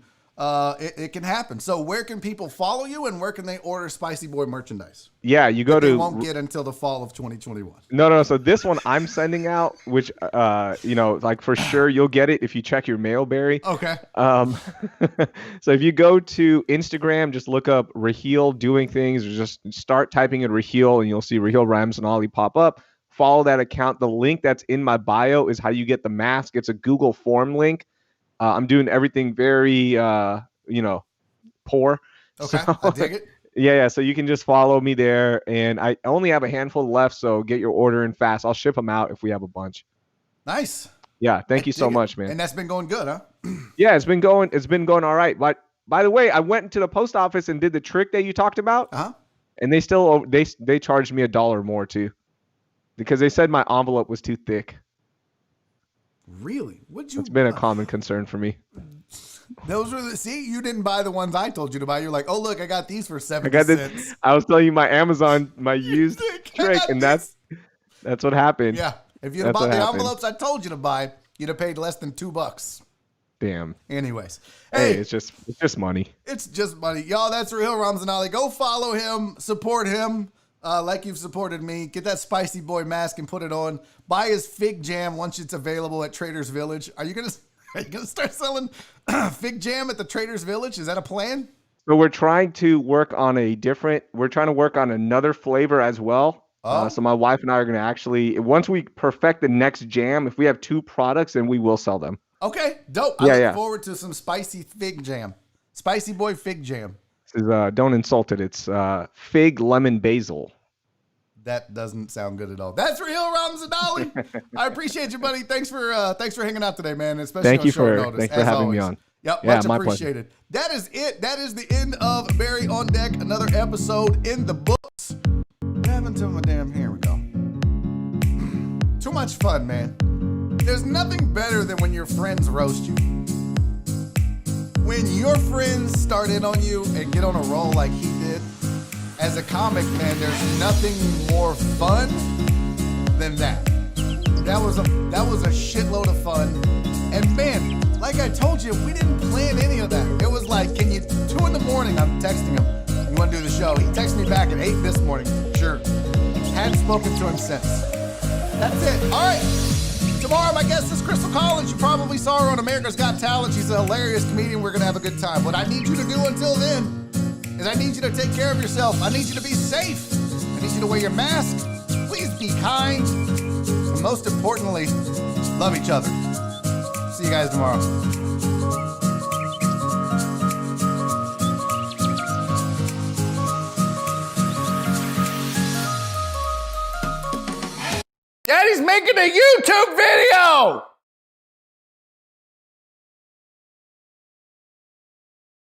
Speaker 1: it can happen. So where can people follow you and where can they order Spicy Boy merchandise?
Speaker 2: Yeah, you go to.
Speaker 1: They won't get until the fall of 2021.
Speaker 2: No. So this one I'm sending out, which like for sure you'll get it if you check your mail, Barry.
Speaker 1: Okay.
Speaker 2: So if you go to Instagram, just look up Raheel doing things, or just start typing in Raheel, and you'll see Raheel Ramzanali pop up. Follow that account. The link that's in my bio is how you get the mask. It's a Google form link. I'm doing everything very, poor.
Speaker 1: Okay,
Speaker 2: so,
Speaker 1: I dig it.
Speaker 2: Yeah. So you can just follow me there, and I only have a handful left, so get your order in fast. I'll ship them out if we have a bunch.
Speaker 1: Nice.
Speaker 2: Yeah, thank you so much, man.
Speaker 1: And that's been going good, huh?
Speaker 2: Yeah, it's been going all right. But by the way, I went into the post office and did the trick that you talked about, and they still they charged me $1 more too, because they said my envelope was too thick.
Speaker 1: Really?
Speaker 2: It's been a common concern for me.
Speaker 1: Those were you didn't buy the ones I told you to buy. You're like, oh look, I got these for 70 cents.
Speaker 2: I was telling you my Amazon, my used trick, and that's what happened.
Speaker 1: Yeah. If you'd have bought the envelopes I told you to buy, you'd have paid less than $2.
Speaker 2: Damn.
Speaker 1: Anyways.
Speaker 2: Hey, it's just money.
Speaker 1: It's just money. Y'all, that's Raheel Ramzanali. Go follow him, support him. Like you've supported me. Get that Spicy Boy mask and put it on. Buy his fig jam once it's available at Trader's Village. Are you gonna start selling fig jam at the Trader's Village? Is that a plan?
Speaker 2: So we're trying to work on another flavor as well. So my wife and I are gonna actually, once we perfect the next jam, if we have 2 products, then we will sell them.
Speaker 1: Okay, dope. I look forward to some spicy fig jam. Spicy Boy fig jam.
Speaker 2: Don't insult it. It's fig, lemon, basil.
Speaker 1: That doesn't sound good at all. That's Raheel Ramzanali. I appreciate you, buddy. Thanks for hanging out today, man. Especially
Speaker 2: thank
Speaker 1: on
Speaker 2: you
Speaker 1: short notice.
Speaker 2: Thanks for having me on.
Speaker 1: Yep, much appreciated. That is it. That is the end of Barry on Deck. Another episode in the books. What happened to my damn? Here we go. Too much fun, man. There's nothing better than when your friends roast you. When your friends start in on you and get on a roll like he did, as a comic, man, there's nothing more fun than that. That was a shitload of fun, And man, like I told you, we didn't plan any of that. It was like, can you, 2 in the morning, I'm texting him, you want to do the show? He texted me back at 8 this morning. Sure. Hadn't spoken to him since. That's it. All right. Tomorrow, my guest is Crystal Collins. You probably saw her on America's Got Talent. She's a hilarious comedian. We're going to have a good time. What I need you to do until then is I need you to take care of yourself. I need you to be safe. I need you to wear your mask. Please be kind. And most importantly, love each other. See you guys tomorrow. Daddy's making a YouTube video!